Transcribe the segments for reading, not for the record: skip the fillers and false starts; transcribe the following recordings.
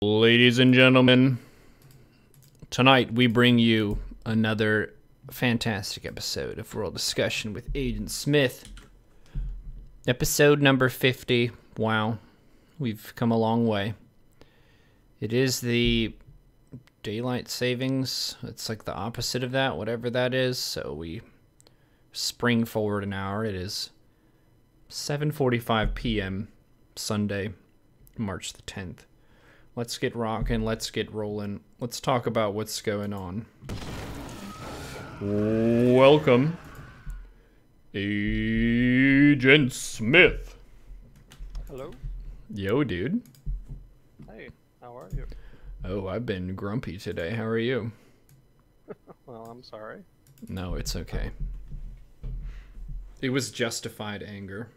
Ladies and gentlemen, tonight we bring you another fantastic episode of World Discussion with Agent Smith. Episode number 50. Wow, we've come a long way. It is the daylight savings. It's like the opposite of that, whatever that is. So we spring forward an hour. It is 7:45 p.m. Sunday, March the 10th. Let's get rocking, let's get rolling. Let's talk about what's going on. Welcome, Agent Smith. Hello. Yo, dude. Hey, how are you? Oh, I've been grumpy today. How are you? Well, I'm sorry. No, it's okay. It was justified anger.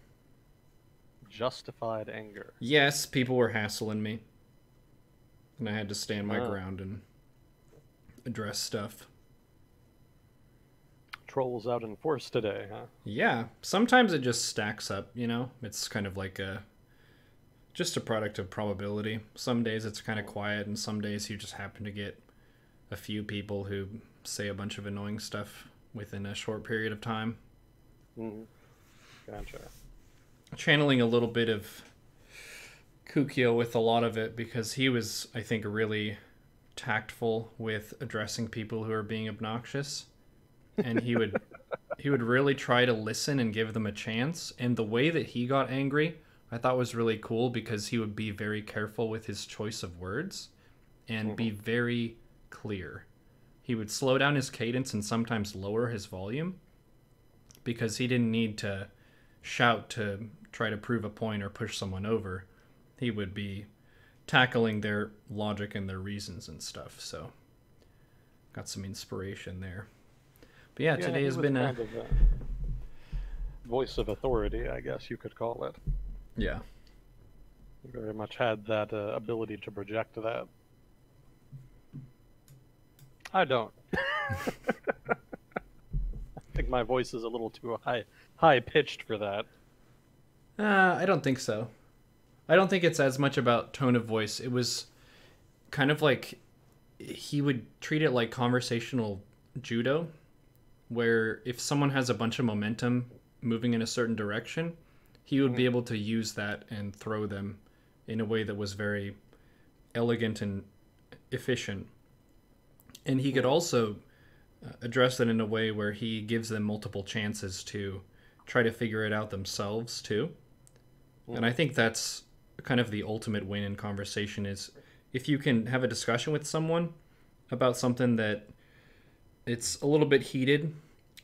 Justified anger. Yes, people were hassling me. And I had to stand my ground and address stuff. Trolls out in force today, huh? Yeah, sometimes it just stacks up, you know? It's kind of like just a product of probability. Some days it's kind of quiet, and some days you just happen to get a few people who say a bunch of annoying stuff within a short period of time. Mm-hmm. Gotcha. Channeling a little bit of Kukio with a lot of it, because he was, I think, really tactful with addressing people who are being obnoxious, and he would really try to listen and give them a chance. And the way that he got angry I thought was really cool, because he would be very careful with his choice of words and be very clear. He would slow down his cadence and sometimes lower his volume, because he didn't need to shout to try to prove a point or push someone over. He would be tackling their logic and their reasons and stuff. So, got some inspiration there. But yeah, today has been kind of a voice of authority, I guess you could call it. Yeah. He very much had that ability to project that. I don't. I think my voice is a little too high-pitched for that. I don't think so. I don't think it's as much about tone of voice. It was kind of like he would treat it like conversational judo, where if someone has a bunch of momentum moving in a certain direction, he would be able to use that and throw them in a way that was very elegant and efficient. And he could also address it in a way where he gives them multiple chances to try to figure it out themselves too. And I think that's kind of the ultimate win in conversation, is if you can have a discussion with someone about something that it's a little bit heated,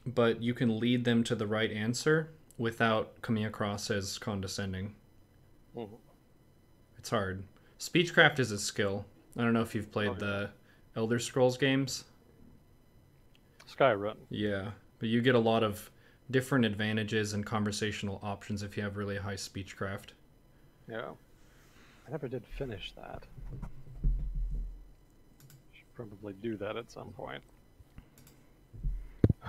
but you can lead them to the right answer without coming across as condescending. It's hard. Speechcraft is a skill. I don't know if you've played the Elder Scrolls games. Skyrim. Yeah, but you get a lot of different advantages and conversational options if you have really high speechcraft. Yeah. I never did finish that. Should probably do that at some point.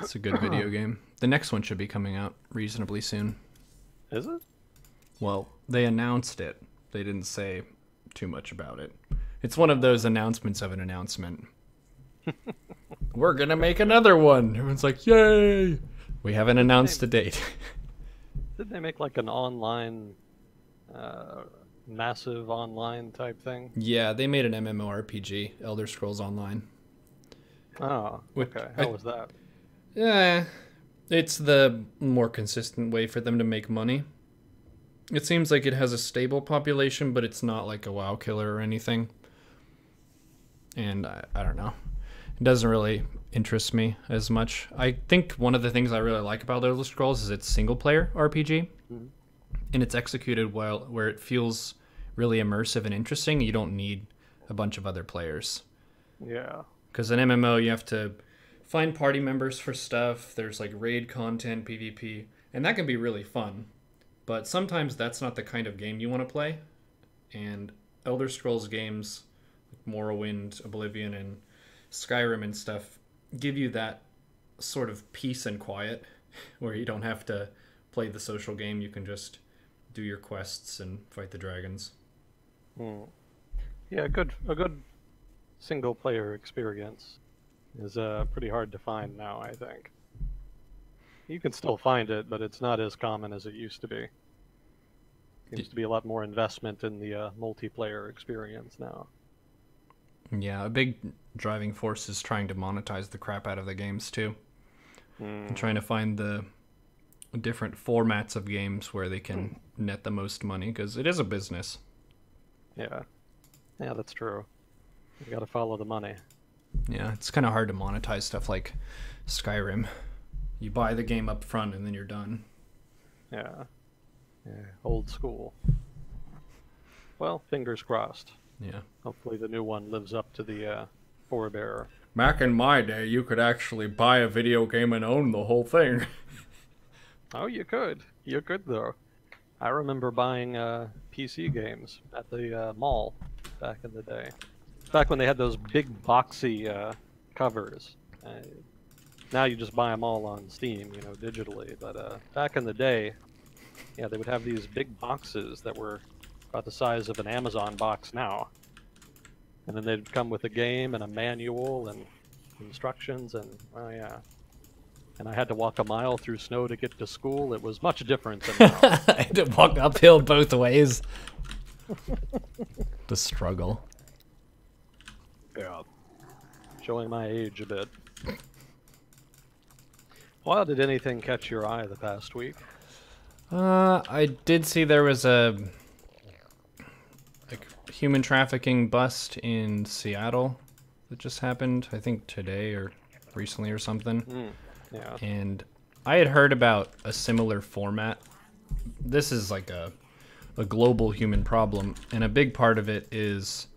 It's a good video game. The next one should be coming out reasonably soon. Is it? Well, they announced it. They didn't say too much about it. It's one of those announcements of an announcement. We're gonna make another one. Everyone's like, yay! We haven't announced a date. Did they make like an online, massive online type thing? Yeah, they made an MMORPG, Elder Scrolls Online. Oh, okay. How was that? Yeah, it's the more consistent way for them to make money. It seems like it has a stable population, but it's not like a WoW killer or anything. And I don't know. It doesn't really interest me as much. I think one of the things I really like about Elder Scrolls is it's single-player RPG. And it's executed well, where it feels really immersive and interesting. You don't need a bunch of other players. Yeah. Because in MMO, you have to find party members for stuff. There's like raid content, PvP, and that can be really fun. But sometimes that's not the kind of game you want to play. And Elder Scrolls games, like Morrowind, Oblivion, and Skyrim and stuff, give you that sort of peace and quiet where you don't have to play the social game. You can just do your quests and fight the dragons. Yeah, Yeah, a good single player experience is pretty hard to find now, I think. You can still find it, but it's not as common as it used to be. Seems to be a lot more investment in the multiplayer experience now. Yeah, a big driving force is trying to monetize the crap out of the games too. And trying to find the different formats of games where they can net the most money, because it is a business. Yeah. Yeah, that's true. You gotta follow the money. Yeah, it's kind of hard to monetize stuff like Skyrim. You buy the game up front and then you're done. Yeah. Yeah, old school. Well, fingers crossed. Yeah. Hopefully the new one lives up to the forebear. Back in my day, you could actually buy a video game and own the whole thing. Oh, you could. You could, though. I remember buying PC games at the mall back in the day. Back when they had those big boxy covers. Now you just buy them all on Steam, digitally. But back in the day, yeah, they would have these big boxes that were about the size of an Amazon box now. And then they'd come with a game and a manual and instructions and, oh yeah. And I had to walk a mile through snow to get to school. It was much different than now. I had to walk uphill both ways. The struggle. Yeah. Showing my age a bit. Well, did anything catch your eye the past week? I did see there was a human trafficking bust in Seattle that just happened, I think today or recently or something. Yeah. And I had heard about a similar format. This is like a global human problem, and a big part of it is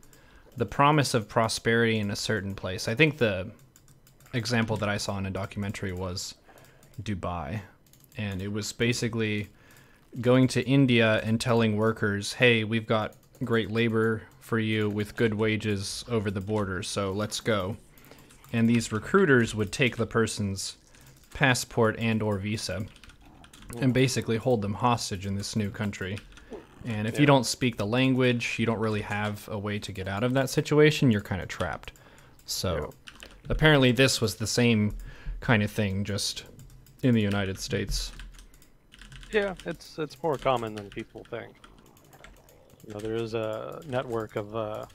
the promise of prosperity in a certain place. I think the example that I saw in a documentary was Dubai, and it was basically going to India and telling workers, hey, we've got great labor for you with good wages over the border, so let's go. And these recruiters would take the person's passport and or visa and basically hold them hostage in this new country. And if you don't speak the language, you don't really have a way to get out of that situation, you're kind of trapped. So apparently this was the same kind of thing, just in the United States. Yeah, it's more common than people think. There is a network of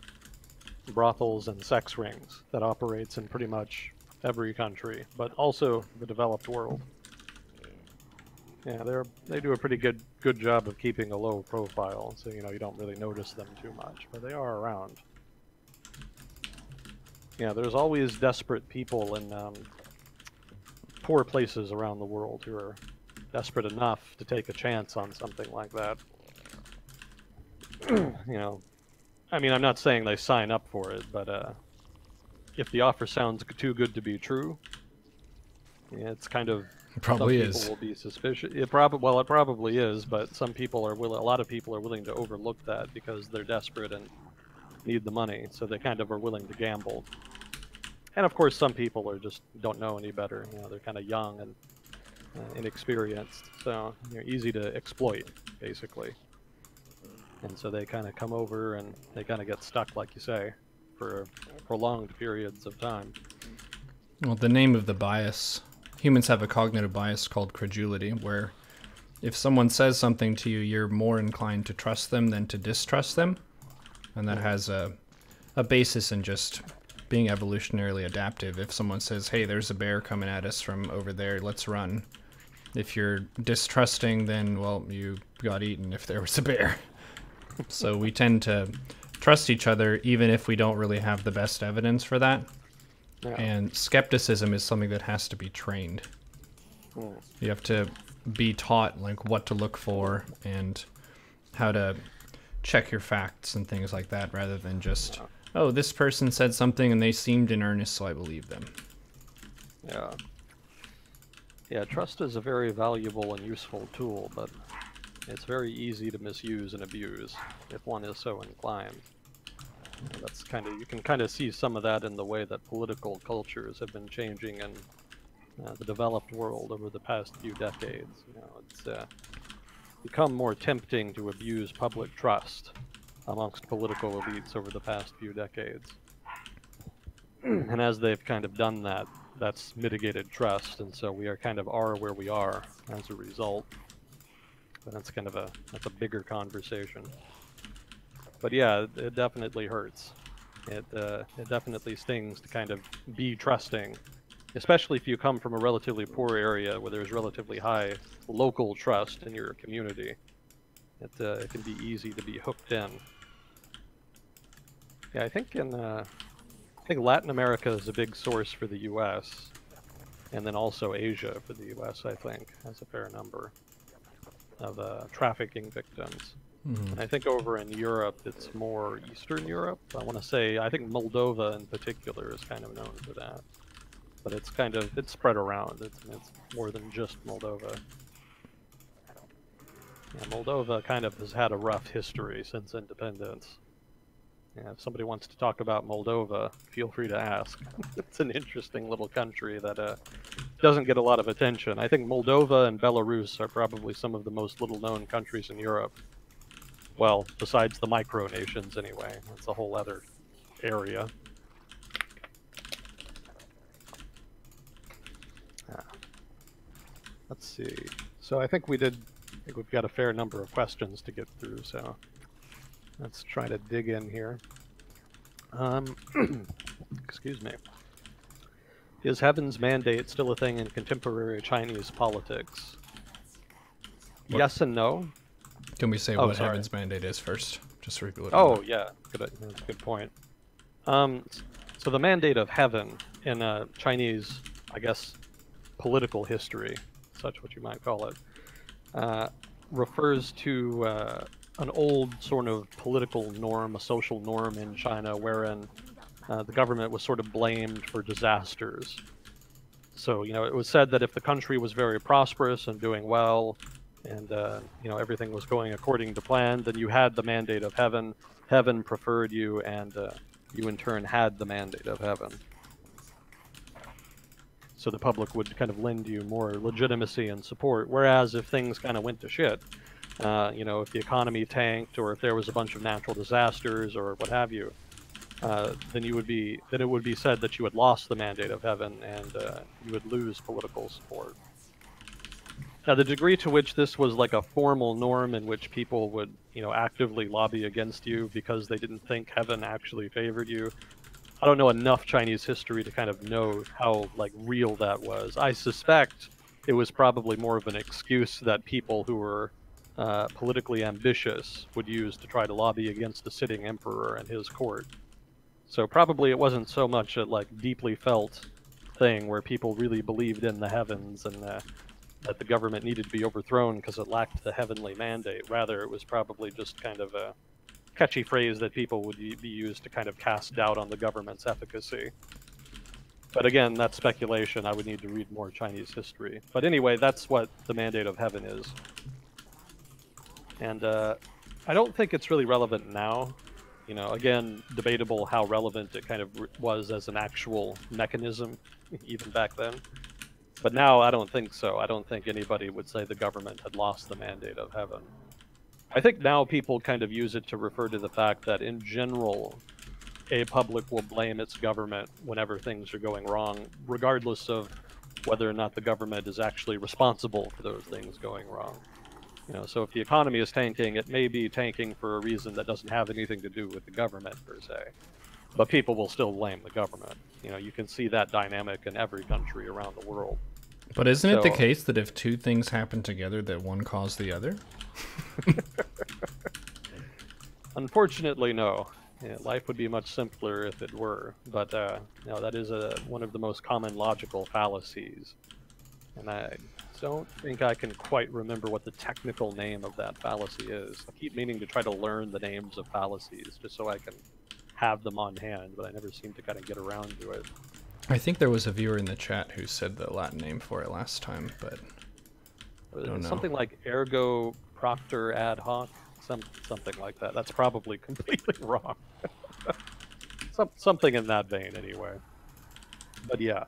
brothels and sex rings that operates in pretty much every country, but also the developed world. Yeah, they do a pretty good job of keeping a low profile, so you don't really notice them too much, but they are around. Yeah, there's always desperate people in poor places around the world who are desperate enough to take a chance on something like that. I mean, I'm not saying they sign up for it, but if the offer sounds too good to be true, yeah, it's kind of It probably some is. people will be suspicious. It probably is, but some people are willing. A lot of people are willing to overlook that because they're desperate and need the money, so they kind of are willing to gamble. And of course, some people are just don't know any better. They're kind of young and inexperienced, so easy to exploit, basically. And so they kind of come over and they kind of get stuck, like you say, for prolonged periods of time. Well, the name of the bias, humans have a cognitive bias called credulity, where if someone says something to you, you're more inclined to trust them than to distrust them. And that has a basis in just being evolutionarily adaptive. If someone says, hey, there's a bear coming at us from over there, let's run. If you're distrusting, then, well, you got eaten if there was a bear. So we tend to trust each other even if we don't really have the best evidence for that. Yeah. And skepticism is something that has to be trained. You have to be taught what to look for and how to check your facts and things like that, rather than just, oh, this person said something and they seemed in earnest, so I believe them. Yeah, trust is a very valuable and useful tool, but it's very easy to misuse and abuse if one is so inclined. That's you can kind of see some of that in the way that political cultures have been changing in the developed world over the past few decades. It's become more tempting to abuse public trust amongst political elites over the past few decades. And as they've kind of done that, that's mitigated trust, and so we are where we are as a result. But that's a bigger conversation. But yeah, it definitely hurts. It definitely stings to kind of be trusting, especially if you come from a relatively poor area where there's relatively high local trust in your community. It can be easy to be hooked in. Yeah, I think Latin America is a big source for the U.S., and then also Asia for the U.S., I think, has a fair number of trafficking victims. Mm-hmm. And I think over in Europe, it's more Eastern Europe. I think Moldova in particular is kind of known for that. But it's spread around. It's more than just Moldova. Yeah, Moldova kind of has had a rough history since independence. Yeah, if somebody wants to talk about Moldova, feel free to ask. It's an interesting little country that doesn't get a lot of attention. I think Moldova and Belarus are probably some of the most little-known countries in Europe. Well, besides the micronations, anyway. That's a whole other area. Let's see. So I think we've got a fair number of questions to get through, so let's try to dig in here. Excuse me. Is heaven's mandate still a thing in contemporary Chinese politics? What? Yes and no. Can we say what heaven's mandate is first? Just so we can yeah. That's a good point. So the mandate of heaven in Chinese, I guess, political history, such what you might call it, refers to an old sort of political norm, a social norm in China, wherein the government was sort of blamed for disasters. So, it was said that if the country was very prosperous and doing well, and everything was going according to plan, then you had the mandate of heaven. Heaven preferred you, and you in turn had the mandate of heaven. So the public would kind of lend you more legitimacy and support. Whereas if things kind of went to shit, if the economy tanked, or if there was a bunch of natural disasters or what have you, then it would be said that you had lost the mandate of heaven, and you would lose political support. Now, the degree to which this was like a formal norm in which people would, actively lobby against you because they didn't think heaven actually favored you, I don't know enough Chinese history to kind of know how, real that was. I suspect it was probably more of an excuse that people who were politically ambitious would use to try to lobby against the sitting emperor and his court. So probably it wasn't so much a, deeply felt thing where people really believed in the heavens and that the government needed to be overthrown because it lacked the heavenly mandate. Rather, it was probably just kind of a catchy phrase that people would be used to kind of cast doubt on the government's efficacy. But again, that's speculation. I would need to read more Chinese history. But anyway, that's what the mandate of heaven is. And I don't think it's really relevant now. Again, debatable how relevant it kind of was as an actual mechanism, even back then. But now I don't think so. I don't think anybody would say the government had lost the mandate of heaven. I think now people kind of use it to refer to the fact that in general, a public will blame its government whenever things are going wrong, regardless of whether or not the government is actually responsible for those things going wrong. So if the economy is tanking, it may be tanking for a reason that doesn't have anything to do with the government per se. But people will still blame the government. You can see that dynamic in every country around the world. But isn't it the case that if two things happen together, that one caused the other? Unfortunately, no. Yeah, life would be much simpler if it were. But that is one of the most common logical fallacies. And I don't think I can quite remember what the technical name of that fallacy is. I keep meaning to try to learn the names of fallacies just so I can have them on hand, but I never seem to kind of get around to it. I think there was a viewer in the chat who said the Latin name for it last time, but I don't know. Something like ergo proctor ad hoc, something like that. That's probably completely wrong. Something in that vein, anyway. But yeah,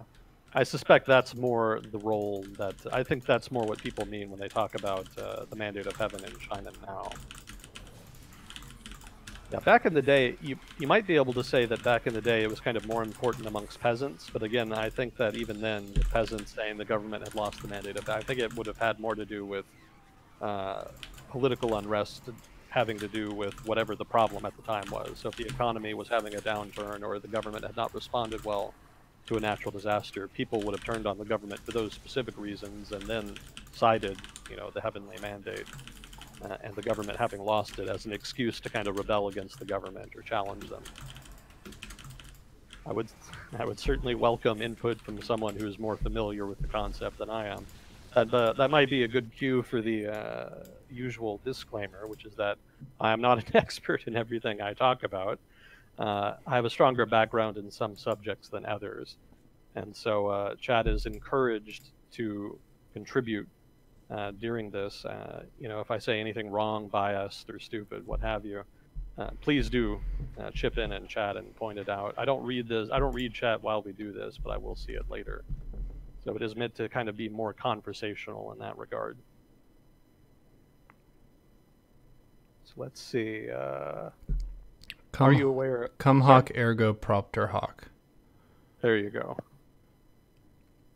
I suspect that's more the role that I think that's more what people mean when they talk about the mandate of heaven in China now. Yeah, back in the day, you might be able to say that back in the day it was kind of more important amongst peasants, but again, I think that even then, the peasants saying the government had lost the mandate of that, I think it would have had more to do with uh, political unrest having to do with whatever the problem at the time was. So if the economy was having a downturn or the government had not responded well to a natural disaster, people would have turned on the government for those specific reasons and then cited, the heavenly mandate. And the government having lost it as an excuse to kind of rebel against the government or challenge them. I would, I would certainly welcome input from someone who is more familiar with the concept than I am. That might be a good cue for the usual disclaimer, which is that I am not an expert in everything I talk about. I have a stronger background in some subjects than others, and so Chad is encouraged to contribute during this. If I say anything wrong, biased, or stupid, what have you, please do chip in and chat and point it out. I don't read chat while we do this, but I will see it later. So it is meant to kind of be more conversational in that regard. So let's see. Are you aware? Cum hoc ergo propter hoc. There you go.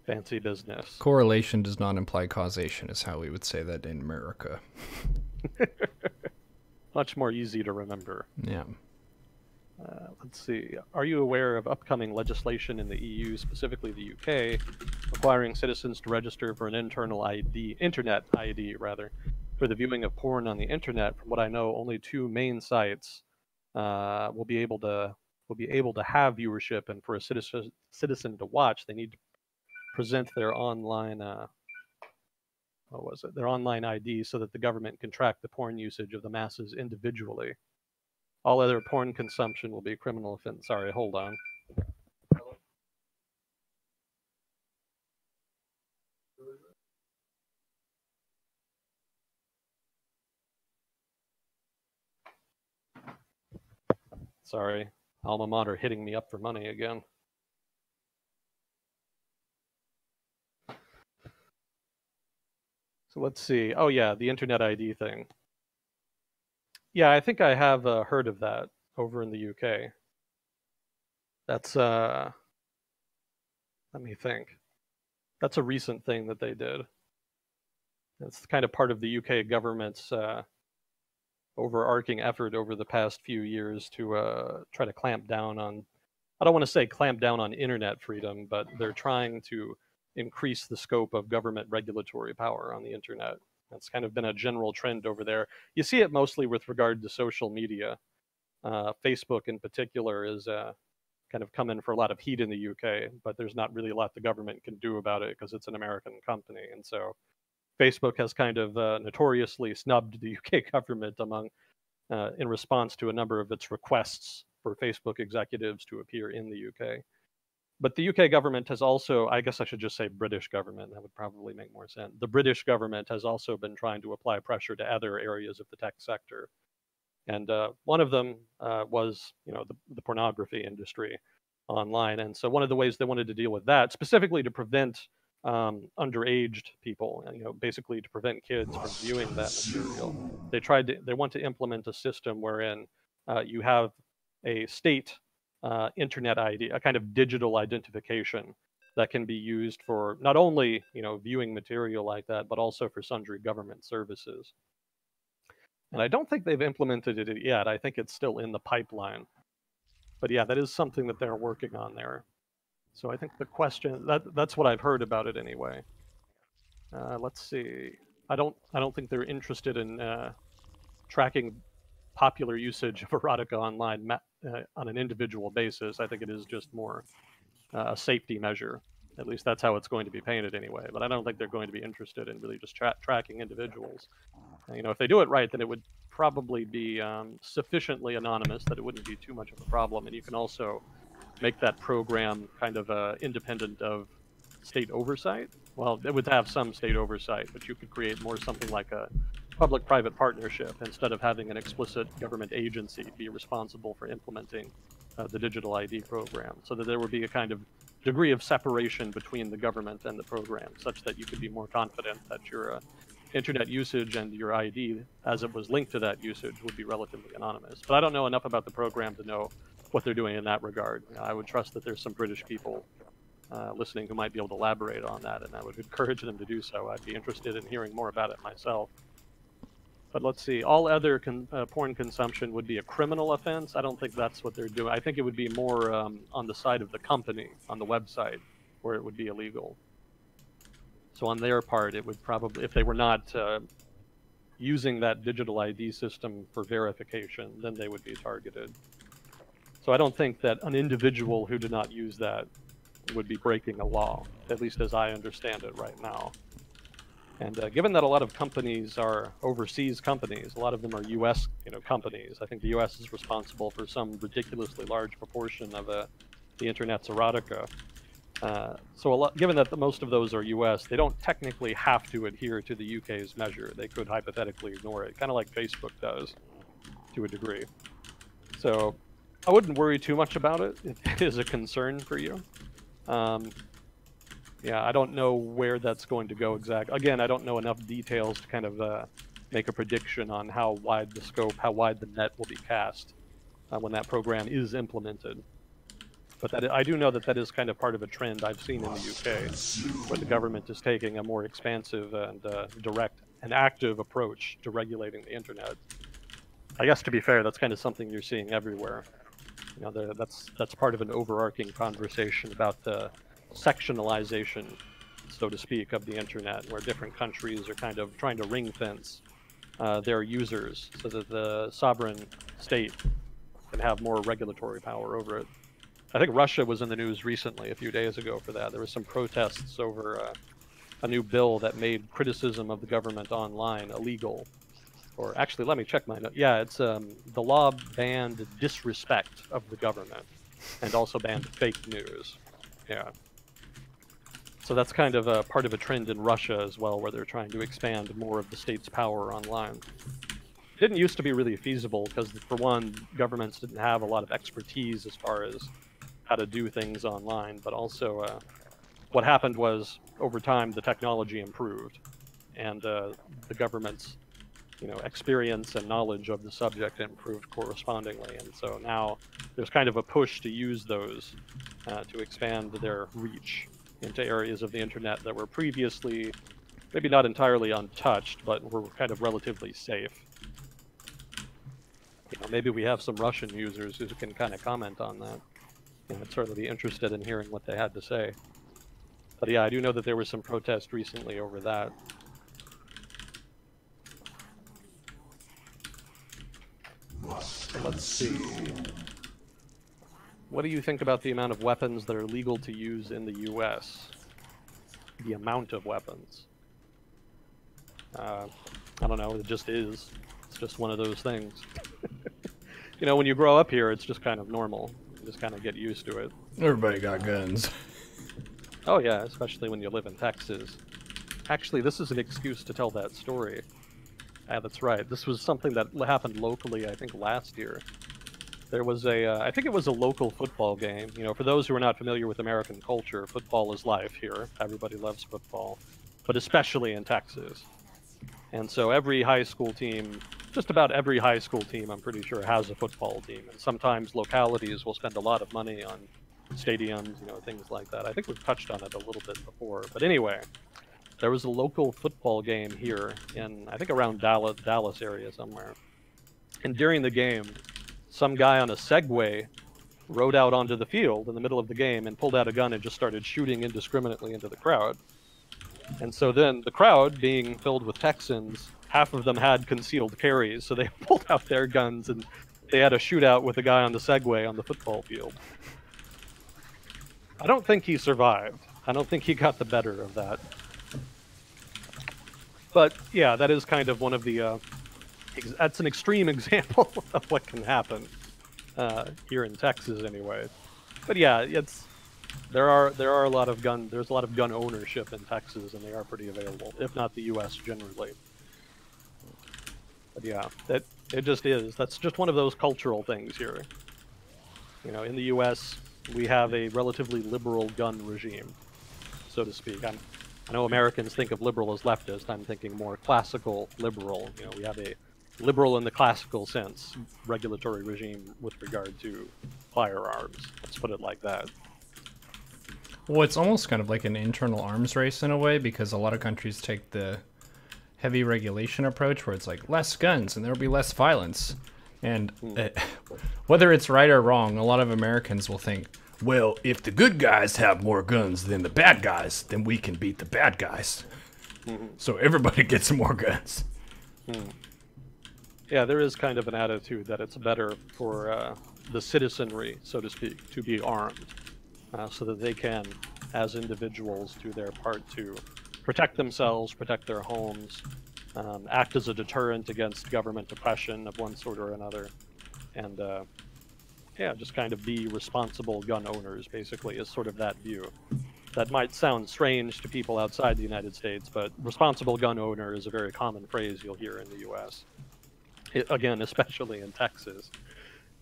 Fancy business. Correlation does not imply causation, is how we would say that in America. Much more easy to remember. Yeah. Let's see. Are you aware of upcoming legislation in the EU, specifically the UK, requiring citizens to register for an internet ID, for the viewing of porn on the internet? From what I know, only two main sites will be able to have viewership, and for a citizen to watch, they need to present their online their online ID so that the government can track the porn usage of the masses individually. All other porn consumption will be a criminal offense. Sorry, hold on. Sorry, alma mater hitting me up for money again. So let's see. Oh yeah, the internet ID thing. Yeah, I think I have heard of that over in the UK. That's let me think. That's a recent thing that they did. It's kind of part of the UK government's overarching effort over the past few years to try to clamp down on, I don't want to say clamp down on internet freedom, but they're trying to increase the scope of government regulatory power on the internet. That's kind of been a general trend over there. You see it mostly with regard to social media. Facebook in particular is kind of come in for a lot of heat in the UK, but there's not really a lot the government can do about it because it's an American company. And so Facebook has kind of notoriously snubbed the UK government in response to a number of its requests for Facebook executives to appear in the UK. But the UK government has also, I guess I should just say British government, that would probably make more sense. The British government has also been trying to apply pressure to other areas of the tech sector. And one of them was, the pornography industry online. And so one of the ways they wanted to deal with that, specifically to prevent underaged people, basically to prevent kids from viewing that material, they want to implement a system wherein you have a state internet ID, a kind of digital identification that can be used for not only viewing material like that, but also for sundry government services. And I don't think they've implemented it yet. I think it's still in the pipeline. But yeah, that is something that they're working on there. So I think the question that's what I've heard about it anyway. Let's see. I don't think they're interested in tracking popular usage of erotica online on an individual basis. I think it is just more a safety measure. At least that's how it's going to be painted anyway. But I don't think they're going to be interested in really just tracking individuals. If they do it right, then it would probably be sufficiently anonymous that it wouldn't be too much of a problem. And you can also make that program kind of independent of state oversight. Well, it would have some state oversight, but you could create more something like a public-private partnership instead of having an explicit government agency be responsible for implementing the digital ID program, so that there would be a kind of degree of separation between the government and the program, such that you could be more confident that your internet usage and your ID, as it was linked to that usage, would be relatively anonymous. But I don't know enough about the program to know what they're doing in that regard. I would trust that there's some British people listening who might be able to elaborate on that, and I would encourage them to do so. I'd be interested in hearing more about it myself. But let's see, all other porn consumption would be a criminal offense. I don't think that's what they're doing. I think it would be more on the side of the company, on the website, where it would be illegal. So on their part, it would probably, if they were not using that digital ID system for verification, then they would be targeted. So I don't think that an individual who did not use that would be breaking a law, at least as I understand it right now. And given that a lot of companies are overseas companies, a lot of them are U.S. companies. I think the U.S. is responsible for some ridiculously large proportion of the internet's erotica. So given that most of those are U.S., they don't technically have to adhere to the U.K.'s measure. They could hypothetically ignore it, kind of like Facebook does, to a degree. So I wouldn't worry too much about it if it is a concern for you. Yeah, I don't know where that's going to go exactly. Again, I don't know enough details to kind of make a prediction on how wide the scope, how wide the net will be cast when that program is implemented. But I do know that is kind of part of a trend I've seen in the UK, where the government is taking a more expansive and direct and active approach to regulating the internet. I guess, to be fair, that's kind of something you're seeing everywhere. That's part of an overarching conversation about the sectionalization, so to speak, of the internet, where different countries are kind of trying to ring fence their users so that the sovereign state can have more regulatory power over it. I think Russia was in the news recently, a few days ago, for that. There were some protests over a new bill that made criticism of the government online illegal. Or actually, let me check my note. Yeah, it's the law banned disrespect of the government and also banned fake news. Yeah. So that's kind of a part of a trend in Russia as well, where they're trying to expand more of the state's power online. It didn't used to be really feasible because, for one, governments didn't have a lot of expertise as far as how to do things online, but also what happened was, over time, the technology improved, and the government's experience and knowledge of the subject improved correspondingly. And so now there's kind of a push to use those to expand their reach into areas of the internet that were previously maybe not entirely untouched, but were kind of relatively safe. Maybe we have some Russian users who can kind of comment on that. I'd certainly be interested in hearing what they had to say. But yeah, I do know that there was some protest recently over that. Let's see. What do you think about the amount of weapons that are legal to use in the U.S.? The amount of weapons. I don't know, it just is. It's just one of those things. When you grow up here, it's just kind of normal. You just kind of get used to it. Everybody got guns. Oh yeah, especially when you live in Texas. Actually, this is an excuse to tell that story. Yeah, that's right. This was something that happened locally, I think, last year. There was I think it was a local football game. For those who are not familiar with American culture, football is life here. Everybody loves football, but especially in Texas. And so every high school team, just about every high school team, I'm pretty sure, has a football team. And sometimes localities will spend a lot of money on stadiums, things like that. I think we've touched on it a little bit before. But anyway, there was a local football game here in, I think, around Dallas area somewhere. And during the game, some guy on a Segway rode out onto the field in the middle of the game and pulled out a gun and just started shooting indiscriminately into the crowd. And so then the crowd, being filled with Texans, half of them had concealed carries, so they pulled out their guns and they had a shootout with a guy on the Segway on the football field. I don't think he survived. I don't think he got the better of that. But yeah, that is kind of one of the that's an extreme example of what can happen here in Texas, anyway. But yeah, there are a lot of there's a lot of gun ownership in Texas, and they are pretty available, if not the U.S. generally. But yeah, it just is. That's just one of those cultural things here. In the U.S., we have a relatively liberal gun regime, so to speak. I know Americans think of liberal as leftist. I'm thinking more classical liberal. You know, we have a liberal in the classical sense regulatory regime with regard to firearms. Let's put it like that. Well, it's almost kind of like an internal arms race in a way, because a lot of countries take the heavy regulation approach where it's like less guns and there will be less violence. And whether it's right or wrong, a lot of Americans will think, well, if the good guys have more guns than the bad guys, then we can beat the bad guys. So everybody gets more guns. Yeah, there is kind of an attitude that it's better for the citizenry, so to speak, to be armed so that they can, as individuals, do their part to protect themselves, protect their homes, act as a deterrent against government oppression of one sort or another, and yeah, just kind of be responsible gun owners, basically, is sort of that view. That might sound strange to people outside the United States, but responsible gun owner is a very common phrase you'll hear in the U.S. Again, especially in Texas.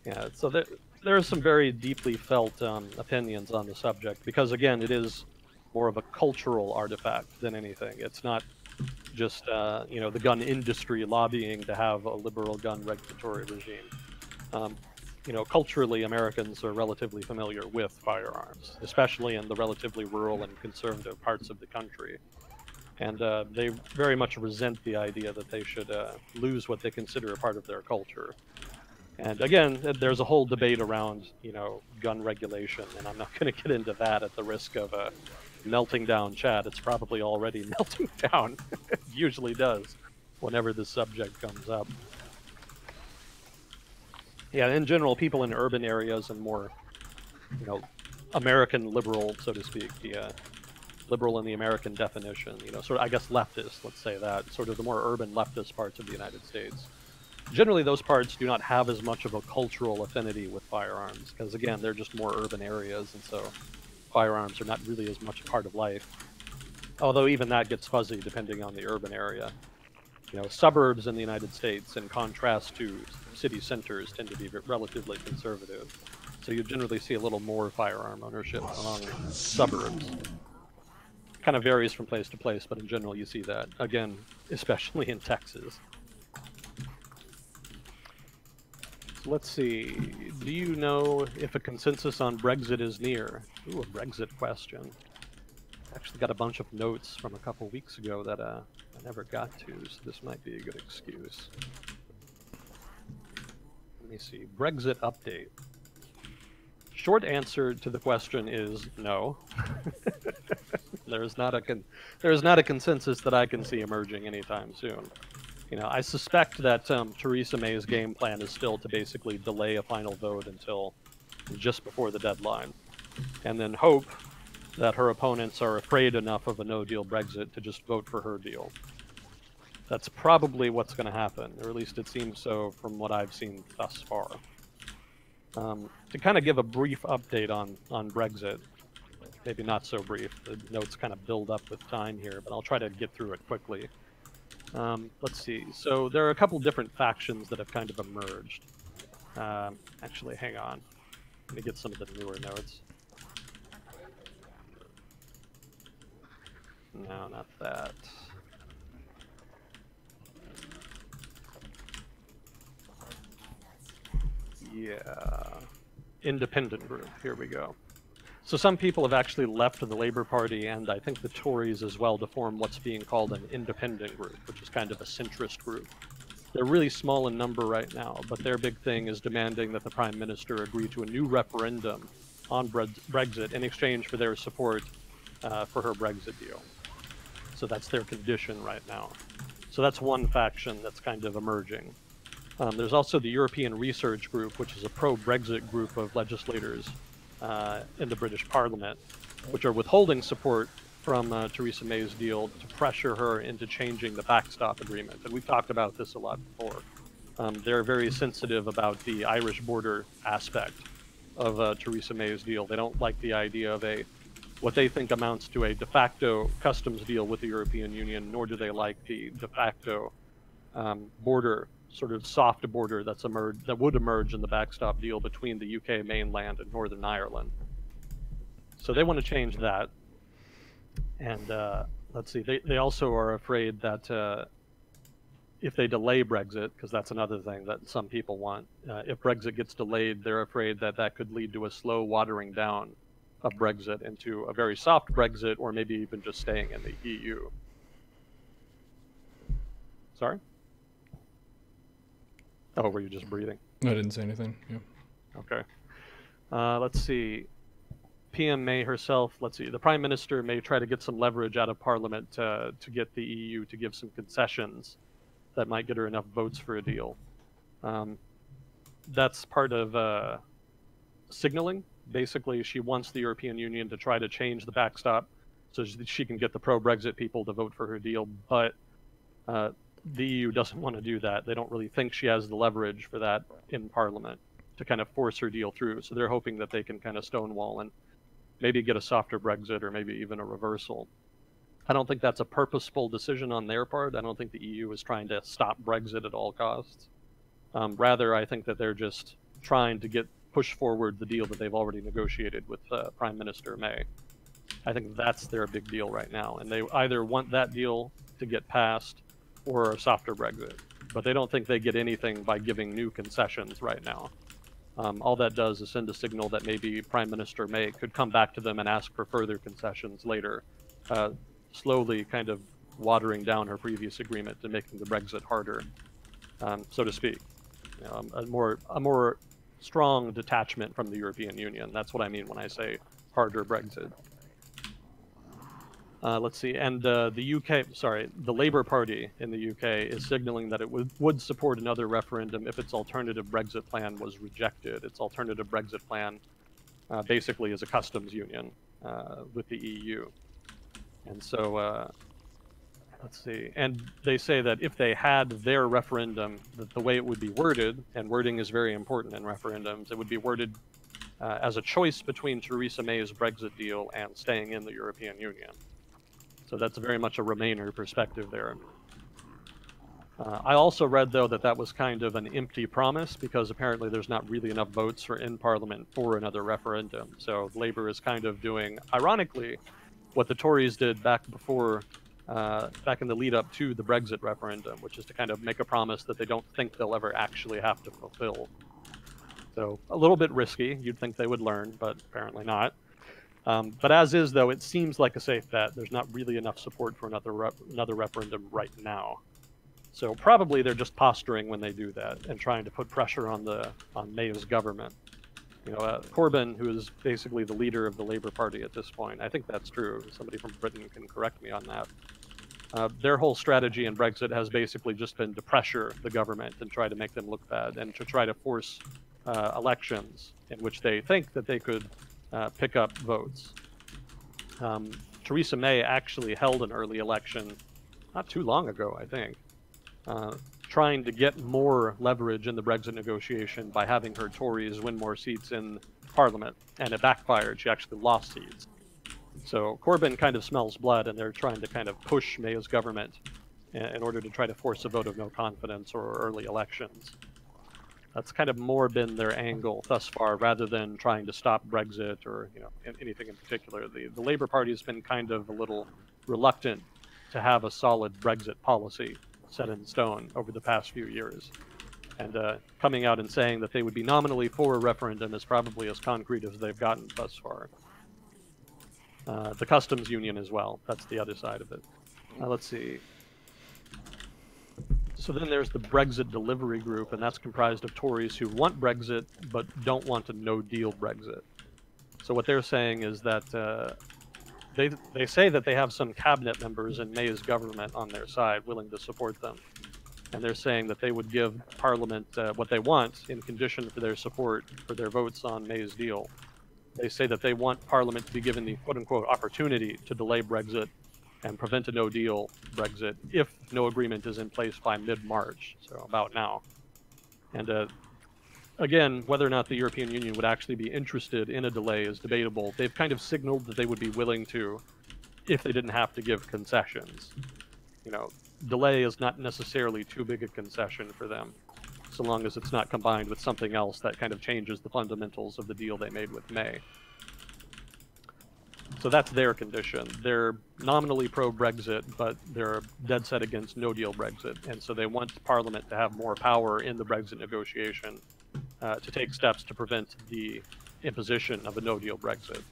Yeah, so there are some very deeply felt opinions on the subject, because again, it is more of a cultural artifact than anything. It's not just you know, the gun industry lobbying to have a liberal gun regulatory regime. You know, culturally, Americans are relatively familiar with firearms, especially in the relatively rural and conservative parts of the country. And they very much resent the idea that they should lose what they consider a part of their culture. And again, there's a whole debate around, you know, gun regulation, and I'm not going to get into that at the risk of melting down chat. It's probably already melting down. It usually does whenever this subject comes up. Yeah, in general, people in urban areas and more, you know, American liberal, so to speak, the liberal in the American definition, you know, sort of, I guess, leftist, let's say that, sort of the more urban leftist parts of the United States. Generally, those parts do not have as much of a cultural affinity with firearms, because again, they're just more urban areas, and so firearms are not really as much a part of life. Although even that gets fuzzy depending on the urban area. You know, suburbs in the United States, in contrast to city centers, tend to be relatively conservative. So you generally see a little more firearm ownership among suburbs. Kind of varies from place to place, but in general you see that. Again, especially in Texas. So let's see. Do you know if a consensus on Brexit is near? Ooh, a Brexit question. Actually got a bunch of notes from a couple weeks ago that I never got to, so this might be a good excuse. Let me see. Brexit update. Short answer to the question is no. There is not a consensus that I can see emerging anytime soon. You know, I suspect that Theresa May's game plan is still to basically delay a final vote until just before the deadline, and then hope that her opponents are afraid enough of a no-deal Brexit to just vote for her deal. That's probably what's going to happen, or at least it seems so from what I've seen thus far. To kind of give a brief update on Brexit, maybe not so brief, the notes kind of build up with time here, but I'll try to get through it quickly. Let's see, so there are a couple different factions that have kind of emerged. Actually, hang on, let me get some of the newer notes. No, not that. Yeah. Independent group. Here we go. So some people have actually left the Labour Party and I think the Tories as well to form what's being called an independent group, which is kind of a centrist group. They're really small in number right now, but their big thing is demanding that the Prime Minister agree to a new referendum on Brexit in exchange for their support for her Brexit deal. So that's their condition right now. So that's one faction that's kind of emerging. There's also the European Research Group, which is a pro-Brexit group of legislators in the British Parliament, which are withholding support from Theresa May's deal to pressure her into changing the backstop agreement. And we've talked about this a lot before. They're very sensitive about the Irish border aspect of Theresa May's deal. They don't like the idea of what they think amounts to a de facto customs deal with the European Union, nor do they like the de facto border, sort of soft border that would emerge in the backstop deal between the UK mainland and Northern Ireland. So they want to change that. And let's see, they also are afraid that if they delay Brexit, because that's another thing that some people want, if Brexit gets delayed, they're afraid that that could lead to a slow watering down of Brexit into a very soft Brexit, or maybe even just staying in the EU. Sorry? Oh, were you just breathing? I didn't say anything. Yeah. Okay. Let's see. PM May herself, let's see, the Prime Minister may try to get some leverage out of Parliament to get the EU to give some concessions that might get her enough votes for a deal. That's part of signaling. Basically, she wants the European Union to try to change the backstop so she can get the pro-Brexit people to vote for her deal, but the EU doesn't want to do that. They don't really think she has the leverage for that in Parliament to kind of force her deal through. So they're hoping that they can kind of stonewall and maybe get a softer Brexit or maybe even a reversal. I don't think that's a purposeful decision on their part. I don't think the EU is trying to stop Brexit at all costs. Rather, I think that they're just trying to push forward the deal that they've already negotiated with Prime Minister May. I think that's their big deal right now, and they either want that deal to get passed or a softer Brexit. But they don't think they get anything by giving new concessions right now. All that does is send a signal that maybe Prime Minister May could come back to them and ask for further concessions later, slowly kind of watering down her previous agreement and making the Brexit harder, so to speak. You know, a more strong detachment from the European Union. That's what I mean when I say harder Brexit. Let's see, and the Labour Party in the UK is signaling that it would support another referendum if its alternative Brexit plan was rejected. Its alternative Brexit plan basically is a customs union with the EU. And so, let's see, and they say that if they had their referendum, that the way it would be worded, and wording is very important in referendums, it would be worded as a choice between Theresa May's Brexit deal and staying in the European Union. So that's very much a Remainer perspective there. I also read, though, that was kind of an empty promise because apparently there's not really enough votes in Parliament for another referendum. So Labour is kind of doing, ironically, what the Tories did back in the lead up to the Brexit referendum, which is to kind of make a promise that they don't think they'll ever actually have to fulfill. So a little bit risky. You'd think they would learn, but apparently not. But as is, though, it seems like a safe bet. There's not really enough support for another referendum right now. So probably they're just posturing when they do that and trying to put pressure on May's government. You know, Corbyn, who is basically the leader of the Labour Party at this point, I think that's true. Somebody from Britain can correct me on that. Their whole strategy in Brexit has basically just been to pressure the government and try to make them look bad and to try to force elections in which they think that they could pick up votes. Theresa May actually held an early election not too long ago, I think, trying to get more leverage in the Brexit negotiation by having her Tories win more seats in Parliament, and it backfired. She actually lost seats. So Corbyn kind of smells blood, and they're trying to kind of push May's government in order to try to force a vote of no confidence or early elections. That's kind of more been their angle thus far, rather than trying to stop Brexit or anything in particular. The Labour Party has been kind of a little reluctant to have a solid Brexit policy set in stone over the past few years. And coming out and saying that they would be nominally for a referendum is probably as concrete as they've gotten thus far. The customs union as well, that's the other side of it. Let's see. So then there's the Brexit Delivery Group, and that's comprised of Tories who want Brexit but don't want a no-deal Brexit. So what they're saying is that they say that they have some cabinet members in May's government on their side willing to support them. And they're saying that they would give Parliament what they want in condition for their support for their votes on May's deal. They say that they want Parliament to be given the quote-unquote opportunity to delay Brexit and prevent a no-deal Brexit if no agreement is in place by mid-March, so about now. And again, whether or not the European Union would actually be interested in a delay is debatable. They've kind of signaled that they would be willing to if they didn't have to give concessions. You know, delay is not necessarily too big a concession for them, so long as it's not combined with something else that kind of changes the fundamentals of the deal they made with May. So that's their condition. They're nominally pro-Brexit, but they're dead set against no-deal Brexit. And so they want Parliament to have more power in the Brexit negotiation to take steps to prevent the imposition of a no-deal Brexit.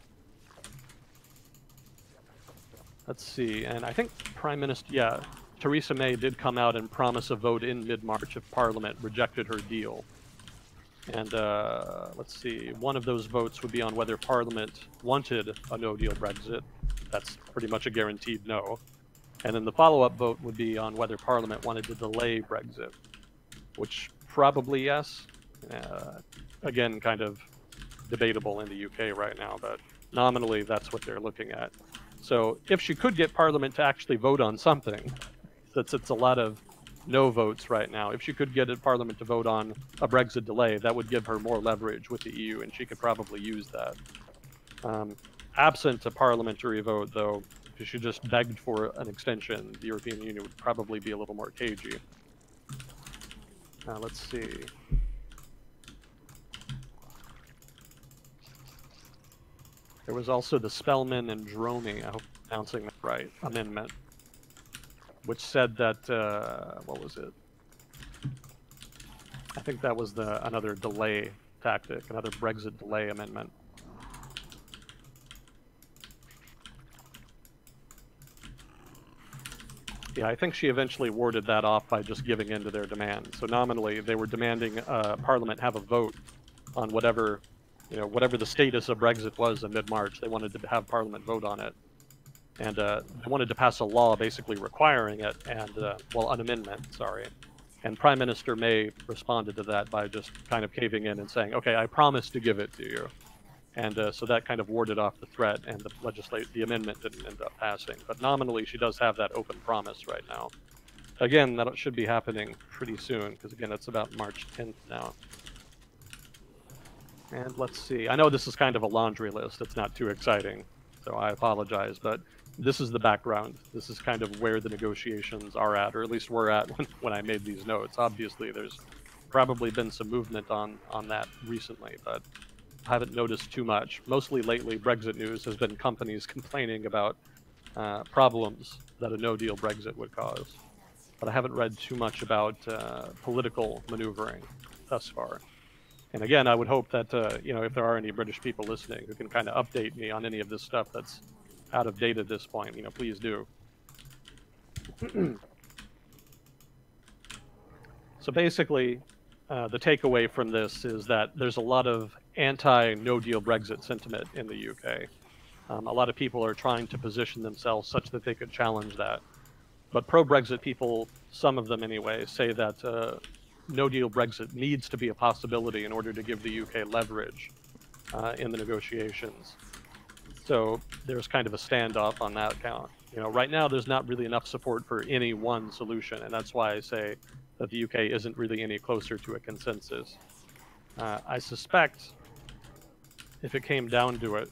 Let's see, and I think Prime Minister, Theresa May did come out and promise a vote in mid-March if Parliament rejected her deal. And let's see, one of those votes would be on whether Parliament wanted a no-deal Brexit. That's pretty much a guaranteed no. And then the follow-up vote would be on whether Parliament wanted to delay Brexit, which probably yes. Again, kind of debatable in the UK right now, but nominally that's what they're looking at. So if she could get Parliament to actually vote on something, it's a lot of no votes right now. If she could get Parliament to vote on a Brexit delay, that would give her more leverage with the EU, and she could probably use that. Absent a parliamentary vote, though, if she just begged for an extension, the European Union would probably be a little more cagey. Let's see. There was also the Spellman and Dromey, I hope I'm pronouncing that right, amendment, which said that, what was it? I think that was another delay tactic, another Brexit delay amendment. Yeah, I think she eventually warded that off by just giving in to their demand. So nominally, they were demanding Parliament have a vote on whatever the status of Brexit was in mid-March. They wanted to have Parliament vote on it. And they wanted to pass a law basically requiring it, and, well, an amendment, sorry. And Prime Minister May responded to that by just kind of caving in and saying, okay, I promise to give it to you. And so that kind of warded off the threat, and the amendment didn't end up passing. But nominally, she does have that open promise right now. Again, that should be happening pretty soon, because again, it's about March 10th now. And let's see, I know this is kind of a laundry list, it's not too exciting, so I apologize, but this is the background. This is kind of where the negotiations are at, or at least were at when I made these notes. Obviously, there's probably been some movement on that recently, but I haven't noticed too much. Mostly lately, Brexit news has been companies complaining about problems that a no-deal Brexit would cause. But I haven't read too much about political maneuvering thus far. And again, I would hope that, if there are any British people listening who can kind of update me on any of this stuff that's out of date at this point, please do. So basically, the takeaway from this is that there's a lot of anti-no-deal Brexit sentiment in the UK. A lot of people are trying to position themselves such that they could challenge that. But pro-Brexit people, some of them anyway, say that no-deal Brexit needs to be a possibility in order to give the UK leverage in the negotiations. So there's kind of a standoff on that count. Right now there's not really enough support for any one solution, and that's why I say that the UK isn't really any closer to a consensus. I suspect, if it came down to it,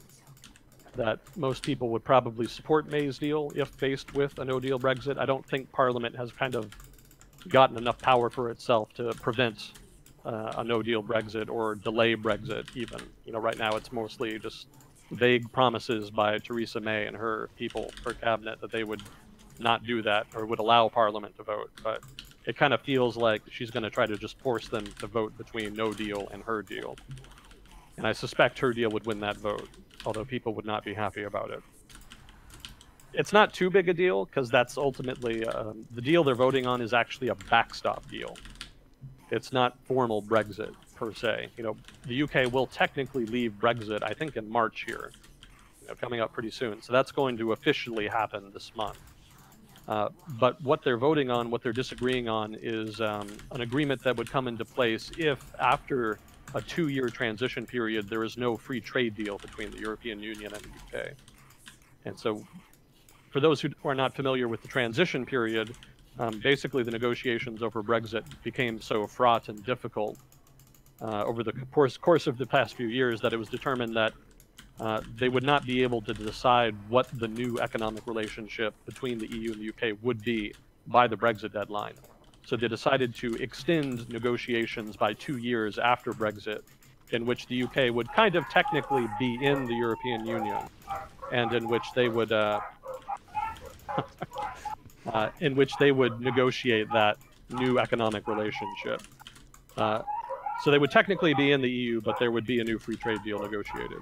that most people would probably support May's deal if faced with a no-deal Brexit. I don't think Parliament has kind of gotten enough power for itself to prevent a no-deal Brexit or delay Brexit even. Right now it's mostly just vague promises by Theresa May and her people, her cabinet, that they would not do that or would allow Parliament to vote. But it kind of feels like she's going to try to just force them to vote between no deal and her deal. And I suspect her deal would win that vote, although people would not be happy about it. It's not too big a deal, because that's ultimately, the deal they're voting on is actually a backstop deal. It's not formal Brexit, per se. The UK will technically leave Brexit, I think, in March here, coming up pretty soon. So that's going to officially happen this month. But what they're voting on, what they're disagreeing on, is an agreement that would come into place if, after a 2-year transition period, there is no free trade deal between the European Union and the UK. And so, for those who are not familiar with the transition period, basically the negotiations over Brexit became so fraught and difficult over the course of the past few years that it was determined that they would not be able to decide what the new economic relationship between the EU and the UK would be by the Brexit deadline. So they decided to extend negotiations by 2 years after Brexit, in which the UK would kind of technically be in the European Union. and in which they would negotiate that new economic relationship. So they would technically be in the EU, but there would be a new free trade deal negotiated.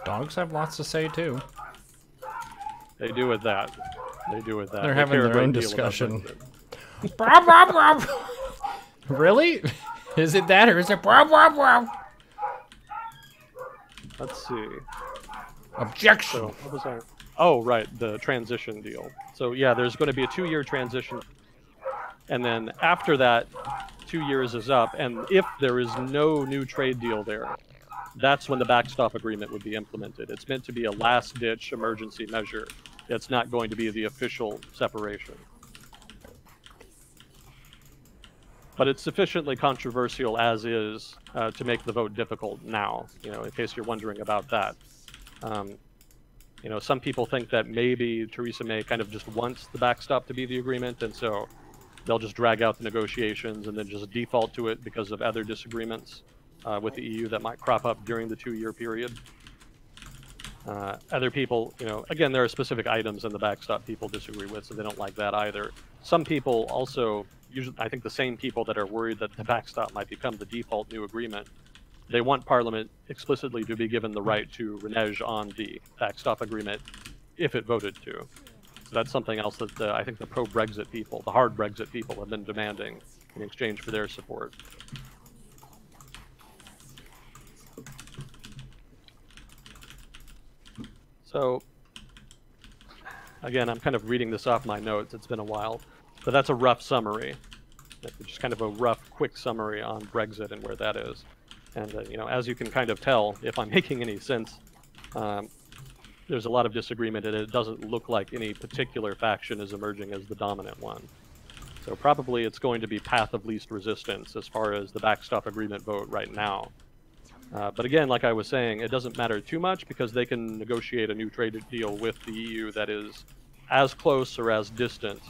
Dogs have lots to say too. They do with that. They do with that. They're They having care a their great own deal discussion. about Brexit. Brow, brow, brow. Really? Is it that or is it brow, brow, brow? Let's see. Objection. So what was that? Oh, right, the transition deal. So yeah, there's going to be a 2-year transition, and then after that, 2 years is up, and if there is no new trade deal there, that's when the backstop agreement would be implemented. It's meant to be a last-ditch emergency measure. It's not going to be the official separation. But it's sufficiently controversial as is to make the vote difficult now, in case you're wondering about that. Some people think that maybe Theresa May kind of just wants the backstop to be the agreement, and so they'll just drag out the negotiations and then just default to it because of other disagreements with the EU that might crop up during the 2-year period. Other people, again, there are specific items in the backstop people disagree with, so they don't like that either. Some people also, usually, I think the same people that are worried that the backstop might become the default new agreement, they want Parliament explicitly to be given the right to renege on the backstop agreement if it voted to. So that's something else that I think the pro-Brexit people, the hard Brexit people, have been demanding in exchange for their support. So, again, I'm kind of reading this off my notes. It's been a while. But that's a rough summary. Just kind of a rough, quick summary on Brexit and where that is. And, as you can kind of tell, if I'm making any sense, there's a lot of disagreement, and it doesn't look like any particular faction is emerging as the dominant one. So probably it's going to be path of least resistance as far as the backstop agreement vote right now. But again, like I was saying, it doesn't matter too much because they can negotiate a new trade deal with the EU that is as close or as distant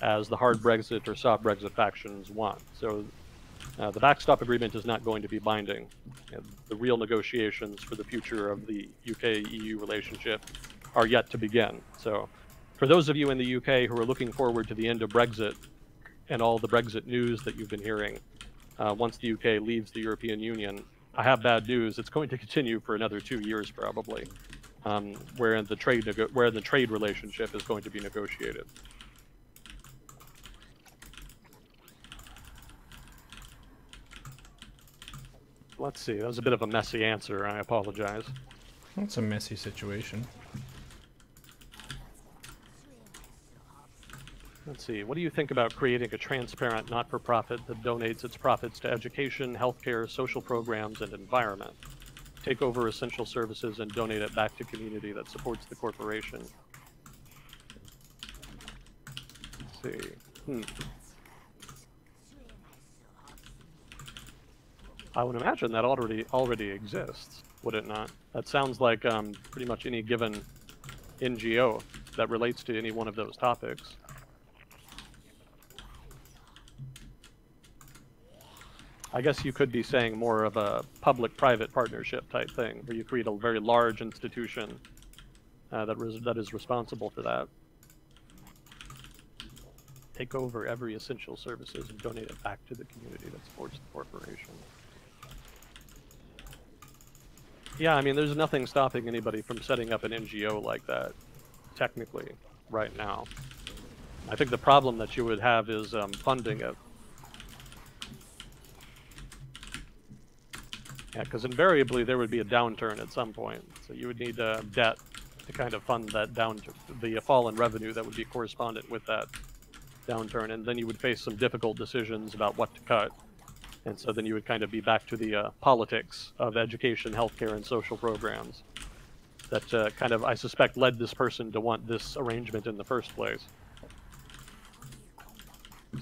as the hard Brexit or soft Brexit factions want. So the backstop agreement is not going to be binding. The real negotiations for the future of the UK-EU relationship are yet to begin. So for those of you in the UK who are looking forward to the end of Brexit and all the Brexit news that you've been hearing once the UK leaves the European Union, I have bad news. It's going to continue for another 2 years probably, where the trade relationship is going to be negotiated. Let's see. That was a bit of a messy answer. I apologize. That's a messy situation. Let's see. What do you think about creating a transparent not-for-profit that donates its profits to education, healthcare, social programs, and environment? Take over essential services and donate it back to community that supports the corporation. Let's see. I would imagine that already exists, would it not? That sounds like pretty much any given NGO that relates to any one of those topics. I guess you could be saying more of a public-private partnership type thing, where you create a very large institution that is responsible for that. Take over every essential services and donate it back to the community that supports the corporation. Yeah, I mean, there's nothing stopping anybody from setting up an NGO like that, technically, right now. I think the problem that you would have is funding it. Yeah, because invariably there would be a downturn at some point. So you would need debt to kind of fund that the fall in revenue that would be correspondent with that downturn. And then you would face some difficult decisions about what to cut. And so then you would kind of be back to the politics of education, healthcare, and social programs that kind of, I suspect, led this person to want this arrangement in the first place.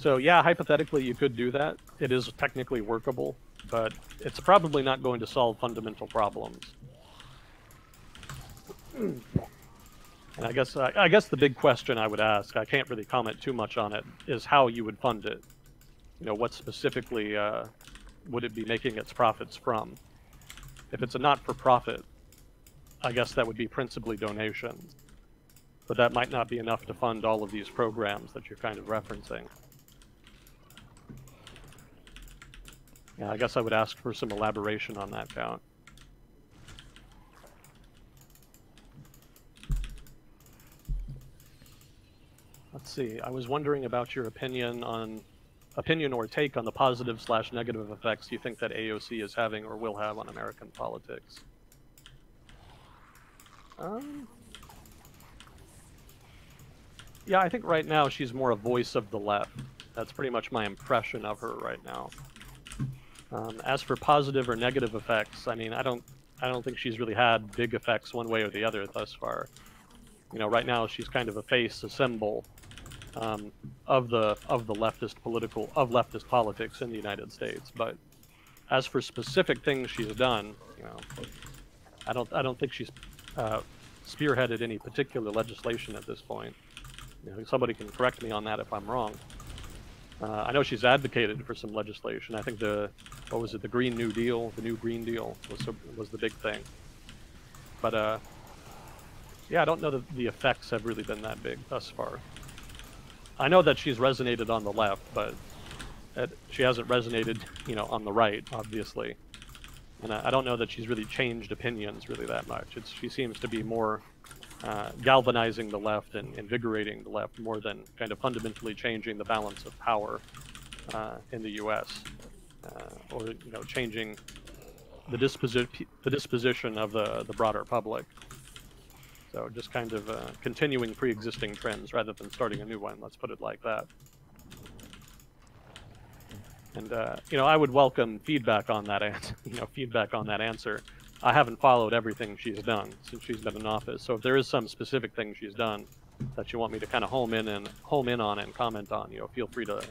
So yeah, hypothetically you could do that. It is technically workable, but it's probably not going to solve fundamental problems. And I guess the big question I would ask, I can't really comment too much on it, is how you would fund it. What specifically would it be making its profits from? If it's a not-for-profit, I guess that would be principally donations. But that might not be enough to fund all of these programs that you're kind of referencing. Yeah, I guess I would ask for some elaboration on that count. Let's see, I was wondering about your opinion or take on the positive/negative effects you think that AOC is having or will have on American politics. Yeah, I think right now she's more a voice of the left. That's pretty much my impression of her right now. As for positive or negative effects, I mean, I don't think she's really had big effects one way or the other thus far. You know, right now she's kind of a face, a symbol of leftist politics in the United States. But as for specific things she's done, you know, I don't think she's spearheaded any particular legislation at this point. You know, somebody can correct me on that if I'm wrong. I know she's advocated for some legislation. I think the Green New Deal, the new Green Deal was the big thing. But yeah, I don't know that the effects have really been that big thus far. I know that she's resonated on the left, but she hasn't resonated, you know, on the right, obviously. And I don't know that she's really changed opinions really that much. She seems to be more galvanizing the left and invigorating the left more than kind of fundamentally changing the balance of power in the U.S. Or, you know, changing the disposition of the broader public. So just kind of continuing pre-existing trends rather than starting a new one. Let's put it like that. And you know, I would welcome feedback on that answer. I haven't followed everything she's done since she's been in office. So if there is some specific thing she's done that you want me to kind of home in on and comment on, you know, feel free to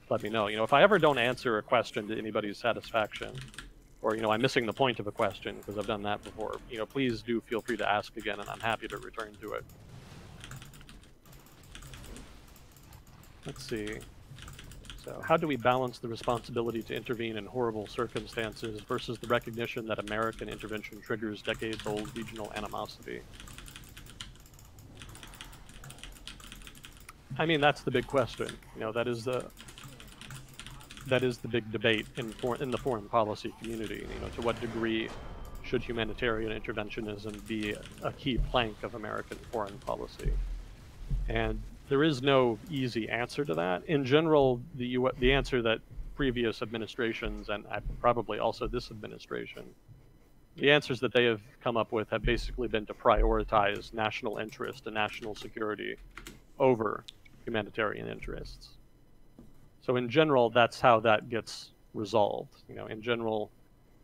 let me know. You know, if I ever don't answer a question to anybody's satisfaction, or, you know, I'm missing the point of a question because I've done that before, you know, please do feel free to ask again, and I'm happy to return to it. Let's see. So how do we balance the responsibility to intervene in horrible circumstances versus the recognition that American intervention triggers decades-old regional animosity? I mean, that's the big question. You know, that is the big debate in the foreign policy community. You know, to what degree should humanitarian interventionism be a key plank of American foreign policy? And there is no easy answer to that. In general, the answer that previous administrations, and probably also this administration, the answers that they have come up with have basically been to prioritize national interest and national security over humanitarian interests. So in general, that's how that gets resolved. You know, in general,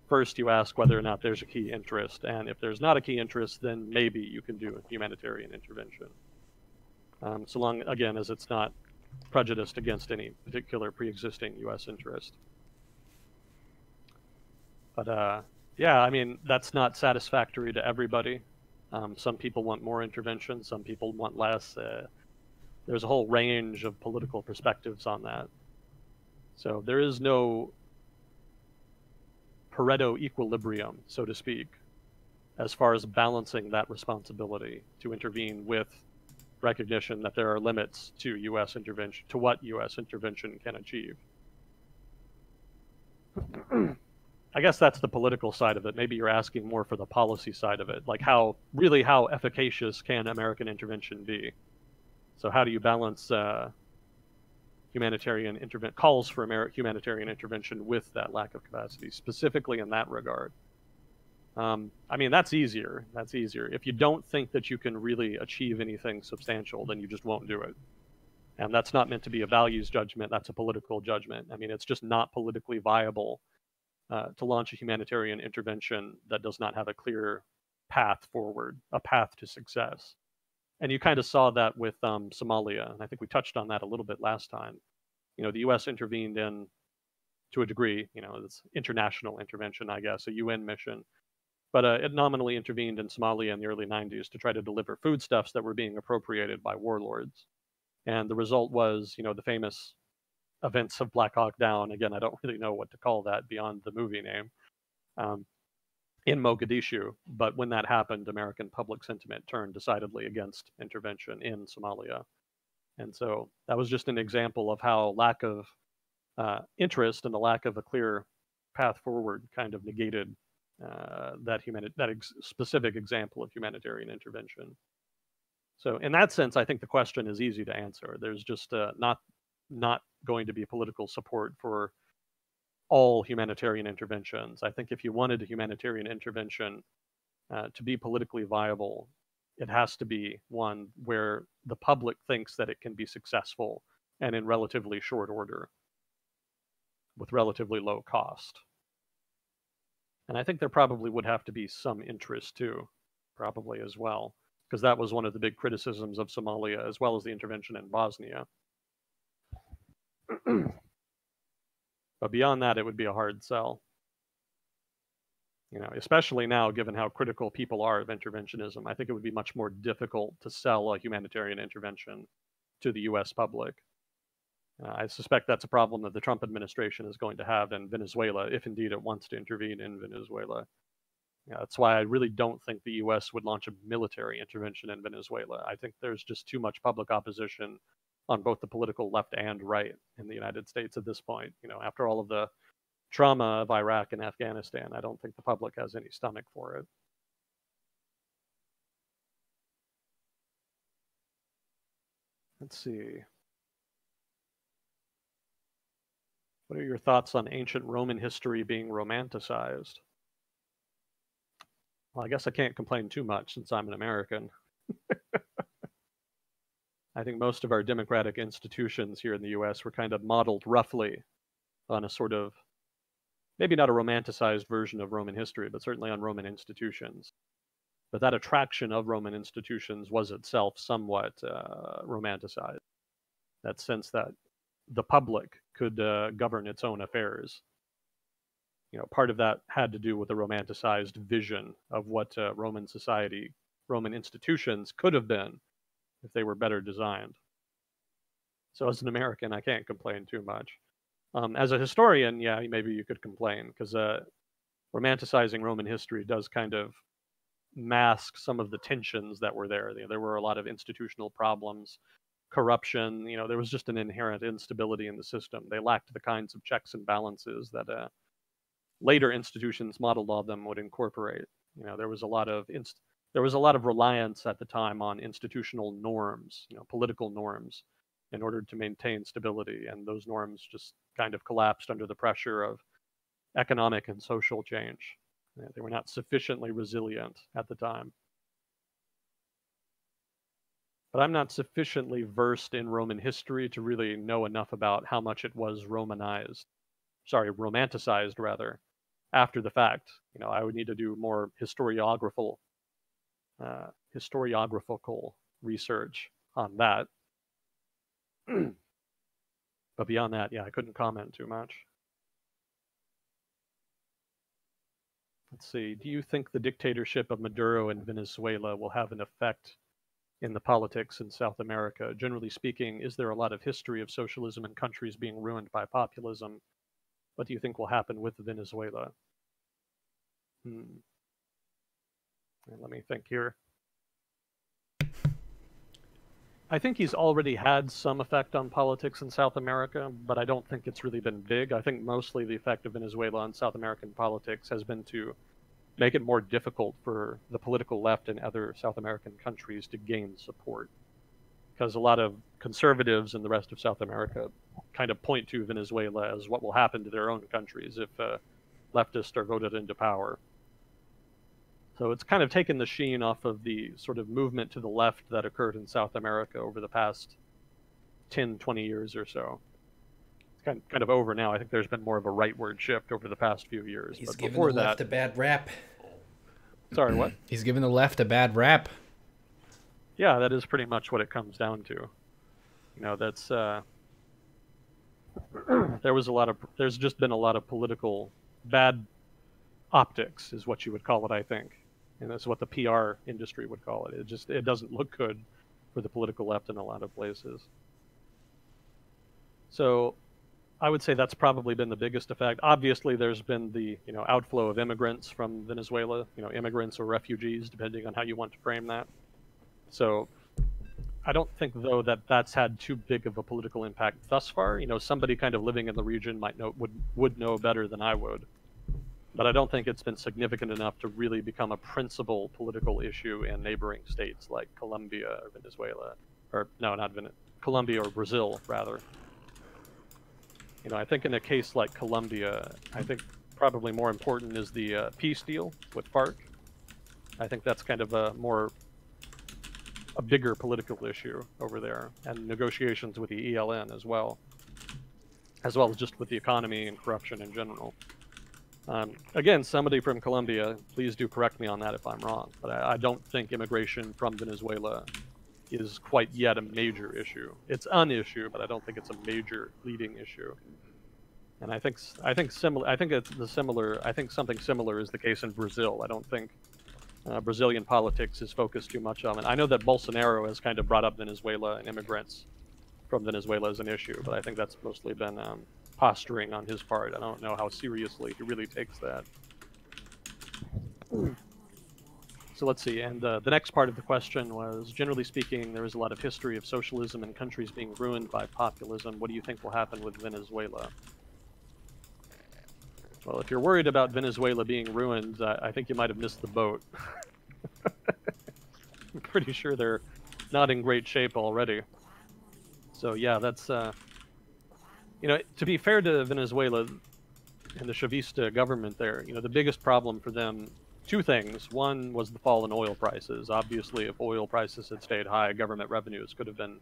first you ask whether or not there's a key interest, and if there's not a key interest, then maybe you can do a humanitarian intervention. So long, again, as it's not prejudiced against any particular pre-existing U.S. interest. But yeah, I mean, that's not satisfactory to everybody. Some people want more intervention, some people want less. There's a whole range of political perspectives on that. So there is no Pareto equilibrium, so to speak, as far as balancing that responsibility to intervene with recognition that there are limits to U.S. intervention, to what U.S. intervention can achieve. I guess that's the political side of it. Maybe you're asking more for the policy side of it, like how efficacious can American intervention be? So how do you balance calls for humanitarian intervention with that lack of capacity, specifically in that regard? I mean, that's easier. That's easier. If you don't think that you can really achieve anything substantial, then you just won't do it. And that's not meant to be a values judgment. That's a political judgment. I mean, it's just not politically viable to launch a humanitarian intervention that does not have a clear path forward, a path to success. And you kind of saw that with Somalia. And I think we touched on that a little bit last time. You know, the U.S. intervened to a degree, you know, it's international intervention, I guess, a UN mission. But it nominally intervened in Somalia in the early 90s to try to deliver foodstuffs that were being appropriated by warlords. And the result was, you know, the famous events of Black Hawk Down. Again, I don't really know what to call that beyond the movie name. in Mogadishu. But when that happened, American public sentiment turned decidedly against intervention in Somalia. And so that was just an example of how lack of interest and the lack of a clear path forward kind of negated specific example of humanitarian intervention. So in that sense, I think the question is easy to answer. There's just not going to be political support for all humanitarian interventions. I think if you wanted a humanitarian intervention to be politically viable, it has to be one where the public thinks that it can be successful and in relatively short order with relatively low cost. And I think there probably would have to be some interest too, probably as well, because that was one of the big criticisms of Somalia as well as the intervention in Bosnia. But beyond that, it would be a hard sell. Especially now, given how critical people are of interventionism, I think it would be much more difficult to sell a humanitarian intervention to the U.S. public. I suspect that's a problem that the Trump administration is going to have in Venezuela, if indeed it wants to intervene in Venezuela. That's why I really don't think the U.S. would launch a military intervention in Venezuela. I think there's just too much public opposition on both the political left and right in the United States at this point. After all of the trauma of Iraq and Afghanistan, I don't think the public has any stomach for it. Let's see. What are your thoughts on ancient Roman history being romanticized? Well, I guess I can't complain too much since I'm an American. I think most of our democratic institutions here in the US were kind of modeled roughly on a sort of, maybe not a romanticized version of Roman history, but certainly on Roman institutions. But that attraction of Roman institutions was itself somewhat romanticized. That sense that the public could govern its own affairs. Part of that had to do with the romanticized vision of what Roman society, Roman institutions could have been if they were better designed. So as an American, I can't complain too much. As a historian, yeah, maybe you could complain, because romanticizing Roman history does kind of mask some of the tensions that were there. There were a lot of institutional problems, corruption. There was just an inherent instability in the system. They lacked the kinds of checks and balances that later institutions modeled on them would incorporate. There was a lot of reliance at the time on institutional norms, political norms, in order to maintain stability, and those norms just kind of collapsed under the pressure of economic and social change. They were not sufficiently resilient at the time. But I'm not sufficiently versed in Roman history to really know enough about how much it was romanticized rather, after the fact. I would need to do more historiographical research on that. But beyond that, yeah, I couldn't comment too much. Let's see. Do you think the dictatorship of Maduro in Venezuela will have an effect in the politics in South America? Generally speaking, is there a lot of history of socialism in countries being ruined by populism? What do you think will happen with Venezuela? Let me think here. I think he's already had some effect on politics in South America, but I don't think it's really been big. I think mostly the effect of Venezuela on South American politics has been to make it more difficult for the political left in other South American countries to gain support. Because a lot of conservatives in the rest of South America kind of point to Venezuela as what will happen to their own countries if leftists are voted into power. So it's kind of taken the sheen off of the sort of movement to the left that occurred in South America over the past 10, 20 years or so. It's kind of over now. I think there's been more of a rightward shift over the past few years. He's giving the left a bad rap. Sorry, what? He's giving the left a bad rap. Yeah, that is pretty much what it comes down to. That's there's just been a lot of political bad optics, is what you would call it, I think. And that's what the PR industry would call it. It doesn't look good for the political left in a lot of places. So I would say that's probably been the biggest effect. Obviously, there's been the outflow of immigrants from Venezuela, immigrants or refugees, depending on how you want to frame that. So I don't think, though, that that's had too big of a political impact thus far. Somebody kind of living in the region would know better than I would. But I don't think it's been significant enough to really become a principal political issue in neighboring states like Colombia or Venezuela, or no, not Venezuela, Colombia or Brazil, rather. I think in a case like Colombia, I think probably more important is the peace deal with FARC. I think that's kind of a bigger political issue over there, and negotiations with the ELN as well as just with the economy and corruption in general. Again, somebody from Colombia, please do correct me on that if I'm wrong, but I don't think immigration from Venezuela is quite yet a major issue. It's an issue, but I don't think it's a major leading issue. And I think something similar is the case in Brazil. I don't think Brazilian politics is focused too much on it. I know that Bolsonaro has kind of brought up Venezuela and immigrants from Venezuela as an issue, but I think that's mostly been posturing on his part. I don't know how seriously he really takes that. So let's see, and the next part of the question was, generally speaking, there is a lot of history of socialism and countries being ruined by populism. What do you think will happen with Venezuela? Well, if you're worried about Venezuela being ruined, I think you might have missed the boat. I'm pretty sure they're not in great shape already. So yeah, that's to be fair to Venezuela and the Chavista government there, the biggest problem for them, two things. One was the fall in oil prices. Obviously, if oil prices had stayed high, government revenues could have been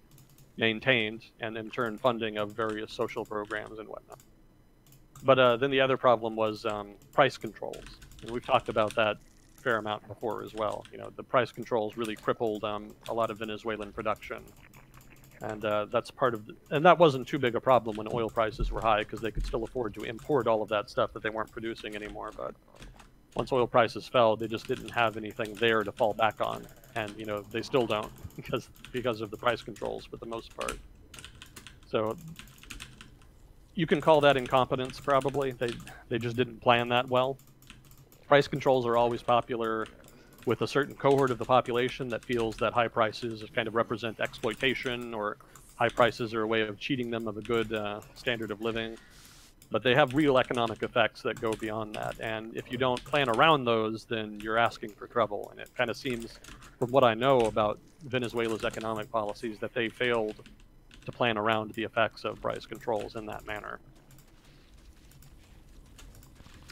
maintained, and in turn funding of various social programs and whatnot. But then the other problem was price controls. And we've talked about that a fair amount before as well. The price controls really crippled a lot of Venezuelan production. And that's and that wasn't too big a problem when oil prices were high, because they could still afford to import all of that stuff that they weren't producing anymore. But once oil prices fell, they just didn't have anything there to fall back on. And, they still don't because of the price controls for the most part. So you can call that incompetence, probably. They just didn't plan that well. Price controls are always popular with a certain cohort of the population that feels that high prices kind of represent exploitation, or high prices are a way of cheating them of a good standard of living. But they have real economic effects that go beyond that. And if you don't plan around those, then you're asking for trouble. And it kind of seems, from what I know about Venezuela's economic policies, that they failed to plan around the effects of price controls in that manner.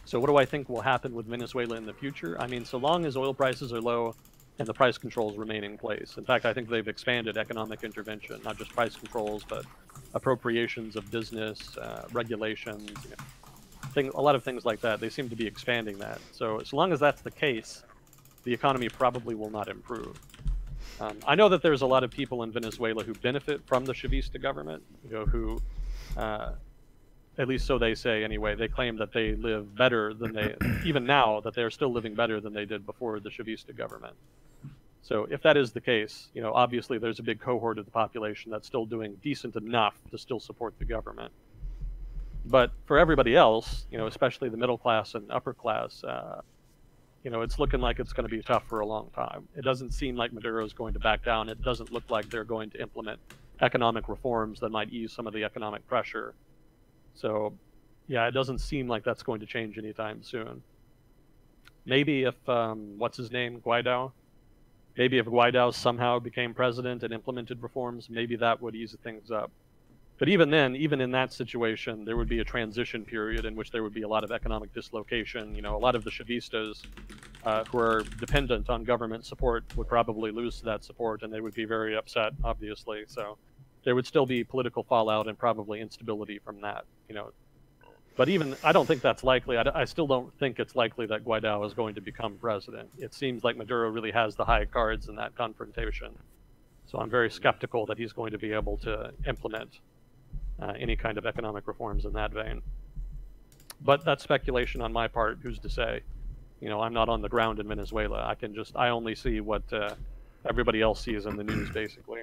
So what do I think will happen with Venezuela in the future? I mean, so long as oil prices are low and the price controls remain in place. In fact, I think they've expanded economic intervention, not just price controls, but appropriations of business, regulations, a lot of things like that. They seem to be expanding that. So as long as that's the case, the economy probably will not improve. I know that there's a lot of people in Venezuela who benefit from the Chavista government, who, at least so they say anyway, they claim that they live better than even now, that they're still living better than they did before the Chavista government. So if that is the case, obviously there's a big cohort of the population that's still doing decent enough to still support the government. But for everybody else, especially the middle class and upper class, it's looking like it's going to be tough for a long time. It doesn't seem like Maduro is going to back down. It doesn't look like they're going to implement economic reforms that might ease some of the economic pressure. So, yeah, it doesn't seem like that's going to change anytime soon. Maybe if, what's his name, Guaido? Maybe if Guaido somehow became president and implemented reforms, maybe that would ease things up. But even then, even in that situation, there would be a transition period in which there would be a lot of economic dislocation. A lot of the Chavistas who are dependent on government support would probably lose that support, and they would be very upset, obviously. So there would still be political fallout and probably instability from that. But even, I don't think that's likely. I still don't think it's likely that Guaido is going to become president. It seems like Maduro really has the high cards in that confrontation. So I'm very skeptical that he's going to be able to implement any kind of economic reforms in that vein. But that's speculation on my part. Who's to say? I'm not on the ground in Venezuela. I only see what everybody else sees in the news, basically.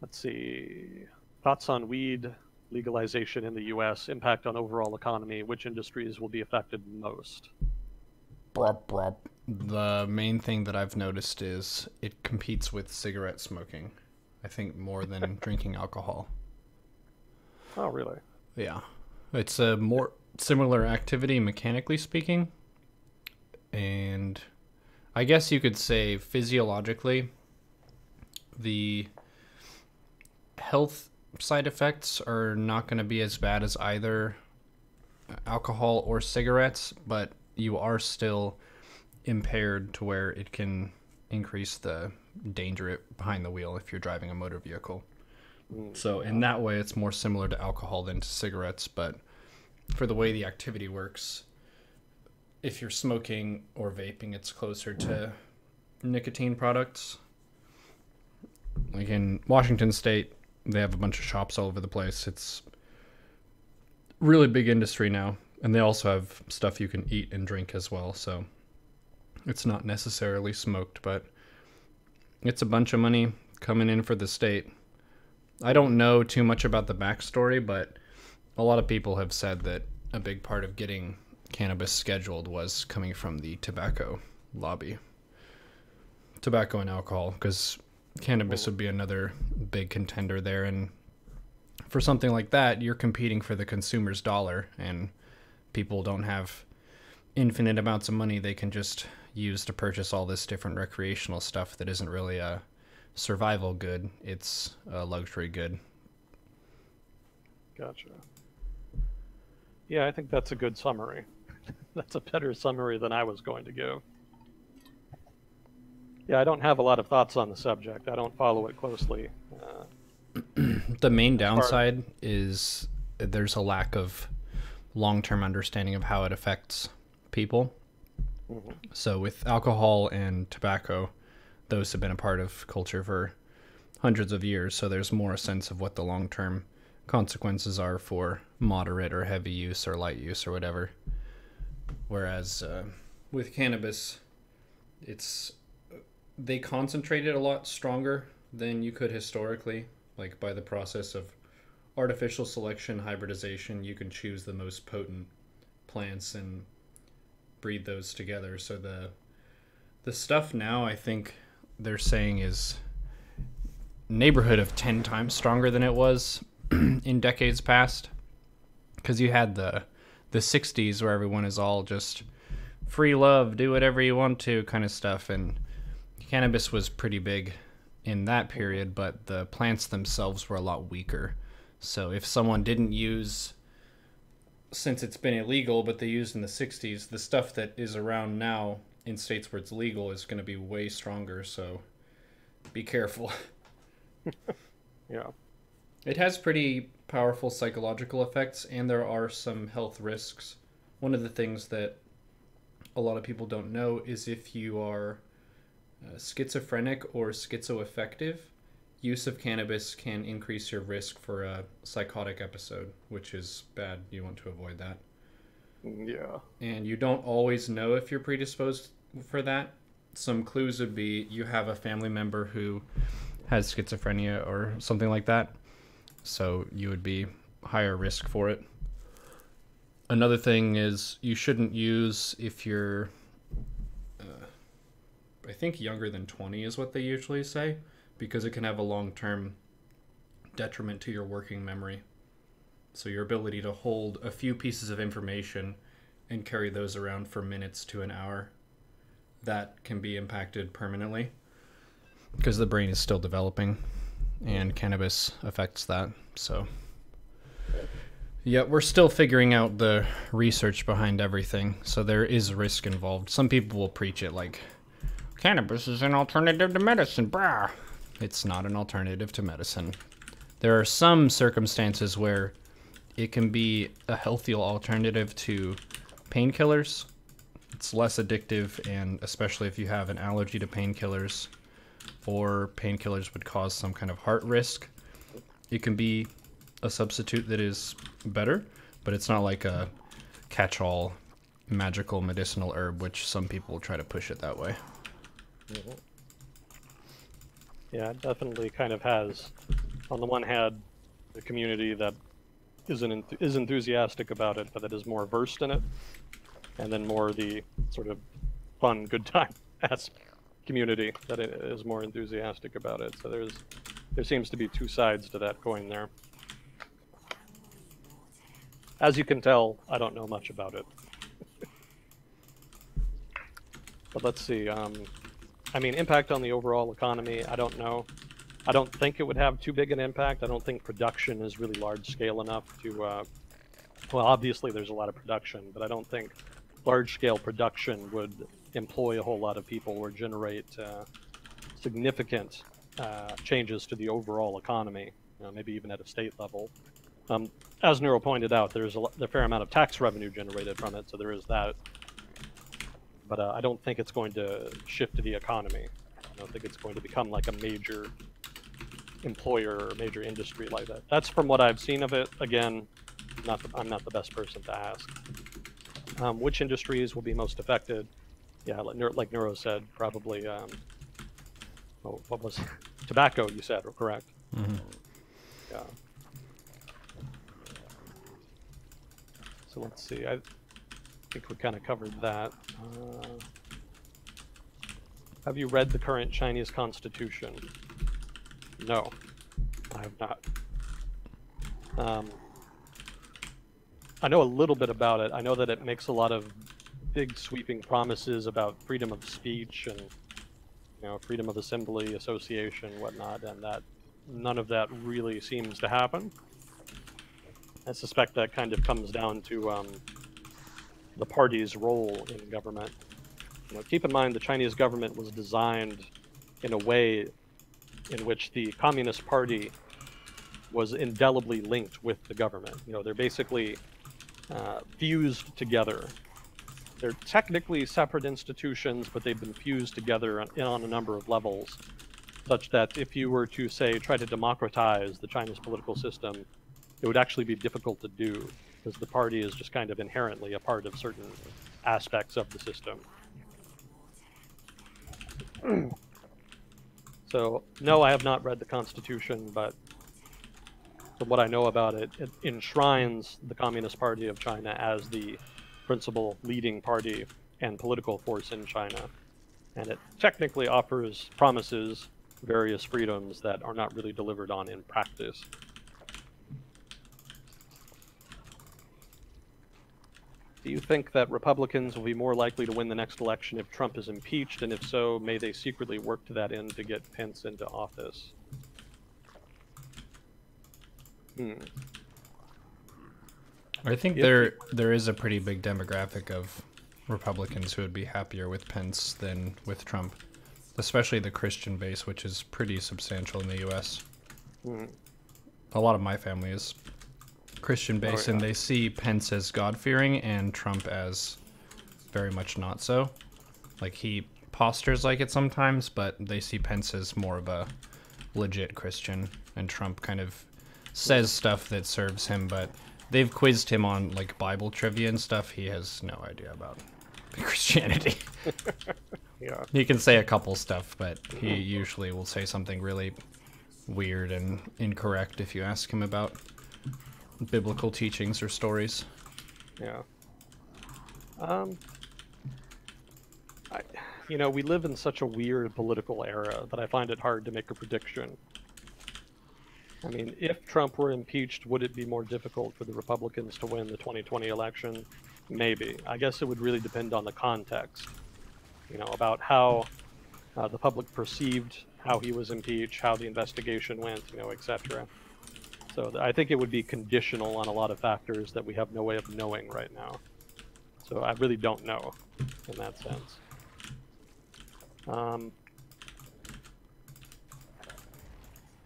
Let's see. Thoughts on weed legalization in the U.S., impact on overall economy, which industries will be affected most? The main thing that I've noticed is it competes with cigarette smoking, I think, more than drinking alcohol. Oh, really? Yeah. It's a more similar activity, mechanically speaking. And I guess you could say physiologically, the health side effects are not going to be as bad as either alcohol or cigarettes, but you are still impaired to where it can increase the danger behind the wheel if you're driving a motor vehicle. So in that way, it's more similar to alcohol than to cigarettes, but for the way the activity works, if you're smoking or vaping, it's closer to nicotine products. Like in Washington State, they have a bunch of shops all over the place. It's really big industry now, and they also have stuff you can eat and drink as well, so it's not necessarily smoked, but it's a bunch of money coming in for the state. I don't know too much about the backstory, but a lot of people have said that a big part of getting cannabis scheduled was coming from the tobacco lobby. Tobacco and alcohol, because cannabis would be another big contender there, and for something like that, you're competing for the consumer's dollar, and people don't have infinite amounts of money they can just use to purchase all this different recreational stuff that isn't really a survival good, it's a luxury good. Gotcha. Yeah, I think that's a good summary. That's a better summary than I was going to give. Yeah, I don't have a lot of thoughts on the subject. I don't follow it closely. The main downside is there's a lack of long-term understanding of how it affects people. Mm-hmm. So with alcohol and tobacco, those have been a part of culture for hundreds of years, so there's more a sense of what the long-term consequences are for moderate or heavy use or light use or whatever. Whereas with cannabis, they concentrate it a lot stronger than you could historically. Like by the process of artificial selection, hybridization, you can choose the most potent plants and breed those together. So the stuff now, I think they're saying, is neighborhood of 10 times stronger than it was in decades past. Because you had the 60s where everyone is all just free love, do whatever you want to kind of stuff, and cannabis was pretty big in that period, but the plants themselves were a lot weaker. So if someone didn't use, since it's been illegal, but they used in the 60s, the stuff that is around now in states where it's legal is going to be way stronger, so be careful. Yeah. It has pretty powerful psychological effects, and there are some health risks. One of the things that a lot of people don't know is if you are schizophrenic or schizoaffective, use of cannabis can increase your risk for a psychotic episode, which is bad. You want to avoid that. Yeah. And you don't always know if you're predisposed for that. Some clues would be you have a family member who has schizophrenia or something like that, so you would be higher risk for it. Another thing is you shouldn't use if you're I think younger than 20 is what they usually say, because it can have a long-term detriment to your working memory. So your ability to hold a few pieces of information and carry those around for minutes to an hour, that can be impacted permanently because the brain is still developing and cannabis affects that. So yeah, we're still figuring out the research behind everything, so there is risk involved. Some people will preach it like, cannabis is an alternative to medicine, brah. It's not an alternative to medicine. There are some circumstances where it can be a healthy alternative to painkillers. It's less addictive, and especially if you have an allergy to painkillers, or painkillers would cause some kind of heart risk, it can be a substitute that is better, but it's not like a catch-all magical medicinal herb, which some people try to push it that way. Yeah, it definitely kind of has on the one hand, the community that is enthusiastic about it, but that is more versed in it, and then more the sort of fun, good time as community that is more enthusiastic about it. So there seems to be two sides to that coin there. As you can tell, I don't know much about it. But let's see. I mean, impact on the overall economy, I don't know. I don't think it would have too big an impact. I don't think production is really large scale enough to, well, obviously there's a lot of production, but I don't think large scale production would employ a whole lot of people or generate significant changes to the overall economy, maybe even at a state level. As Neuro pointed out, there's a fair amount of tax revenue generated from it, so there is that. But I don't think it's going to shift to the economy. I don't think it's going to become like a major employer or major industry like that. That's from what I've seen of it. Again, I'm not the best person to ask. Which industries will be most affected? Yeah, like Neuro said, probably. What was tobacco? You said, correct? Mm-hmm. Yeah. So let's see. I think we kind of covered that. Have you read the current Chinese constitution? No, I have not. I know a little bit about it. I know that it makes a lot of big sweeping promises about freedom of speech and freedom of assembly, association, whatnot, and that none of that really seems to happen. I suspect that kind of comes down to the party's role in government. Keep in mind the Chinese government was designed in a way in which the Communist Party was indelibly linked with the government. They're basically fused together. They're technically separate institutions, but they've been fused together on a number of levels, such that if you were to, say, try to democratize the Chinese political system, it would actually be difficult to do, because the party is just kind of inherently a part of certain aspects of the system. So, no, I have not read the Constitution, but from what I know about it, it enshrines the Communist Party of China as the principal leading party and political force in China. And it technically promises various freedoms that are not really delivered on in practice. Do you think that Republicans will be more likely to win the next election if Trump is impeached? And if so, may they secretly work to that end to get Pence into office? I think there is a pretty big demographic of Republicans who would be happier with Pence than with Trump, especially the Christian base, which is pretty substantial in the U.S. A lot of my family is Christian base, and they see Pence as God-fearing and Trump as very much not so. Like, he postures like it sometimes, but they see Pence as more of a legit Christian, and Trump kind of says stuff that serves him, but they've quizzed him on like Bible trivia and stuff. He has no idea about Christianity. Yeah. He can say a couple stuff, but he usually will say something really weird and incorrect if you ask him about biblical teachings or stories. Yeah. We live in such a weird political era that I find it hard to make a prediction. I mean, if Trump were impeached, would it be more difficult for the Republicans to win the 2020 election? Maybe. I guess it would really depend on the context, about how the public perceived how he was impeached, how the investigation went, etc. So I think it would be conditional on a lot of factors that we have no way of knowing right now. So I really don't know in that sense.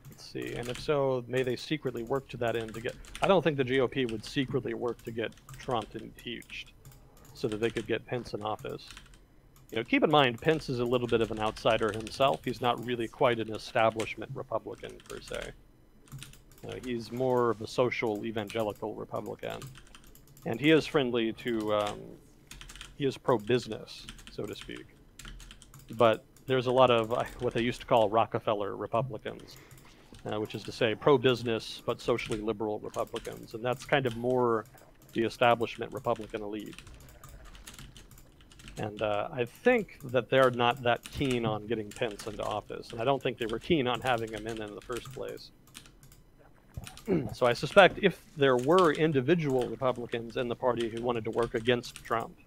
Let's see, and if so, may they secretly work to that end to get... I don't think the GOP would secretly work to get Trump impeached so that they could get Pence in office. Keep in mind, Pence is a little bit of an outsider himself. He's not really quite an establishment Republican, per se. He's more of a social evangelical Republican. And he is friendly to... he is pro-business, so to speak. But there's a lot of what they used to call Rockefeller Republicans. which is to say pro-business but socially liberal Republicans, and that's kind of more the establishment Republican elite. And I think that they're not that keen on getting Pence into office, and I don't think they were keen on having him in the first place. So I suspect if there were individual Republicans in the party who wanted to work against Trump,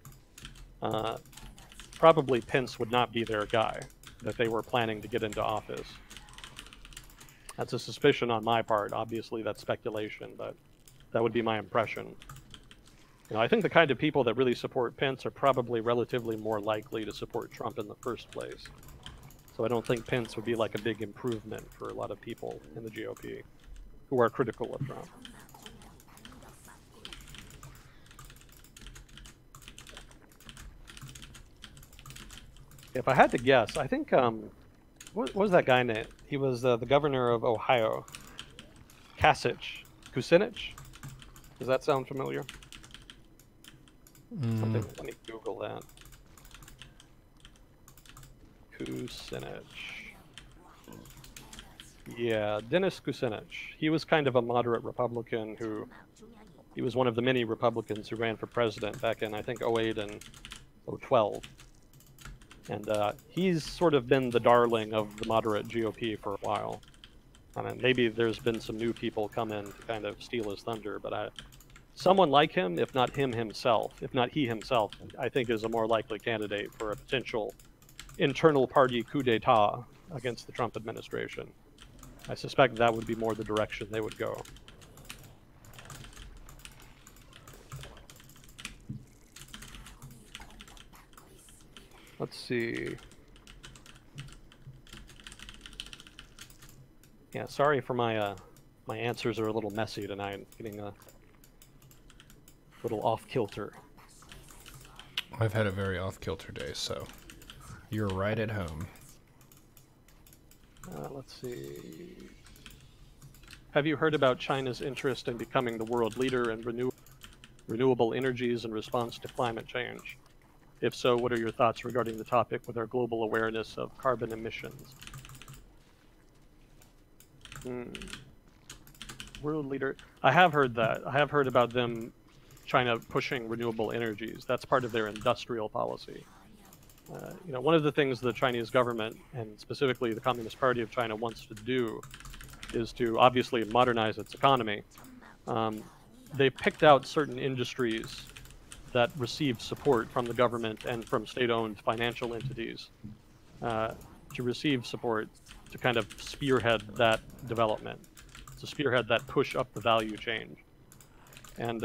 probably Pence would not be their guy that they were planning to get into office. That's a suspicion on my part. Obviously, that's speculation, but that would be my impression. You know, I think the kind of people that really support Pence are probably relatively more likely to support Trump in the first place. So I don't think Pence would be like a big improvement for a lot of people in the GOP who are critical of Trump. If I had to guess, I think, what was that guy named? He was the governor of Ohio. Kucinich? Does that sound familiar? Something, let me Google that. Kucinich. Yeah, Dennis Kucinich. He was kind of a moderate Republican he was one of the many Republicans who ran for president back in, I think, 08 and 012. And he's sort of been the darling of the moderate GOP for a while. I mean, maybe there's been some new people come in to kind of steal his thunder, but someone like him, if not he himself, I think is a more likely candidate for a potential internal party coup d'etat against the Trump administration. I suspect that would be more the direction they would go. Let's see. Yeah, sorry for my my answers are a little messy tonight. I'm getting a little off kilter. I've had a very off kilter day, so you're right at home. Let's see. Have you heard about China's interest in becoming the world leader in renewable energies in response to climate change? If so, what are your thoughts regarding the topic with our global awareness of carbon emissions? World leader. I have heard that. I have heard about China pushing renewable energies. That's part of their industrial policy. You know, one of the things the Chinese government, and specifically the Communist Party of China, wants to do is to obviously modernize its economy. They picked out certain industries that received support from the government and from state-owned financial entities to receive support to kind of spearhead that development, to spearhead that push up the value chain. And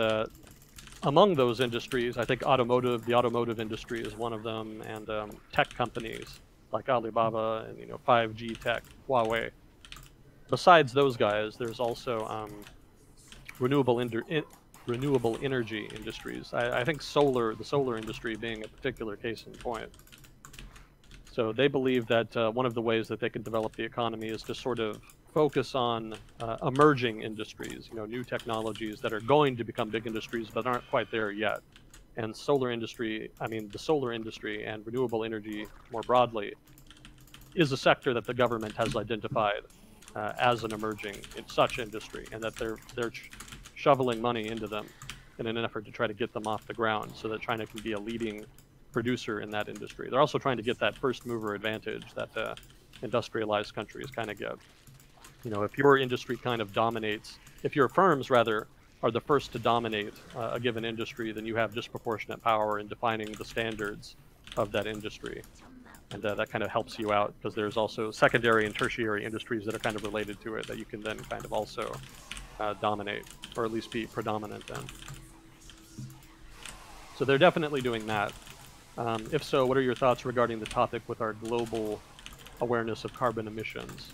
among those industries, I think the automotive industry is one of them, and tech companies like Alibaba and 5G tech, Huawei. Besides those guys, there's also renewable energy industries. I think the solar industry being a particular case in point. So they believe that one of the ways that they can develop the economy is to sort of focus on emerging industries, new technologies that are going to become big industries but aren't quite there yet. And the solar industry and renewable energy more broadly is a sector that the government has identified as an emerging such industry, and that they're shoveling money into them in an effort to try to get them off the ground so that China can be a leading producer in that industry. They're also trying to get that first mover advantage that industrialized countries kind of get. If your industry kind of dominates, if your firms rather are the first to dominate a given industry, then you have disproportionate power in defining the standards of that industry. And that kind of helps you out, because there's also secondary and tertiary industries that are kind of related to it that you can then kind of also dominate, or at least be predominant in. So they're definitely doing that. If so, what are your thoughts regarding the topic with our global awareness of carbon emissions?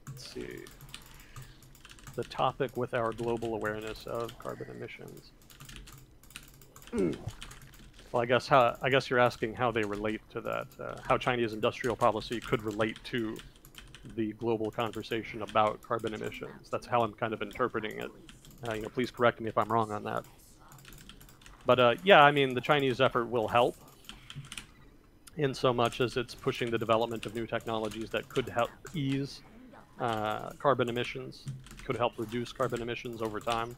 Let's see. The topic with our global awareness of carbon emissions. Well, I guess you're asking how they relate to that, how Chinese industrial policy could relate to the global conversation about carbon emissions. That's how I'm kind of interpreting it. Please correct me if I'm wrong on that. But yeah, I mean, the Chinese effort will help in so much as it's pushing the development of new technologies that could help ease carbon emissions, could help reduce carbon emissions over time.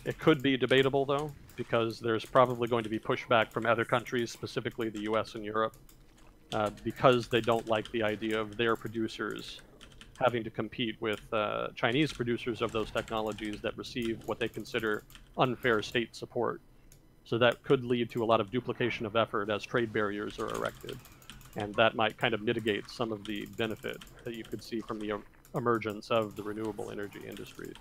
It could be debatable, though, because there's probably going to be pushback from other countries, specifically the US and Europe, because they don't like the idea of their producers having to compete with Chinese producers of those technologies that receive what they consider unfair state support. So that could lead to a lot of duplication of effort as trade barriers are erected. And that might kind of mitigate some of the benefit that you could see from the emergence of the renewable energy industry.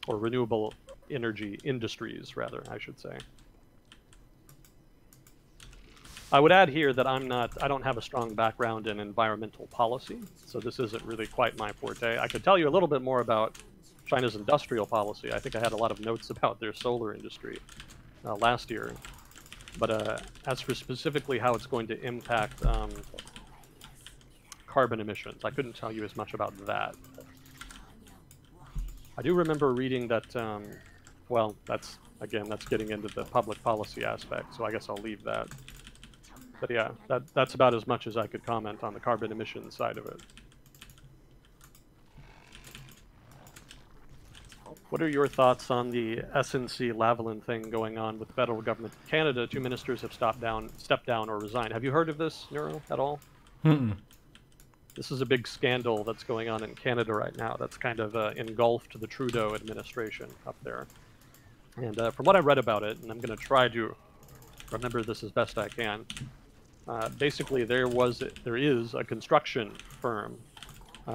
Or renewable energy industries, rather, I should say. I would add here that I don't have a strong background in environmental policy, so this isn't really quite my forte. I could tell you a little bit more about China's industrial policy. I think I had a lot of notes about their solar industry last year. But as for specifically how it's going to impact carbon emissions, I couldn't tell you as much about that. I do remember reading that, well, that's getting into the public policy aspect, so I guess I'll leave that. But yeah, that's about as much as I could comment on the carbon emissions side of it. What are your thoughts on the SNC-Lavalin thing going on with the federal government of Canada? 2 ministers have stepped down or resigned. Have you heard of this, Neuro, at all? Mm-mm. This is a big scandal that's going on in Canada right now that's kind of engulfed the Trudeau administration up there. And from what I read about it, and I'm going to try to remember this as best I can, basically there is a construction firm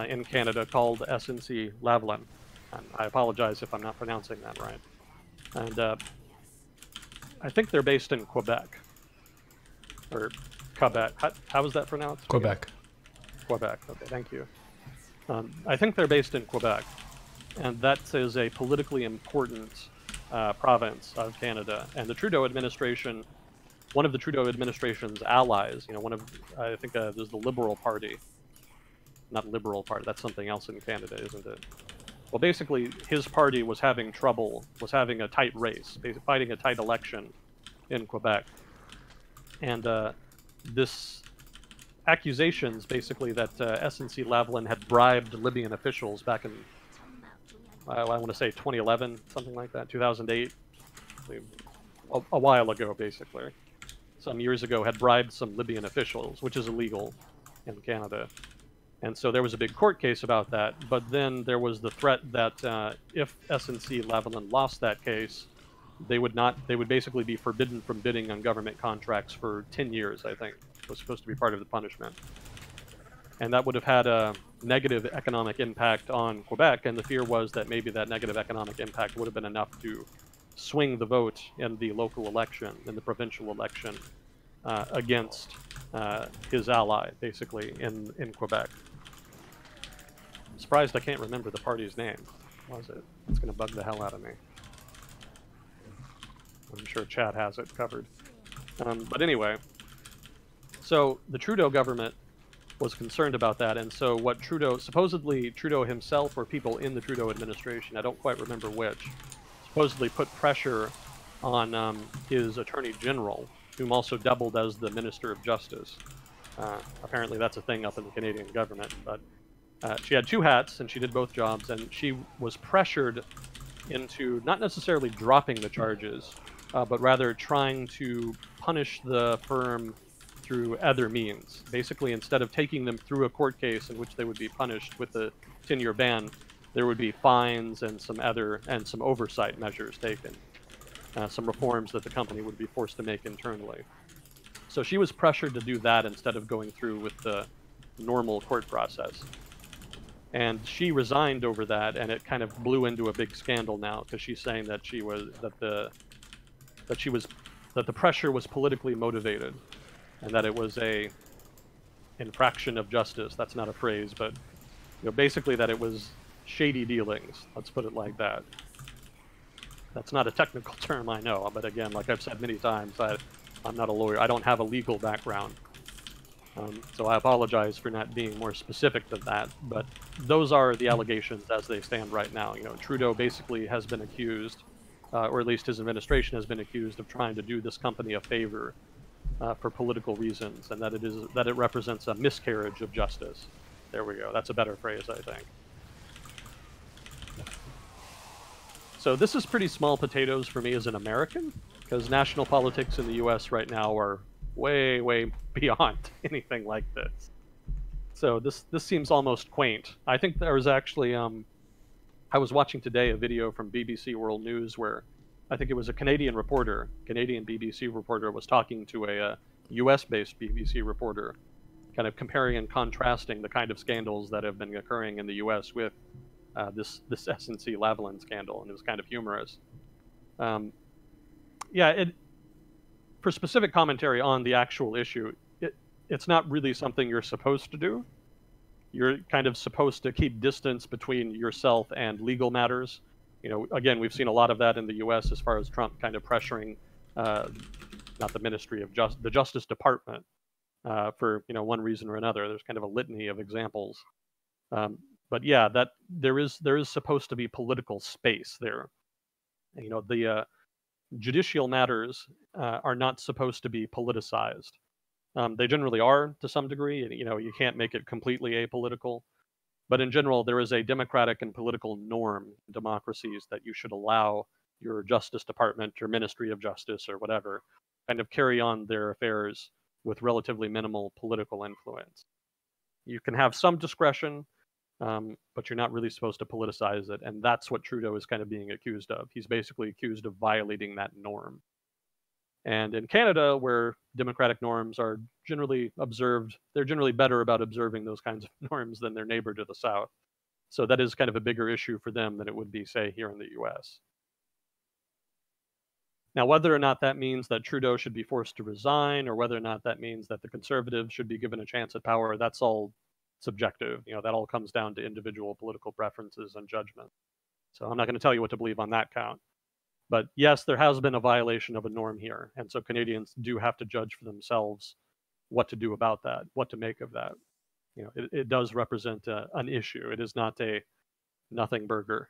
in Canada called SNC-Lavalin. And I apologize if I'm not pronouncing that right. And I think they're based in Quebec. Or Quebec. How is that pronounced? Quebec. Quebec. Okay, thank you. I think they're based in Quebec. And that is a politically important province of Canada. And the Trudeau administration, one of the Trudeau administration's allies, I think there's the Liberal Party. Not Liberal Party, that's something else in Canada, isn't it? Well, basically, his party was having having a tight race, fighting a tight election in Quebec. And this accusations, basically, that SNC-Lavalin had bribed Libyan officials back in, I want to say 2011, something like that, 2008, a while ago, basically. Some years ago, had bribed some Libyan officials, which is illegal in Canada. And so there was a big court case about that, but then there was the threat that if SNC-Lavalin lost that case, they would basically be forbidden from bidding on government contracts for 10 years, I think, was supposed to be part of the punishment. And that would have had a negative economic impact on Quebec, and the fear was that maybe that negative economic impact would have been enough to swing the vote in the local election, in the provincial election, against his ally, basically, in Quebec. I'm surprised I can't remember the party's name. What was it? It's going to bug the hell out of me. I'm sure Chad has it covered. But anyway, so the Trudeau government was concerned about that, and so what supposedly Trudeau himself or people in the Trudeau administration, I don't quite remember which, supposedly put pressure on his Attorney General, whom also doubled as the Minister of Justice. Apparently that's a thing up in the Canadian government, but she had 2 hats and she did both jobs, and she was pressured into not necessarily dropping the charges, but rather trying to punish the firm through other means. Basically, instead of taking them through a court case in which they would be punished with a 10-year ban, there would be fines and some oversight measures taken. Some reforms that the company would be forced to make internally. So she was pressured to do that instead of going through with the normal court process. And she resigned over that, and it kind of blew into a big scandal now, because she's saying that the pressure was politically motivated, and that it was a infraction of justice. That's not a phrase, but basically that it was shady dealings. Let's put it like that. That's not a technical term, I know, but again, like I've said many times, I'm not a lawyer. I don't have a legal background. So I apologize for not being more specific than that, but those are the allegations as they stand right now. Trudeau basically has been accused, or at least his administration has been accused of trying to do this company a favor for political reasons, and that it represents a miscarriage of justice. There we go. That's a better phrase, I think. So this is pretty small potatoes for me as an American, because national politics in the U.S. right now are way, way beyond anything like this. So this seems almost quaint. I think there was actually, I was watching today a video from BBC World News where I think it was a Canadian BBC reporter was talking to a US-based BBC reporter, kind of comparing and contrasting the kind of scandals that have been occurring in the US with this SNC-Lavalin scandal, and it was kind of humorous. For specific commentary on the actual issue, it's not really something you're supposed to do. You're kind of supposed to keep distance between yourself and legal matters. You know, again, we've seen a lot of that in the U.S. as far as Trump kind of pressuring, not the Ministry of the Justice Department, for one reason or another. There's kind of a litany of examples. But yeah, that there is supposed to be political space there. The judicial matters are not supposed to be politicized. They generally are to some degree. You can't make it completely apolitical. But in general, there is a democratic and political norm in democracies that you should allow your Justice Department or Ministry of Justice or whatever kind of carry on their affairs with relatively minimal political influence. You can have some discretion, but you're not really supposed to politicize it. And that's what Trudeau is kind of being accused of. He's basically accused of violating that norm. And in Canada, where democratic norms are generally observed, they're generally better about observing those kinds of norms than their neighbor to the south. So that is kind of a bigger issue for them than it would be, say, here in the US. Now, whether or not that means that Trudeau should be forced to resign, or whether or not that means that the Conservatives should be given a chance at power, that's all subjective. That all comes down to individual political preferences and judgment. So I'm not going to tell you what to believe on that count. But yes, there has been a violation of a norm here. And so Canadians do have to judge for themselves what to do about that, what to make of that. It does represent an issue. It is not a nothing burger,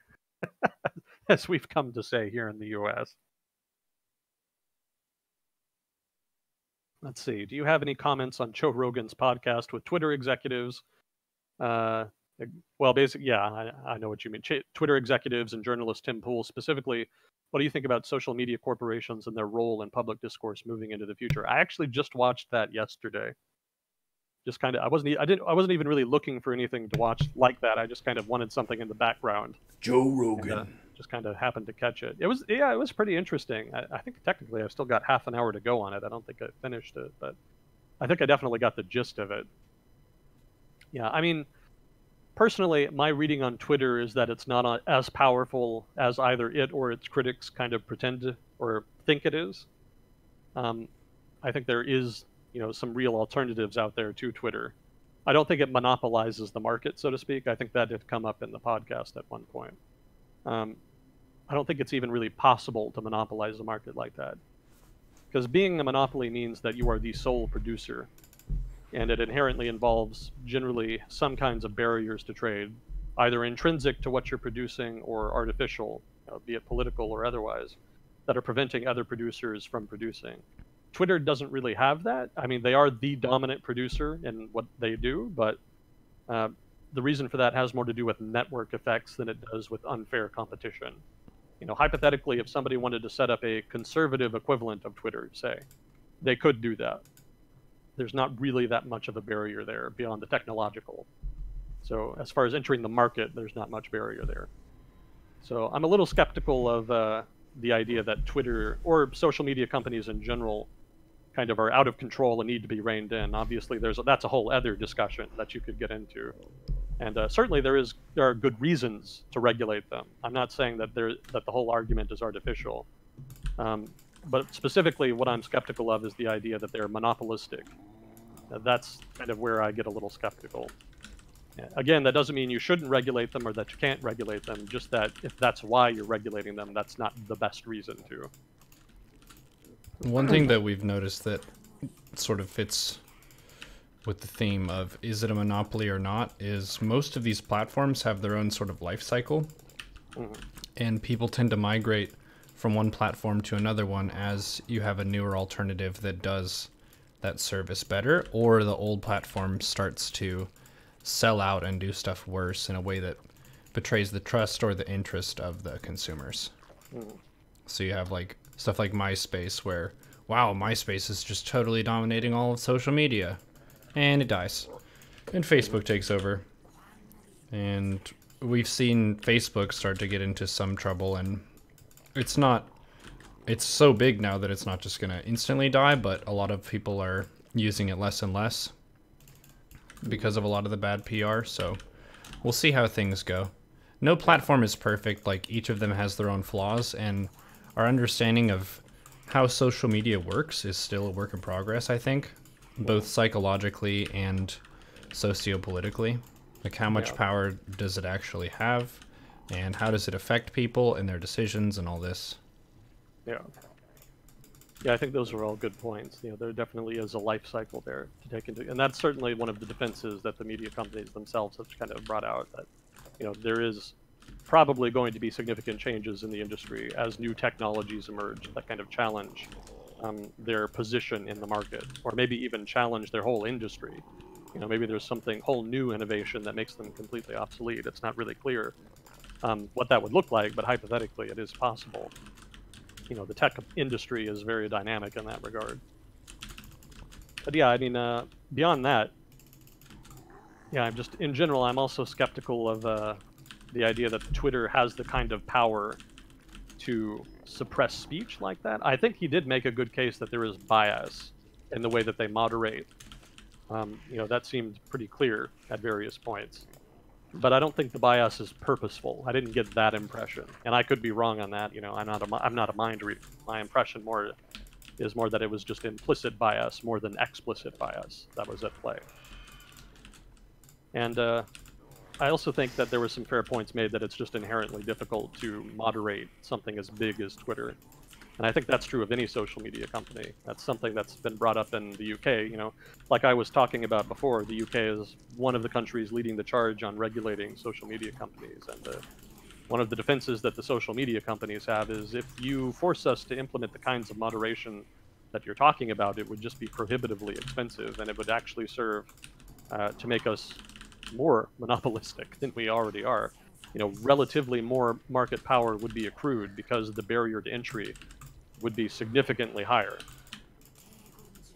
as we've come to say here in the US. Let's see. Do you have any comments on Joe Rogan's podcast with Twitter executives? Well, basically, yeah, I know what you mean. Twitter executives and journalist Tim Pool specifically. What do you think about social media corporations and their role in public discourse moving into the future? I actually just watched that yesterday. Just kind of, I wasn't even really looking for anything to watch like that. I just kind of wanted something in the background. Joe Rogan. And, just kind of happened to catch it. It was pretty interesting. I think technically I've still got half an hour to go on it. I don't think I finished it, but I think I definitely got the gist of it. Yeah, I mean, personally, my reading on Twitter is that it's not as powerful as either it or its critics kind of pretend to, or think it is. I think there is, some real alternatives out there to Twitter. I don't think it monopolizes the market, so to speak. I think that did come up in the podcast at one point. I don't think it's even really possible to monopolize the market like that. Because being a monopoly means that you are the sole producer. And it inherently involves generally some kinds of barriers to trade, either intrinsic to what you're producing or artificial, be it political or otherwise, that are preventing other producers from producing. Twitter doesn't really have that. I mean, they are the dominant producer in what they do, but the reason for that has more to do with network effects than it does with unfair competition. Hypothetically, if somebody wanted to set up a conservative equivalent of Twitter, say, they could do that. There's not really that much of a barrier there beyond the technological. So as far as entering the market, there's not much barrier there. So I'm a little skeptical of the idea that Twitter or social media companies in general kind of are out of control and need to be reined in. Obviously, that's a whole other discussion that you could get into. And certainly there are good reasons to regulate them. I'm not saying that the whole argument is artificial. But specifically what I'm skeptical of is the idea that they're monopolistic. That's kind of where I get a little skeptical. Again, that doesn't mean you shouldn't regulate them or that you can't regulate them, just that if that's why you're regulating them, that's not the best reason to. One thing that we've noticed that sort of fits with the theme of is it a monopoly or not is most of these platforms have their own sort of life cycle. And people tend to migrate from one platform to another one as you have a newer alternative that does that service better, or the old platform starts to sell out and do stuff worse in a way that betrays the trust or the interest of the consumers. So you have like stuff like MySpace where, wow, MySpace is just totally dominating all of social media, and it dies. And Facebook takes over. And we've seen Facebook start to get into some trouble, and it's so big now that it's not just going to instantly die, but a lot of people are using it less and less because of a lot of the bad PR, so we'll see how things go. No platform is perfect, like each of them has their own flaws, and our understanding of how social media works is still a work in progress, I think, both psychologically and sociopolitically. Like how much power does it actually have, and how does it affect people and their decisions and all this. Yeah. Yeah, I think those are all good points. You know, there definitely is a life cycle there to take into, and that's certainly one of the defenses that the media companies themselves have kind of brought out, that, you know, there is probably going to be significant changes in the industry as new technologies emerge that kind of challenge their position in the market, or maybe even challenge their whole industry. You know, maybe there's something, whole new innovation that makes them completely obsolete. It's not really clear what that would look like, but hypothetically it is possible. You know, the tech industry is very dynamic in that regard. But yeah, I mean, beyond that, yeah, in general, I'm also skeptical of the idea that Twitter has the kind of power to suppress speech like that. I think he did make a good case that there is bias in the way that they moderate. You know, that seemed pretty clear at various points. But I don't think the bias is purposeful. I didn't get that impression, and I could be wrong on that. You know, I'm not a mind reader. My impression is more that it was just implicit bias more than explicit bias that was at play. And I also think that there were some fair points made that it's just inherently difficult to moderate something as big as Twitter. And I think that's true of any social media company. That's something that's been brought up in the UK. You know, like I was talking about before, the UK is one of the countries leading the charge on regulating social media companies. And one of the defenses that the social media companies have is, if you force us to implement the kinds of moderation that you're talking about, it would just be prohibitively expensive, and it would actually serve to make us more monopolistic than we already are. You know, relatively more market power would be accrued because the barrier to entry would be significantly higher,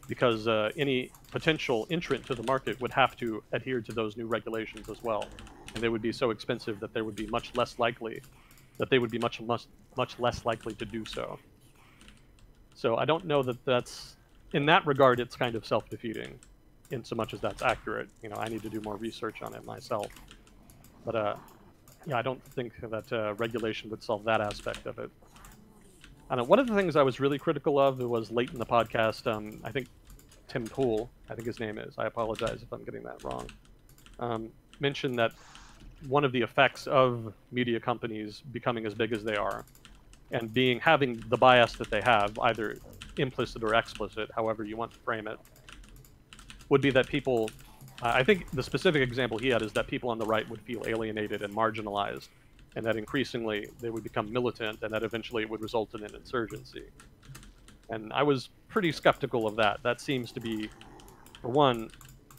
because any potential entrant to the market would have to adhere to those new regulations as well, and they would be so expensive that they would be much less likely to do so. So I don't know that that's, in that regard, it's kind of self-defeating, in so much as that's accurate. You know, I need to do more research on it myself, but yeah, I don't think that regulation would solve that aspect of it. I don't know, one of the things I was really critical of, it was late in the podcast, I think Tim Pool, I think his name is, I apologize if I'm getting that wrong, mentioned that one of the effects of media companies becoming as big as they are, and having the bias that they have, either implicit or explicit, however you want to frame it, would be that people, I think the specific example he had is that people on the right would feel alienated and marginalized, and that increasingly they would become militant, and that eventually it would result in an insurgency. And I was pretty skeptical of that. That seems to be, for one,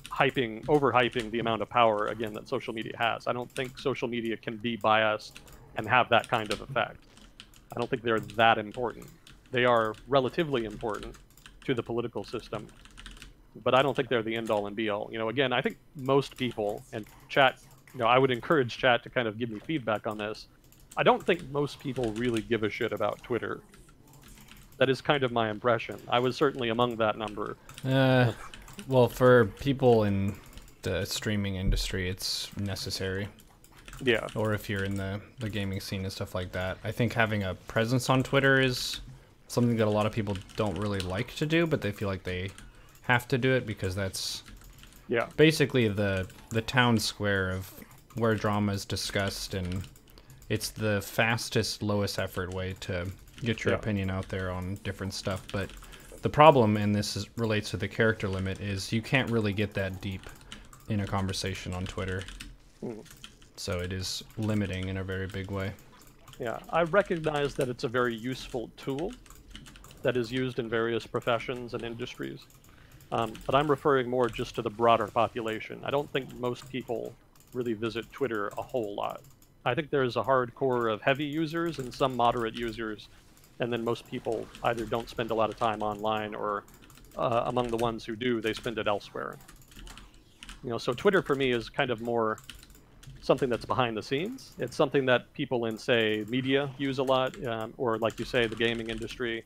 overhyping the amount of power, again, that social media has. I don't think social media can be biased and have that kind of effect. I don't think they're that important. They are relatively important to the political system, but I don't think they're the end-all and be-all. You know, again, I think most people, and chat, you know, I would encourage chat to kind of give me feedback on this. I don't think most people really give a shit about Twitter. That is kind of my impression. I was certainly among that number. Well, for people in the streaming industry, it's necessary. Yeah. Or if you're in the gaming scene and stuff like that. I think having a presence on Twitter is something that a lot of people don't really like to do, but they feel like they have to do it because that's basically the town square of where drama is discussed, and it's the fastest, lowest effort way to get your opinion out there on different stuff. But the problem, and relates to the character limit, is you can't really get that deep in a conversation on Twitter. So it is limiting in a very big way. Yeah, I recognize that it's a very useful tool that is used in various professions and industries. But I'm referring more just to the broader population. I don't think most people really visit Twitter a whole lot. I think there's a hardcore of heavy users and some moderate users, and then most people either don't spend a lot of time online or among the ones who do, they spend it elsewhere. So Twitter for me is kind of more something that's behind the scenes. It's something that people in, say, media use a lot, or like you say, the gaming industry.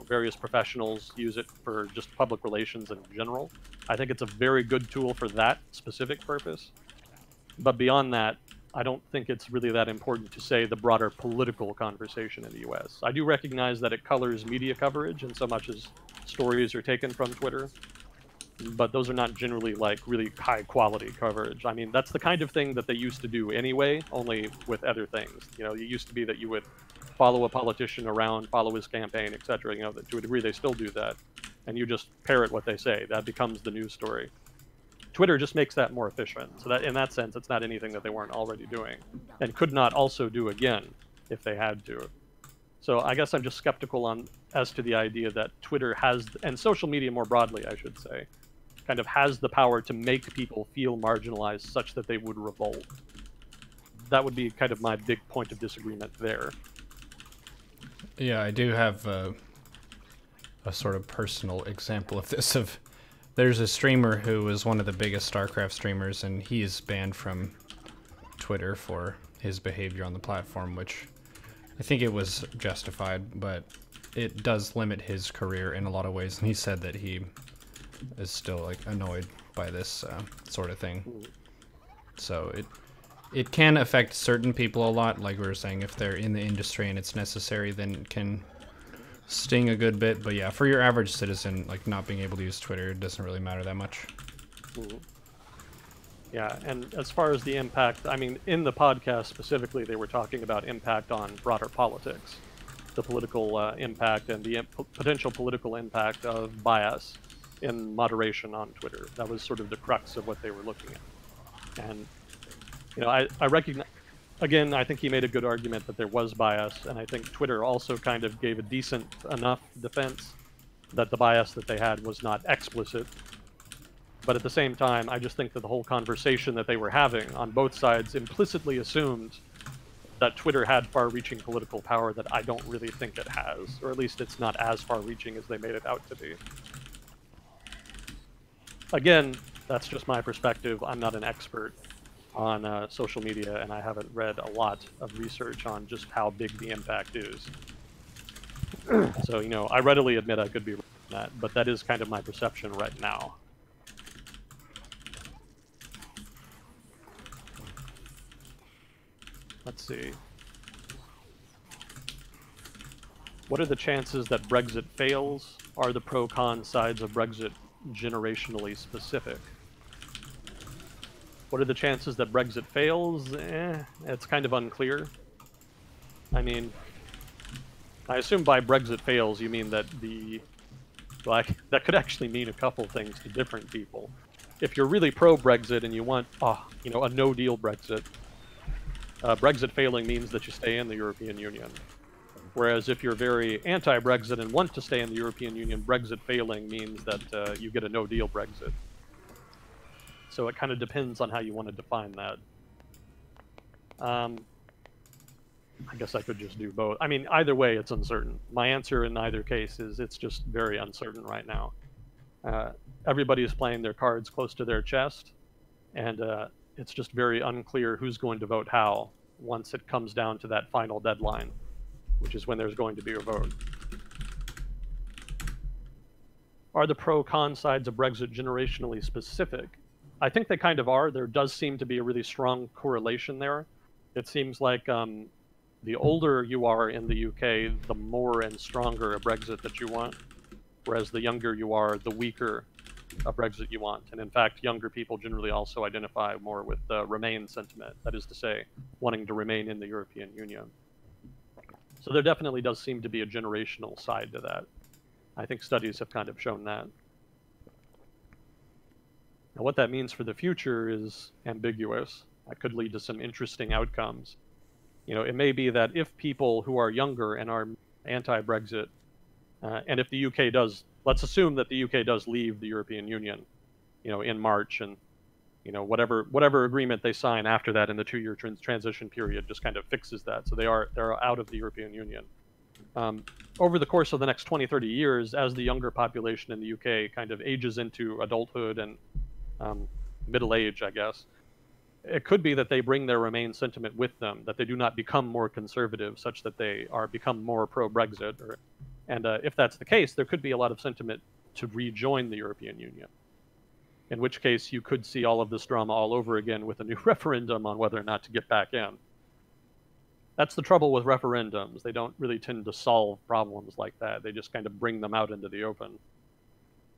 Various professionals use it for just public relations in general. I think it's a very good tool for that specific purpose. But beyond that, I don't think it's really that important to say the broader political conversation in the US. I do recognize that it colors media coverage in so much as stories are taken from Twitter, but those are not generally like really high quality coverage. I mean, that's the kind of thing that they used to do anyway, only with other things. It used to be that you would follow a politician around, follow his campaign, etc. To a degree they still do that, and you just parrot what they say. That becomes the news story. Twitter just makes that more efficient. So that in that sense, it's not anything that they weren't already doing and could not also do again if they had to. So I guess I'm just skeptical as to the idea that Twitter has, and social media more broadly, I should say, kind of has the power to make people feel marginalized such that they would revolt. That would be kind of my big point of disagreement there. Yeah, I do have a sort of personal example of this. There's a streamer who was one of the biggest StarCraft streamers, and he is banned from Twitter for his behavior on the platform, which I think it was justified, but it does limit his career in a lot of ways. And he said that he is still like annoyed by this sort of thing. So it can affect certain people a lot, like we were saying. If they're in the industry and it's necessary, then it can sting a good bit. But yeah, for your average citizen, like not being able to use Twitter, it doesn't really matter that much. Yeah, and as far as the impact, I mean, in the podcast specifically, they were talking about impact on broader politics, the political impact and the potential political impact of bias in moderation on Twitter. That was sort of the crux of what they were looking at. And I recognize, again, I think he made a good argument that there was bias, and I think Twitter also kind of gave a decent enough defense that the bias that they had was not explicit. But at the same time, I just think that the whole conversation that they were having on both sides implicitly assumed that Twitter had far-reaching political power that I don't really think it has, or at least it's not as far-reaching as they made it out to be. Again, that's just my perspective. I'm not an expert on social media, and I haven't read a lot of research on just how big the impact is. So, I readily admit I could be wrong on that, but that is kind of my perception right now. Let's see. What are the chances that Brexit fails? Are the pro-con sides of Brexit generationally specific? What are the chances that Brexit fails? It's kind of unclear. I mean, I assume by Brexit fails you mean that that could actually mean a couple things to different people. If you're really pro-Brexit and you want, a no-deal Brexit, Brexit failing means that you stay in the European Union. Whereas if you're very anti-Brexit and want to stay in the European Union, Brexit failing means that you get a no-deal Brexit. So it kind of depends on how you want to define that. I guess I could just do both. I mean, either way, it's uncertain. My answer in either case is it's just very uncertain right now. Everybody is playing their cards close to their chest, and it's just very unclear who's going to vote how once it comes down to that final deadline, which is when there's going to be a vote. Are the pro-con sides of Brexit generationally specific? I think they kind of are. There does seem to be a really strong correlation there. It seems like the older you are in the UK, the more and stronger a Brexit that you want, whereas the younger you are, the weaker a Brexit you want. And in fact, younger people generally also identify more with the Remain sentiment, that is to say, wanting to remain in the European Union. So there definitely does seem to be a generational side to that. I think studies have kind of shown that. Now, what that means for the future is ambiguous. That could lead to some interesting outcomes. It may be that if people who are younger and are anti-Brexit And if the UK does, let's assume that the UK does leave the European Union, in March, and whatever agreement they sign after that in the 2-year transition period just kind of fixes that, so they're out of the European Union. Over the course of the next 20, 30 years, as the younger population in the UK kind of ages into adulthood and middle age, I guess, it could be that they bring their Remain sentiment with them, that they do not become more conservative such that they become more pro-Brexit. And if that's the case, there could be a lot of sentiment to rejoin the European Union, in which case you could see all of this drama all over again with a new referendum on whether or not to get back in. That's the trouble with referendums. They don't really tend to solve problems like that. They just kind of bring them out into the open.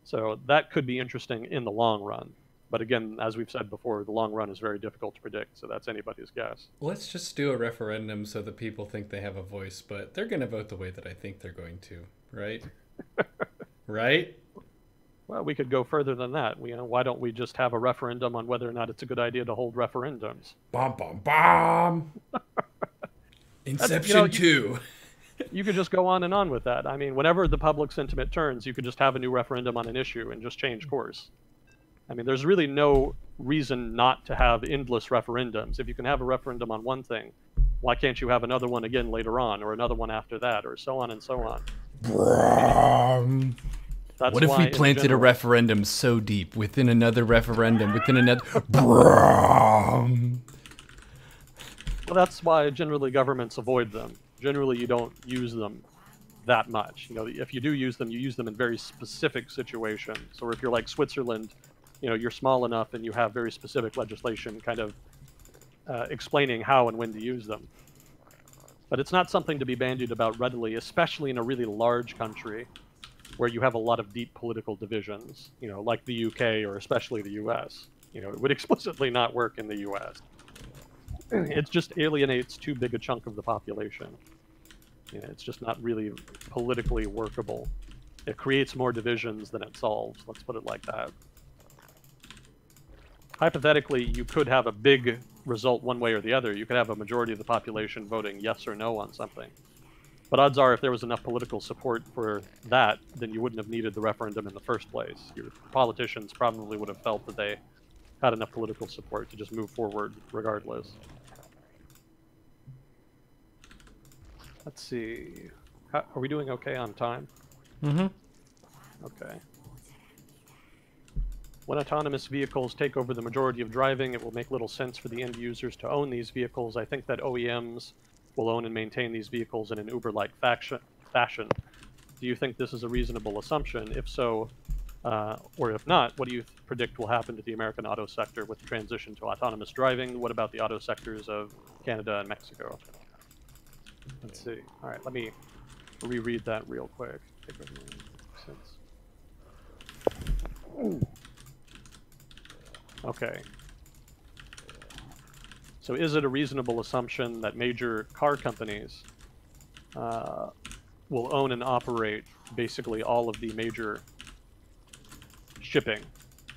So that could be interesting in the long run. But again, as we've said before, the long run is very difficult to predict, so that's anybody's guess. Let's just do a referendum so that people think they have a voice, but they're going to vote the way that I think they're going to, right? Right? Well, we could go further than that. Why don't we just have a referendum on whether or not it's a good idea to hold referendums? Bomb, bomb, bomb! Inception 2. You could just go on and on with that. I mean, whenever the public sentiment turns, you could just have a new referendum on an issue and just change course. I mean, there's really no reason not to have endless referendums. If you can have a referendum on one thing, why can't you have another one again later on, or another one after that, or so on and so on? What if we planted a referendum so deep within another referendum, within another... Well, that's why generally governments avoid them. Generally, you don't use them that much. If you do use them, you use them in very specific situations. So if you're like Switzerland, you're small enough and you have very specific legislation kind of explaining how and when to use them. But it's not something to be bandied about readily, especially in a really large country where you have a lot of deep political divisions, like the UK or especially the US. It would explicitly not work in the US. It just alienates too big a chunk of the population. It's just not really politically workable. It creates more divisions than it solves, let's put it like that. Hypothetically, you could have a big result one way or the other. You could have a majority of the population voting yes or no on something. But odds are, if there was enough political support for that, then you wouldn't have needed the referendum in the first place. Your politicians probably would have felt that they had enough political support to just move forward regardless. Let's see. Are we doing okay on time? Mm-hmm. Okay. When autonomous vehicles take over the majority of driving, it will make little sense for the end users to own these vehicles. I think that OEMs will own and maintain these vehicles in an Uber-like fashion. Do you think this is a reasonable assumption? If so, or if not, what do you predict will happen to the American auto sector with the transition to autonomous driving? What about the auto sectors of Canada and Mexico? Let's see. All right, let me reread that real quick. Okay. So is it a reasonable assumption that major car companies will own and operate basically all of the major shipping,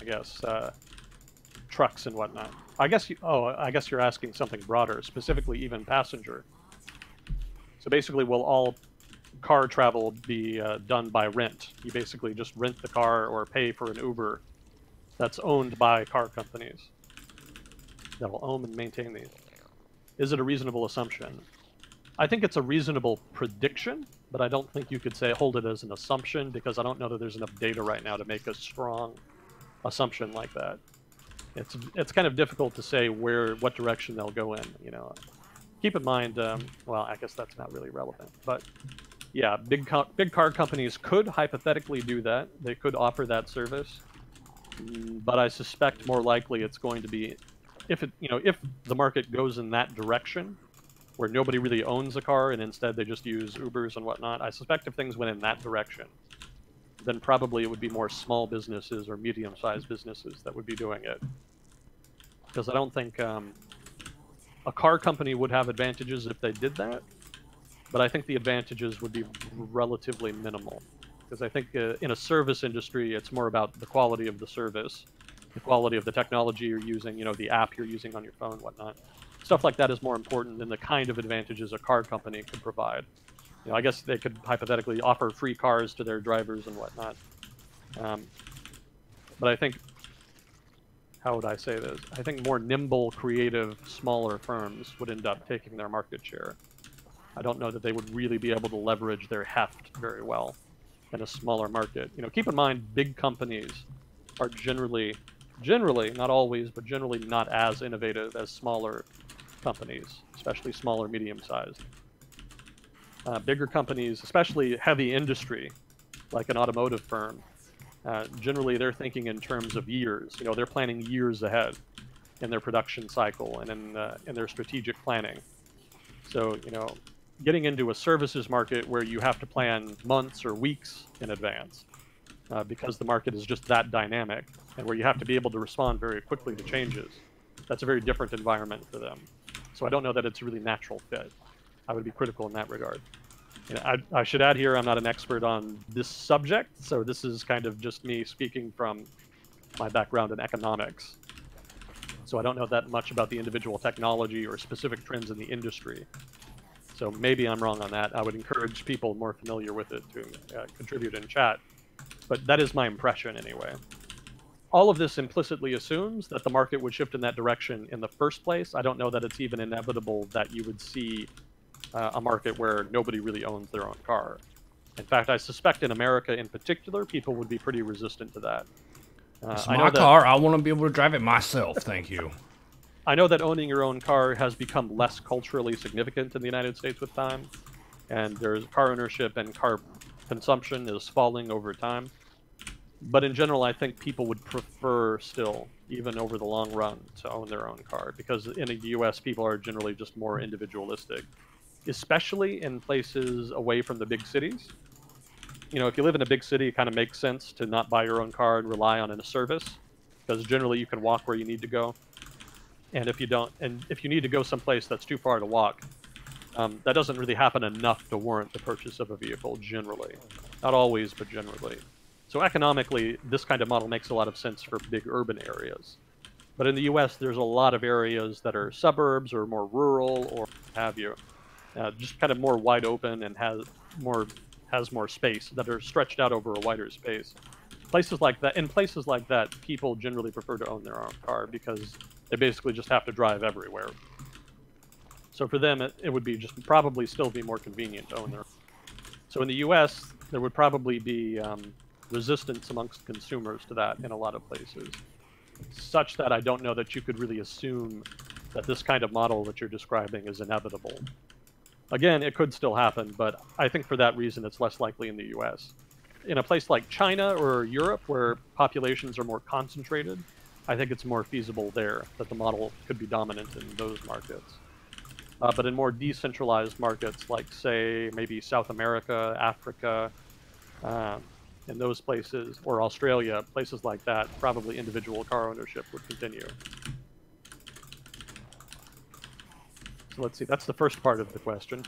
I guess, trucks and whatnot? I guess you're asking something broader, specifically even passenger. So basically, will all car travel be done by rent? You basically just rent the car or pay for an Uber that's owned by car companies that will own and maintain these. Is it a reasonable assumption? I think it's a reasonable prediction, but I don't think you could hold it as an assumption, because I don't know that there's enough data right now to make a strong assumption like that. It's kind of difficult to say what direction they'll go in. Keep in mind, well, I guess that's not really relevant, but yeah, big car companies could hypothetically do that. They could offer that service, but I suspect more likely it's going to be, if the market goes in that direction, where nobody really owns a car and instead they just use Ubers and whatnot. I suspect if things went in that direction, then probably it would be more small businesses or medium-sized businesses that would be doing it. Because I don't think a car company would have advantages if they did that, but I think the advantages would be relatively minimal. Because I think in a service industry, it's more about the quality of the service, the quality of the technology you're using, the app you're using on your phone, whatnot. Stuff like that is more important than the kind of advantages a car company could provide. I guess they could hypothetically offer free cars to their drivers and whatnot. But I think, how would I say this? I think more nimble, creative, smaller firms would end up taking their market share. I don't know that they would really be able to leverage their heft very well in a smaller market. Keep in mind, big companies are generally, not always, but generally not as innovative as smaller companies, especially smaller, medium-sized. Bigger companies, especially heavy industry, like an automotive firm, generally they're thinking in terms of years. They're planning years ahead in their production cycle and in their strategic planning. So, getting into a services market where you have to plan months or weeks in advance because the market is just that dynamic, and where you have to be able to respond very quickly to changes, that's a very different environment for them. So I don't know that it's a really natural fit. I would be critical in that regard. I should add here, I'm not an expert on this subject, so this is kind of just me speaking from my background in economics. So I don't know that much about the individual technology or specific trends in the industry. So maybe I'm wrong on that. I would encourage people more familiar with it to contribute in chat. But that is my impression anyway. All of this implicitly assumes that the market would shift in that direction in the first place. I don't know that it's even inevitable that you would see a market where nobody really owns their own car. In fact, I suspect in America in particular, people would be pretty resistant to that. It's my car. I want to be able to drive it myself. Thank you. I know that owning your own car has become less culturally significant in the United States with time, and there's car ownership and car consumption is falling over time. But in general, I think people would prefer still, even over the long run, to own their own car, because in the US, people are generally just more individualistic, especially in places away from the big cities. If you live in a big city, it kind of makes sense to not buy your own car and rely on a service, because generally you can walk where you need to go. And if you need to go someplace that's too far to walk, that doesn't really happen enough to warrant the purchase of a vehicle generally. Not always, but generally. So economically, this kind of model makes a lot of sense for big urban areas. But in the US, there's a lot of areas that are suburbs or more rural or what have you, just kind of more wide open and has more space, that are stretched out over a wider space. In places like that, people generally prefer to own their own car because they basically just have to drive everywhere. So for them, it would be just probably still be more convenient to own their own. So in the US, there would probably be resistance amongst consumers to that in a lot of places, such that I don't know that you could really assume that this kind of model that you're describing is inevitable. Again, it could still happen, but I think for that reason it's less likely in the US. In a place like China or Europe, where populations are more concentrated, I think it's more feasible there that the model could be dominant in those markets. But in more decentralized markets, like, say, maybe South America, Africa, in those places, or Australia, places like that, probably individual car ownership would continue. So let's see, that's the first part of the question.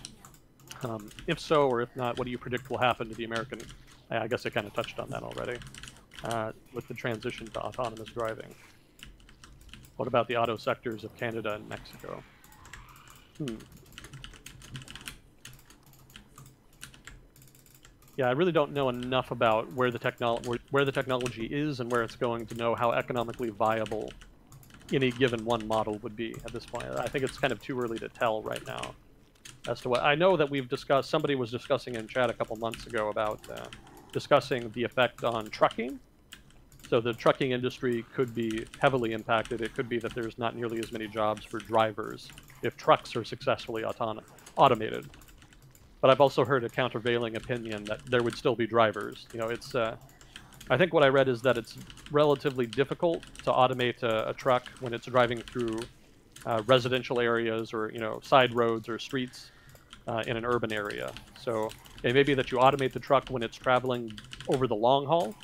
If so, or if not, what do you predict will happen to the American... I guess I kind of touched on that already, with the transition to autonomous driving. What about the auto sectors of Canada and Mexico? Yeah, I really don't know enough about where the technology is and where it's going to know how economically viable any given one model would be at this point. I think it's kind of too early to tell right now as to what... I know that we've discussed, somebody was discussing in chat a couple months ago about discussing the effect on trucking. So the trucking industry could be heavily impacted. It could be that there's not nearly as many jobs for drivers if trucks are successfully automated. But I've also heard a countervailing opinion that there would still be drivers. It's... I think what I read is that it's relatively difficult to automate a truck when it's driving through residential areas or side roads or streets in an urban area. So it may be that you automate the truck when it's traveling over the long haul,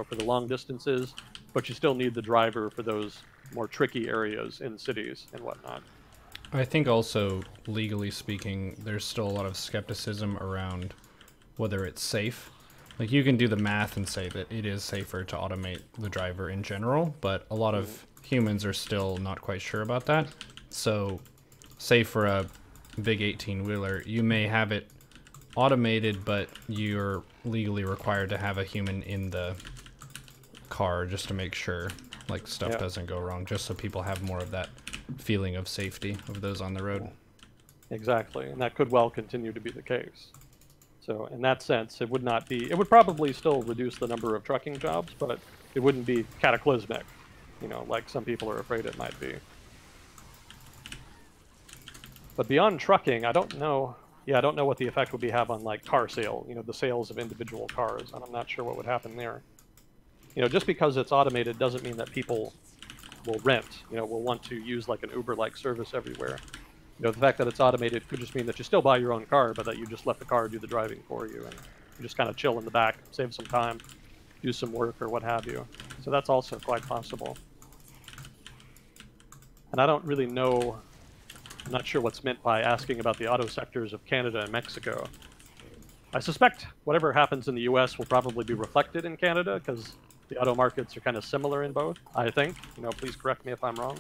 for the long distances, but you still need the driver for those more tricky areas in cities and whatnot. I think also, legally speaking, there's still a lot of skepticism around whether it's safe. Like, you can do the math and say that it is safer to automate the driver in general, but a lot of humans are still not quite sure about that. So, say for a big 18-wheeler, you may have it automated, but you're legally required to have a human in the car just to make sure like stuff doesn't go wrong, just so people have more of that feeling of safety of those on the road. Exactly, and that could well continue to be the case. So in that sense, it would not be, it would probably still reduce the number of trucking jobs, but it wouldn't be cataclysmic, you know, like some people are afraid it might be. But beyond trucking, I don't know, I don't know what the effect would have on like car sale, you know, the sales of individual cars, and I'm not sure what would happen there. You know, just because it's automated doesn't mean that people will rent, you know, will want to use like an Uber-like service everywhere. You know, the fact that it's automated could just mean that you still buy your own car, but that you just let the car do the driving for you, and you just kind of chill in the back, save some time, do some work or what have you. So that's also quite possible. And I don't really know, I'm not sure what's meant by asking about the auto sectors of Canada and Mexico. I suspect whatever happens in the US will probably be reflected in Canada, because the auto markets are kind of similar in both, I think. You know, please correct me if I'm wrong.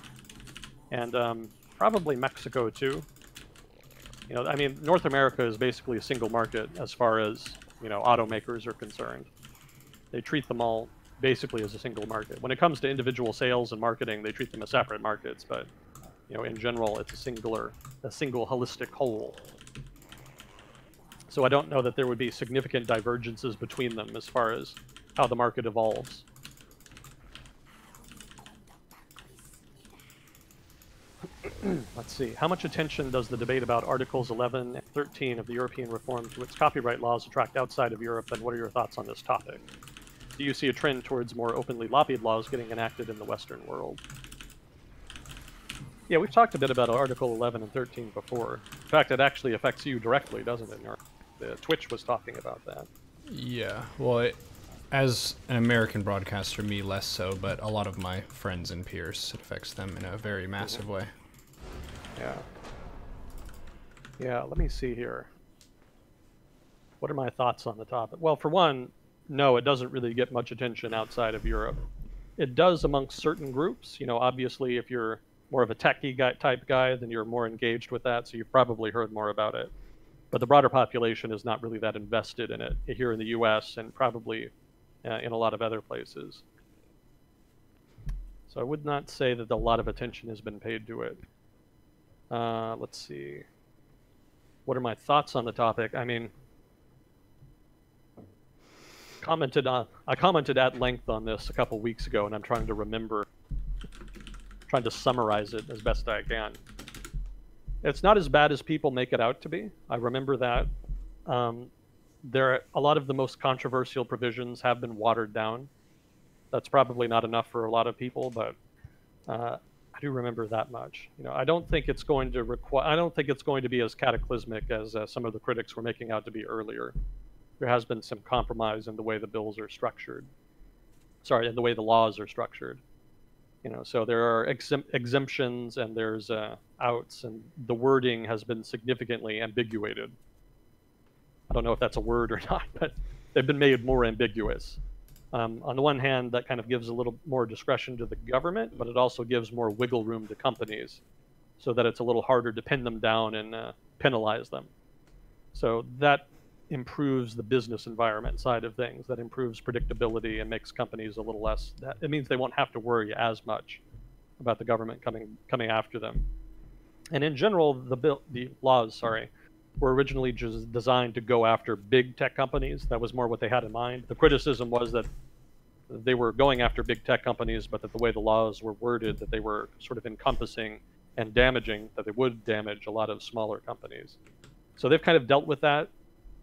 And probably Mexico too. You know, I mean, North America is basically a single market as far as, you know, automakers are concerned. They treat them all basically as a single market. When it comes to individual sales and marketing, they treat them as separate markets, but, you know, in general, it's a single holistic whole. So I don't know that there would be significant divergences between them as far as how the market evolves. Let's see. How much attention does the debate about Articles 11 and 13 of the European reform to its copyright laws attract outside of Europe, and what are your thoughts on this topic? Do you see a trend towards more openly lobbied laws getting enacted in the Western world? Yeah, we've talked a bit about Article 11 and 13 before. In fact, it actually affects you directly, doesn't it? Twitch was talking about that. Yeah, well, as an American broadcaster, me less so, but a lot of my friends and peers, it affects them in a very massive way. Yeah. Yeah, let me see here. What are my thoughts on the topic? Well, for one, no, it doesn't really get much attention outside of Europe. It does amongst certain groups. You know, obviously, if you're more of a techie type guy, then you're more engaged with that, so you've probably heard more about it. But the broader population is not really that invested in it here in the US and probably in a lot of other places. So I would not say that a lot of attention has been paid to it. Let's see. What are my thoughts on the topic? I mean, I commented at length on this a couple weeks ago, and I'm trying to remember, trying to summarize it as best I can. It's not as bad as people make it out to be. I remember that. A lot of the most controversial provisions have been watered down. That's probably not enough for a lot of people, but I do remember that much. You know, I don't think it's going to be as cataclysmic as some of the critics were making out to be earlier. There has been some compromise in the way the bills are structured. Sorry, in the way the laws are structured. You know, so there are exemptions and there's outs, and the wording has been significantly ambiguated. I don't know if that's a word or not, but they've been made more ambiguous. On the one hand, that kind of gives a little more discretion to the government, but it also gives more wiggle room to companies so that it's a little harder to pin them down and penalize them. So that improves the business environment side of things. That improves predictability and makes companies a little less, it means they won't have to worry as much about the government coming after them. And in general, the laws, were originally just designed to go after big tech companies. That was more what they had in mind. The criticism was that they were going after big tech companies, but that the way the laws were worded, that they were sort of encompassing and damaging, that they would damage a lot of smaller companies. So they've kind of dealt with that,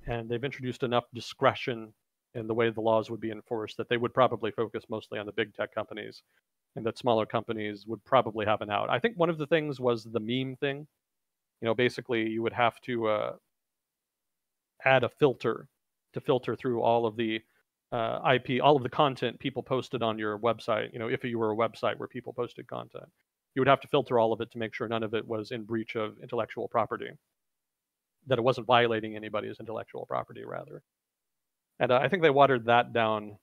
and they've introduced enough discretion in the way the laws would be enforced that they would probably focus mostly on the big tech companies, and that smaller companies would probably have an out. I think one of the things was the meme thing. You know, basically you would have to add a filter to filter through all of the all of the content people posted on your website. You know, if you were a website where people posted content, you would have to filter all of it to make sure none of it was in breach of intellectual property, that it wasn't violating anybody's intellectual property, rather. And I think they watered that down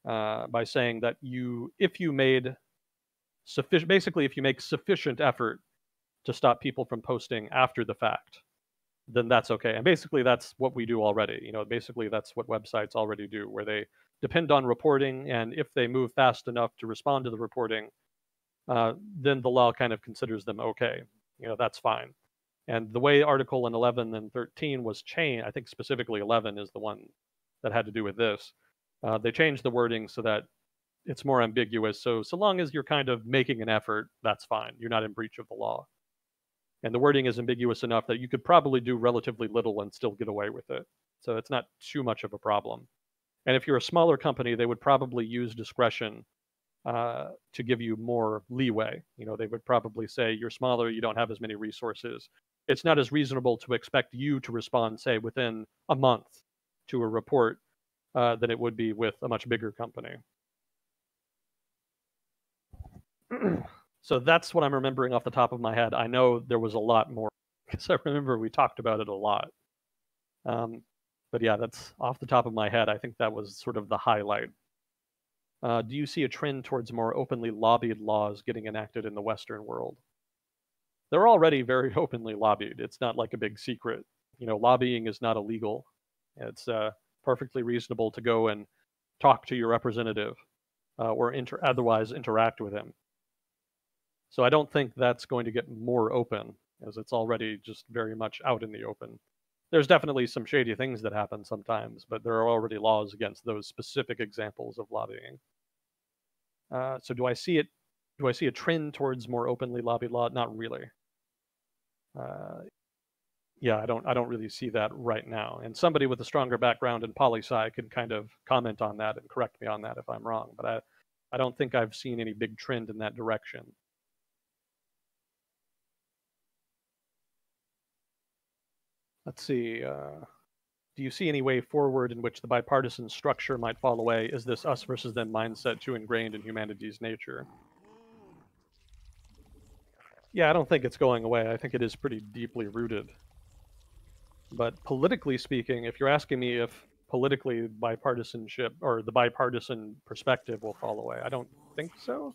by saying that if you make sufficient effort to stop people from posting after the fact, then that's okay. And basically, that's what we do already. You know, basically, that's what websites already do, where they depend on reporting, and if they move fast enough to respond to the reporting, then the law kind of considers them okay. You know, that's fine. And the way Article in 11 and 13 was changed, I think specifically 11 is the one that had to do with this. They changed the wording so that it's more ambiguous. So long as you're kind of making an effort, that's fine. You're not in breach of the law. And the wording is ambiguous enough that you could probably do relatively little and still get away with it. So it's not too much of a problem. And if you're a smaller company, they would probably use discretion to give you more leeway. You know, they would probably say, you're smaller, you don't have as many resources. It's not as reasonable to expect you to respond, say, within a month to a report than it would be with a much bigger company. So that's what I'm remembering off the top of my head. I know there was a lot more because I remember we talked about it a lot. But yeah, that's off the top of my head. I think that was sort of the highlight. Do you see a trend towards more openly lobbied laws getting enacted in the Western world? They're already very openly lobbied. It's not like a big secret. You know, lobbying is not illegal. It's perfectly reasonable to go and talk to your representative or otherwise interact with him. So I don't think that's going to get more open, as it's already just very much out in the open. There's definitely some shady things that happen sometimes, but there are already laws against those specific examples of lobbying. So do I see it? Do I see a trend towards more openly lobbied law? Not really. Yeah, I don't really see that right now. And somebody with a stronger background in poli-sci can kind of comment on that and correct me on that if I'm wrong. But I don't think I've seen any big trend in that direction. Let's see. Do you see any way forward in which the bipartisan structure might fall away? Is this us versus them mindset too ingrained in humanity's nature? Yeah, I don't think it's going away. I think it is pretty deeply rooted. But politically speaking, if you're asking me if politically bipartisanship or the bipartisan perspective will fall away, I don't think so.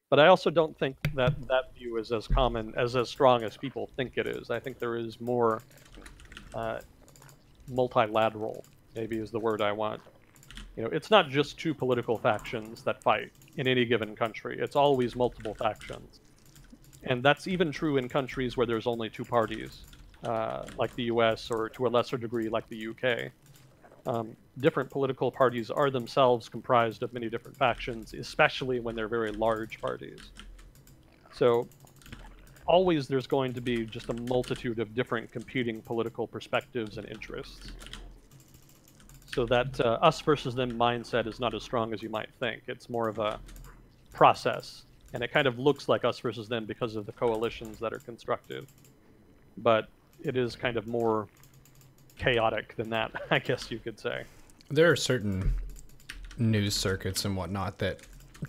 But I also don't think that that view is as common, as strong as people think it is. I think there is more multilateral, maybe is the word I want. You know, it's not just two political factions that fight in any given country. It's always multiple factions. And that's even true in countries where there's only two parties, like the US, or to a lesser degree, like the UK. Different political parties are themselves comprised of many different factions, especially when they're very large parties. So always there's going to be just a multitude of different competing political perspectives and interests. So that us versus them mindset is not as strong as you might think. It's more of a process. And it kind of looks like us versus them because of the coalitions that are constructed. But it is kind of more chaotic than that, I guess you could say. There are certain news circuits and whatnot that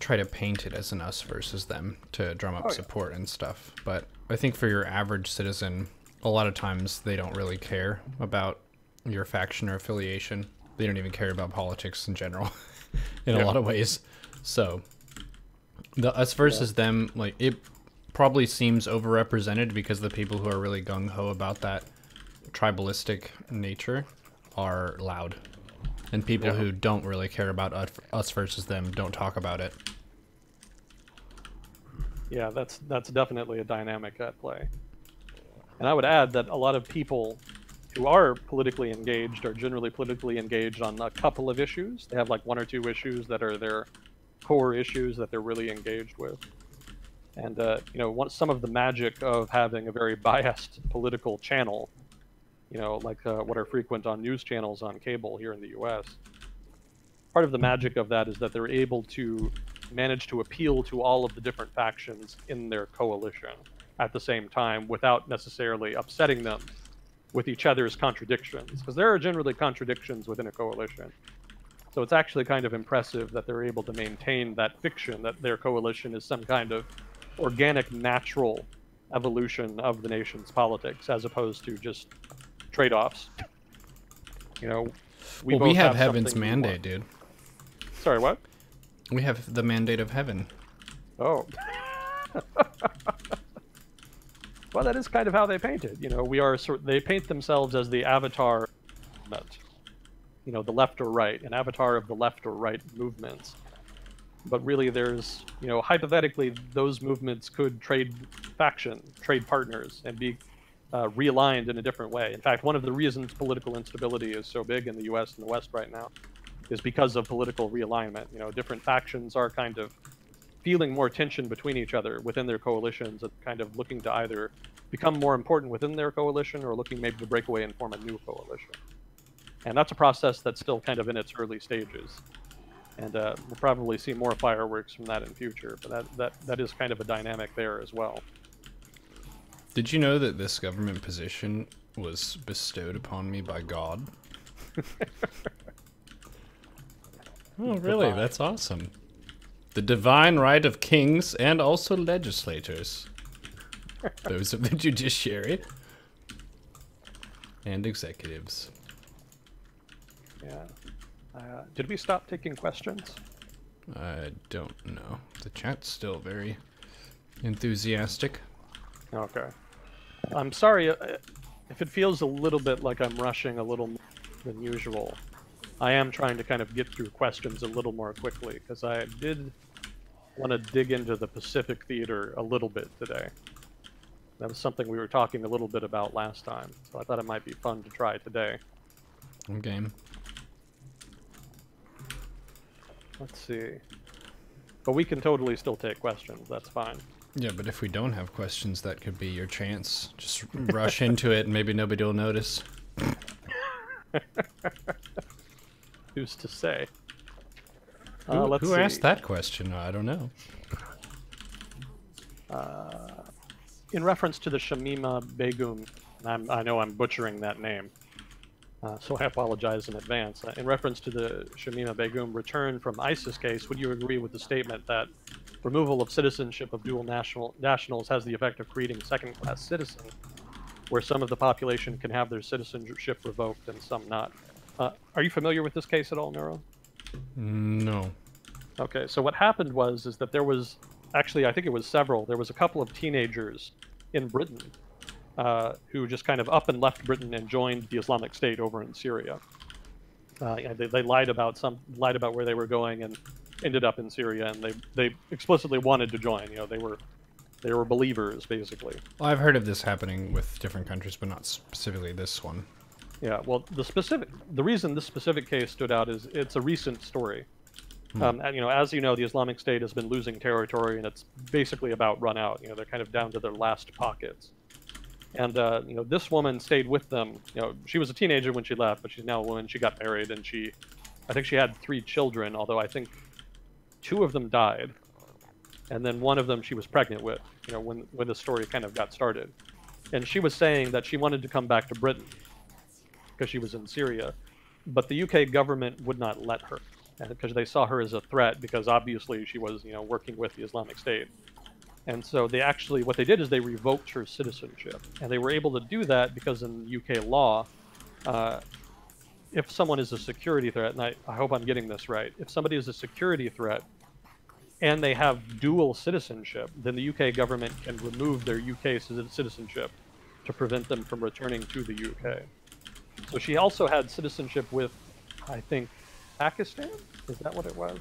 try to paint it as an us versus them to drum up support and stuff. But I think for your average citizen, a lot of times they don't really care about your faction or affiliation. They don't even care about politics in general in a lot of ways. So the us versus them, like, it probably seems overrepresented because the people who are really gung-ho about that tribalistic nature are loud. And people who don't really care about us versus them don't talk about it. Yeah, that's definitely a dynamic at play. And I would add that a lot of people who are politically engaged are generally politically engaged on a couple of issues. They have like one or two issues that are their core issues that they're really engaged with. And you know, some of the magic of having a very biased political channel, you know, like what are frequent on news channels on cable here in the US. Part of the magic of that is that they're able to manage to appeal to all of the different factions in their coalition at the same time without necessarily upsetting them with each other's contradictions, because there are generally contradictions within a coalition. So it's actually kind of impressive that they're able to maintain that fiction that their coalition is some kind of organic, natural evolution of the nation's politics, as opposed to just trade-offs. You know, we have heaven's mandate, dude. Sorry, what? We have the mandate of heaven. Oh. Well, that is kind of how they paint it. You know, they paint themselves as the avatar, you know, the left or right, an avatar of the left or right movements. But really, there's, you know, hypothetically, those movements could trade partners, and be realigned in a different way. In fact, one of the reasons political instability is so big in the U.S. and the West right now is because of political realignment. You know, different factions are kind of feeling more tension between each other within their coalitions, and kind of looking to either become more important within their coalition, or looking maybe to break away and form a new coalition. And that's a process that's still kind of in its early stages. And we'll probably see more fireworks from that in future, but that is kind of a dynamic there as well. Did you know that this government position was bestowed upon me by God? Oh, really? That's awesome. The divine right of kings and also legislators. Those of the judiciary. And executives. Yeah. Did we stop taking questions? I don't know. The chat's still very enthusiastic. Okay. I'm sorry if it feels a little bit like I'm rushing a little more than usual. I am trying to kind of get through questions a little more quickly, because I did want to dig into the Pacific Theater a little bit today. That was something we were talking a little bit about last time, so I thought it might be fun to try today. I'm game. Let's see. But we can totally still take questions, that's fine. Yeah, but if we don't have questions, that could be your chance. Just rush into it and maybe nobody will notice. Who's to say? Who asked that question? I don't know. In reference to the Shamima Begum, I know I'm butchering that name, so I apologize in advance. In reference to the Shamima Begum return from ISIS case, would you agree with the statement that removal of citizenship of dual nationals has the effect of creating second-class citizens, where some of the population can have their citizenship revoked and some not? Are you familiar with this case at all, Neuro? No. Okay, so what happened was that there was, actually I think it was several, there was a couple of teenagers in Britain who just kind of up and left Britain and joined the Islamic State over in Syria. They lied about where they were going and ended up in Syria, and they explicitly wanted to join. You know, they were believers basically. Well, I've heard of this happening with different countries, but not specifically this one. Yeah, well, the reason this specific case stood out is it's a recent story. And, you know, as you know, the Islamic State has been losing territory, and it's basically about run out. You know, they're kind of down to their last pockets. And you know, this woman stayed with them. You know, she was a teenager when she left, but she's now a woman. She got married, and I think she had 3 children, although I think 2 of them died, and then one of them she was pregnant with. You know, when the story kind of got started, and she was saying that she wanted to come back to Britain because she was in Syria, but the UK government would not let her, because they saw her as a threat, because obviously she was, you know, working with the Islamic State. And so what they did is they revoked her citizenship, and they were able to do that because in UK law, if someone is a security threat, and I hope I'm getting this right, if somebody is a security threat and they have dual citizenship, then the UK government can remove their UK citizenship to prevent them from returning to the UK. So she also had citizenship with, I think, Pakistan? Is that what it was?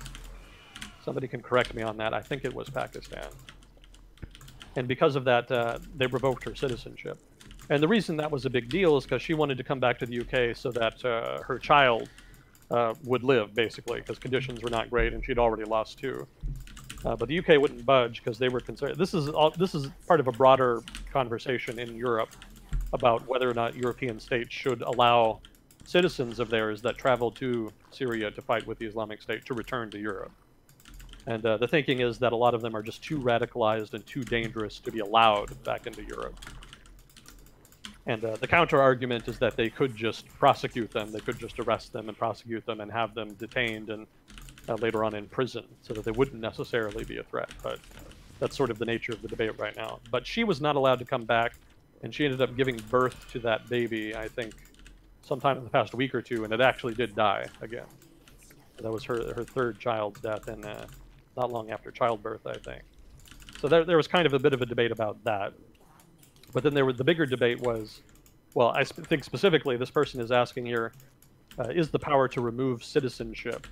Somebody can correct me on that. I think it was Pakistan. And because of that, they revoked her citizenship. And the reason that was a big deal is because she wanted to come back to the UK so that her child would live, basically, because conditions were not great, and she'd already lost 2. But the UK wouldn't budge because they were concerned. This is part of a broader conversation in Europe about whether or not European states should allow citizens of theirs that travel to Syria to fight with the Islamic State to return to Europe. And the thinking is that a lot of them are just too radicalized and too dangerous to be allowed back into Europe. And the counter-argument is that they could just prosecute them, they could just arrest them and prosecute them and have them detained and later on in prison, so that they wouldn't necessarily be a threat. But that's sort of the nature of the debate right now. But she was not allowed to come back, and she ended up giving birth to that baby, I think, sometime in the past week or 2, and it actually did die again. That was her 3rd child's death, and not long after childbirth, I think. So there was kind of a bit of a debate about that. But then the bigger debate was, well, I think specifically this person is asking here, is the power to remove citizenship,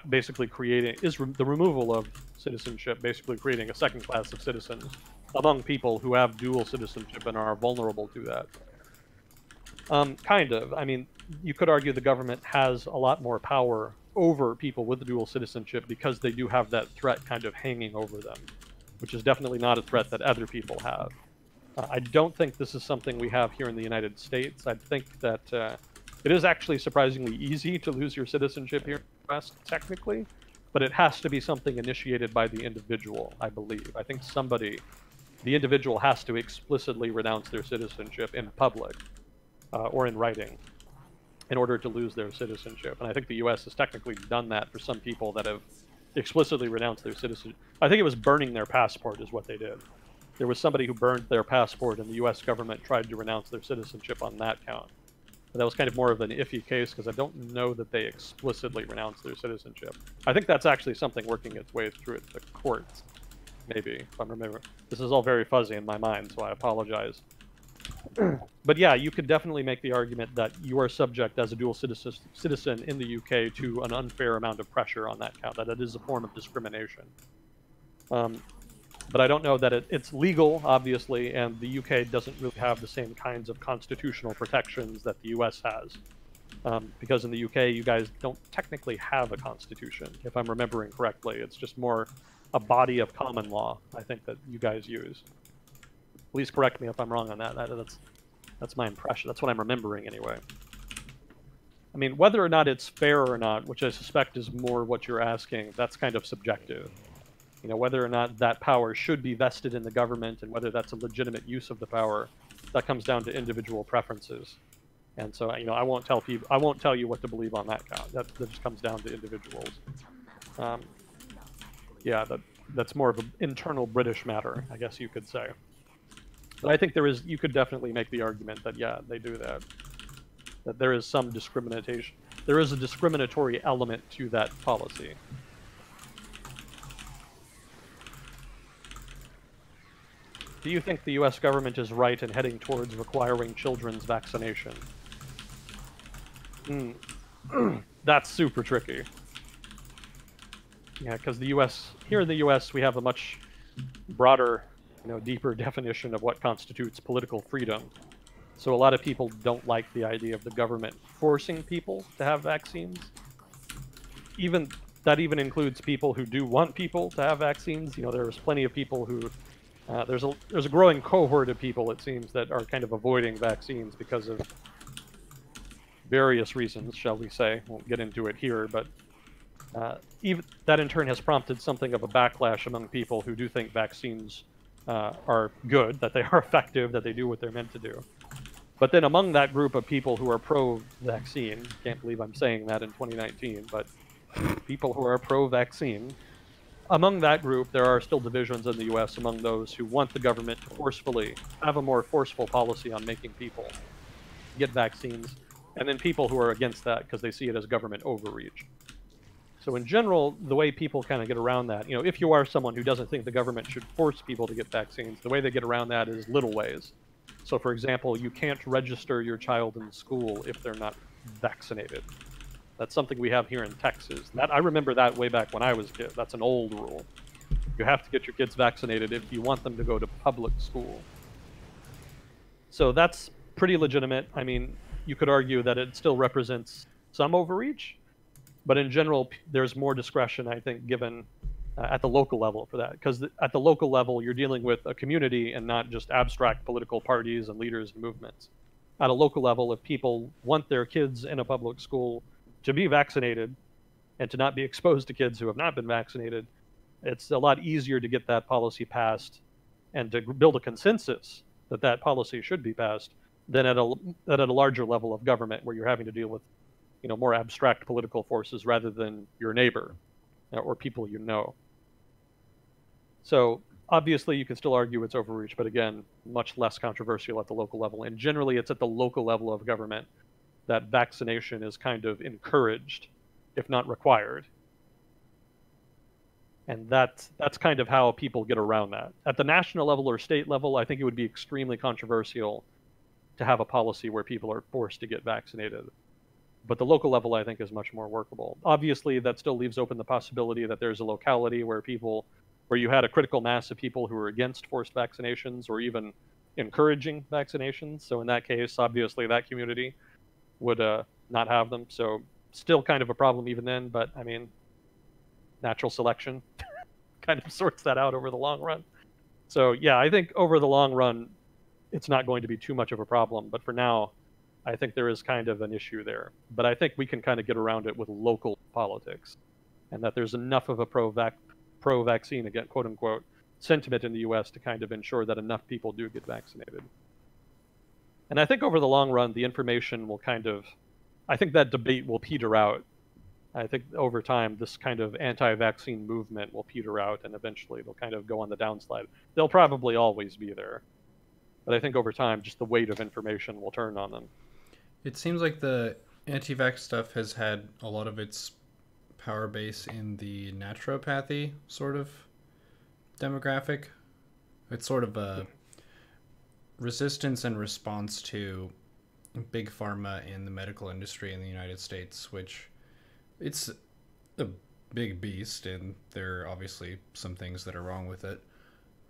basically creating, the removal of citizenship basically creating a second class of citizens among people who have dual citizenship and are vulnerable to that? Kind of. I mean, you could argue the government has a lot more power over people with dual citizenship because they do have that threat kind of hanging over them, which is definitely not a threat that other people have. I don't think this is something we have here in the United States. I think that it is actually surprisingly easy to lose your citizenship here in the US, technically, but it has to be something initiated by the individual, I believe. I think the individual has to explicitly renounce their citizenship in public or in writing in order to lose their citizenship. And I think the US has technically done that for some people that have explicitly renounced their citizenship. I think it was burning their passport is what they did. There was somebody who burned their passport, and the US government tried to renounce their citizenship on that count. But that was kind of more of an iffy case because I don't know that they explicitly renounced their citizenship. I think that's actually something working its way through the courts, maybe, if I'm remembering. This is all very fuzzy in my mind, so I apologize. But yeah, you could definitely make the argument that you are subject as a dual citizen in the UK to an unfair amount of pressure on that count, that it is a form of discrimination. But I don't know that it's legal, obviously, and the UK doesn't really have the same kinds of constitutional protections that the US has. Because in the UK, you guys don't technically have a constitution, if I'm remembering correctly. It's just more a body of common law, I think, that you guys use. Please correct me if I'm wrong on that. That's my impression. That's what I'm remembering, anyway. I mean, whether or not it's fair or not, which I suspect is more what you're asking, that's kind of subjective. You know, whether or not that power should be vested in the government and whether that's a legitimate use of the power, that comes down to individual preferences. And so, you know, I won't tell you what to believe on that count. That just comes down to individuals. Yeah, that's more of an internal British matter, I guess you could say. But I think you could definitely make the argument that, yeah, they do that. That there is some discrimination. There is a discriminatory element to that policy. Do you think the US government is right in heading towards requiring children's vaccination? That's super tricky. Yeah, because here in the US, we have a much broader, deeper definition of what constitutes political freedom. So a lot of people don't like the idea of the government forcing people to have vaccines. That even includes people who do want people to have vaccines. There's plenty of people who there's a growing cohort of people, it seems, that are kind of avoiding vaccines because of various reasons, shall we say. Won't get into it here, but even that in turn has prompted something of a backlash among people who do think vaccines are good, that they are effective, that they do what they're meant to do. But then among that group of people who are pro-vaccine, can't believe I'm saying that in 2019, but people who are pro-vaccine, among that group, there are still divisions in the US among those who want the government to have a more forceful policy on making people get vaccines, and then people who are against that because they see it as government overreach. So in general, the way people kind of get around that, if you are someone who doesn't think the government should force people to get vaccines, the way they get around that is little ways. So for example, you can't register your child in school if they're not vaccinated. That's something we have here in Texas. I remember that way back when I was a kid. That's an old rule. You have to get your kids vaccinated if you want them to go to public school. So that's pretty legitimate. I mean, you could argue that it still represents some overreach, but in general, there's more discretion, I think, given at the local level for that. Because at the local level, you're dealing with a community and not just abstract political parties and leaders and movements. At a local level, if people want their kids in a public school to be vaccinated and to not be exposed to kids who have not been vaccinated, it's a lot easier to get that policy passed and to build a consensus that that policy should be passed than at a larger level of government where you're having to deal with more abstract political forces rather than your neighbor or people you know. So obviously you can still argue it's overreach, but again, much less controversial at the local level. And generally it's at the local level of government that vaccination is kind of encouraged, if not required. And that's kind of how people get around that. At the national level or state level, I think it would be extremely controversial to have a policy where people are forced to get vaccinated. But the local level, I think, is much more workable. Obviously, that still leaves open the possibility that there's a locality where you had a critical mass of people who were against forced vaccinations or even encouraging vaccinations. So in that case, obviously, that community would not have them. So still kind of a problem even then. But I mean, natural selection kind of sorts that out over the long run. So yeah, I think over the long run, it's not going to be too much of a problem. But for now, I think there is kind of an issue there. But I think we can kind of get around it with local politics, and that there's enough of a pro-vaccine, again, quote unquote, sentiment in the U.S. to kind of ensure that enough people do get vaccinated. And I think over the long run, the information will I think that debate will peter out. I think over time, this kind of anti-vaccine movement will peter out, and eventually they'll kind of go on the downslide. They'll probably always be there. But I think over time, just the weight of information will turn on them. It seems like the anti-vax stuff has had a lot of its power base in the naturopathy sort of demographic. It's sort of a resistance and response to big pharma and the medical industry in the United States, which it's a big beast, and there are obviously some things that are wrong with it.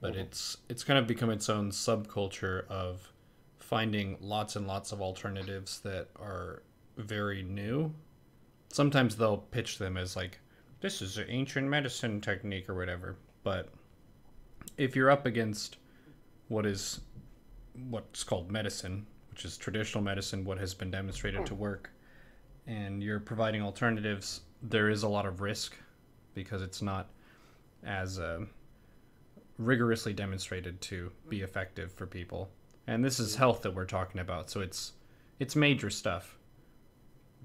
But it's kind of become its own subculture of finding lots and lots of alternatives that are very new. Sometimes they'll pitch them as like, this is an ancient medicine technique or whatever. But if you're up against what's called medicine, which is traditional medicine, what has been demonstrated to work, and you're providing alternatives, there is a lot of risk because it's not as rigorously demonstrated to be effective for people. And this is health that we're talking about, so it's major stuff.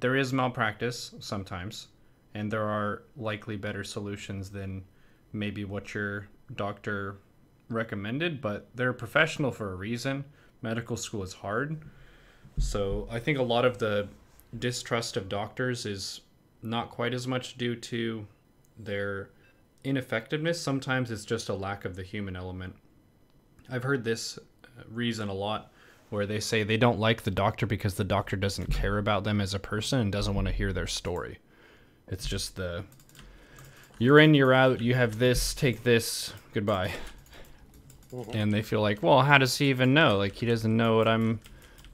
There is malpractice sometimes, and there are likely better solutions than maybe what your doctor recommended, but they're a professional for a reason. Medical school is hard. So I think a lot of the distrust of doctors is not quite as much due to their ineffectiveness. Sometimes it's just a lack of the human element. I've heard this reason a lot, where they say they don't like the doctor because the doctor doesn't care about them as a person and doesn't want to hear their story. It's just you're in, you're out, you have this, take this, goodbye. And they feel like, well, how does he even know? Like, he doesn't know what I'm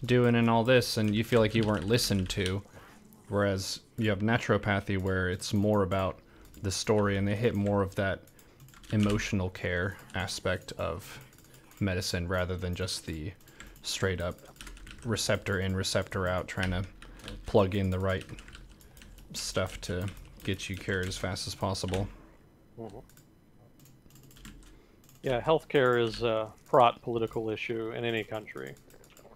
doing and all this, and you feel like you weren't listened to. Whereas you have naturopathy, where it's more about the story, and they hit more of that emotional care aspect of medicine rather than just the straight up receptor in, receptor out, trying to plug in the right stuff to get you cured as fast as possible. Yeah, healthcare is a fraught political issue in any country,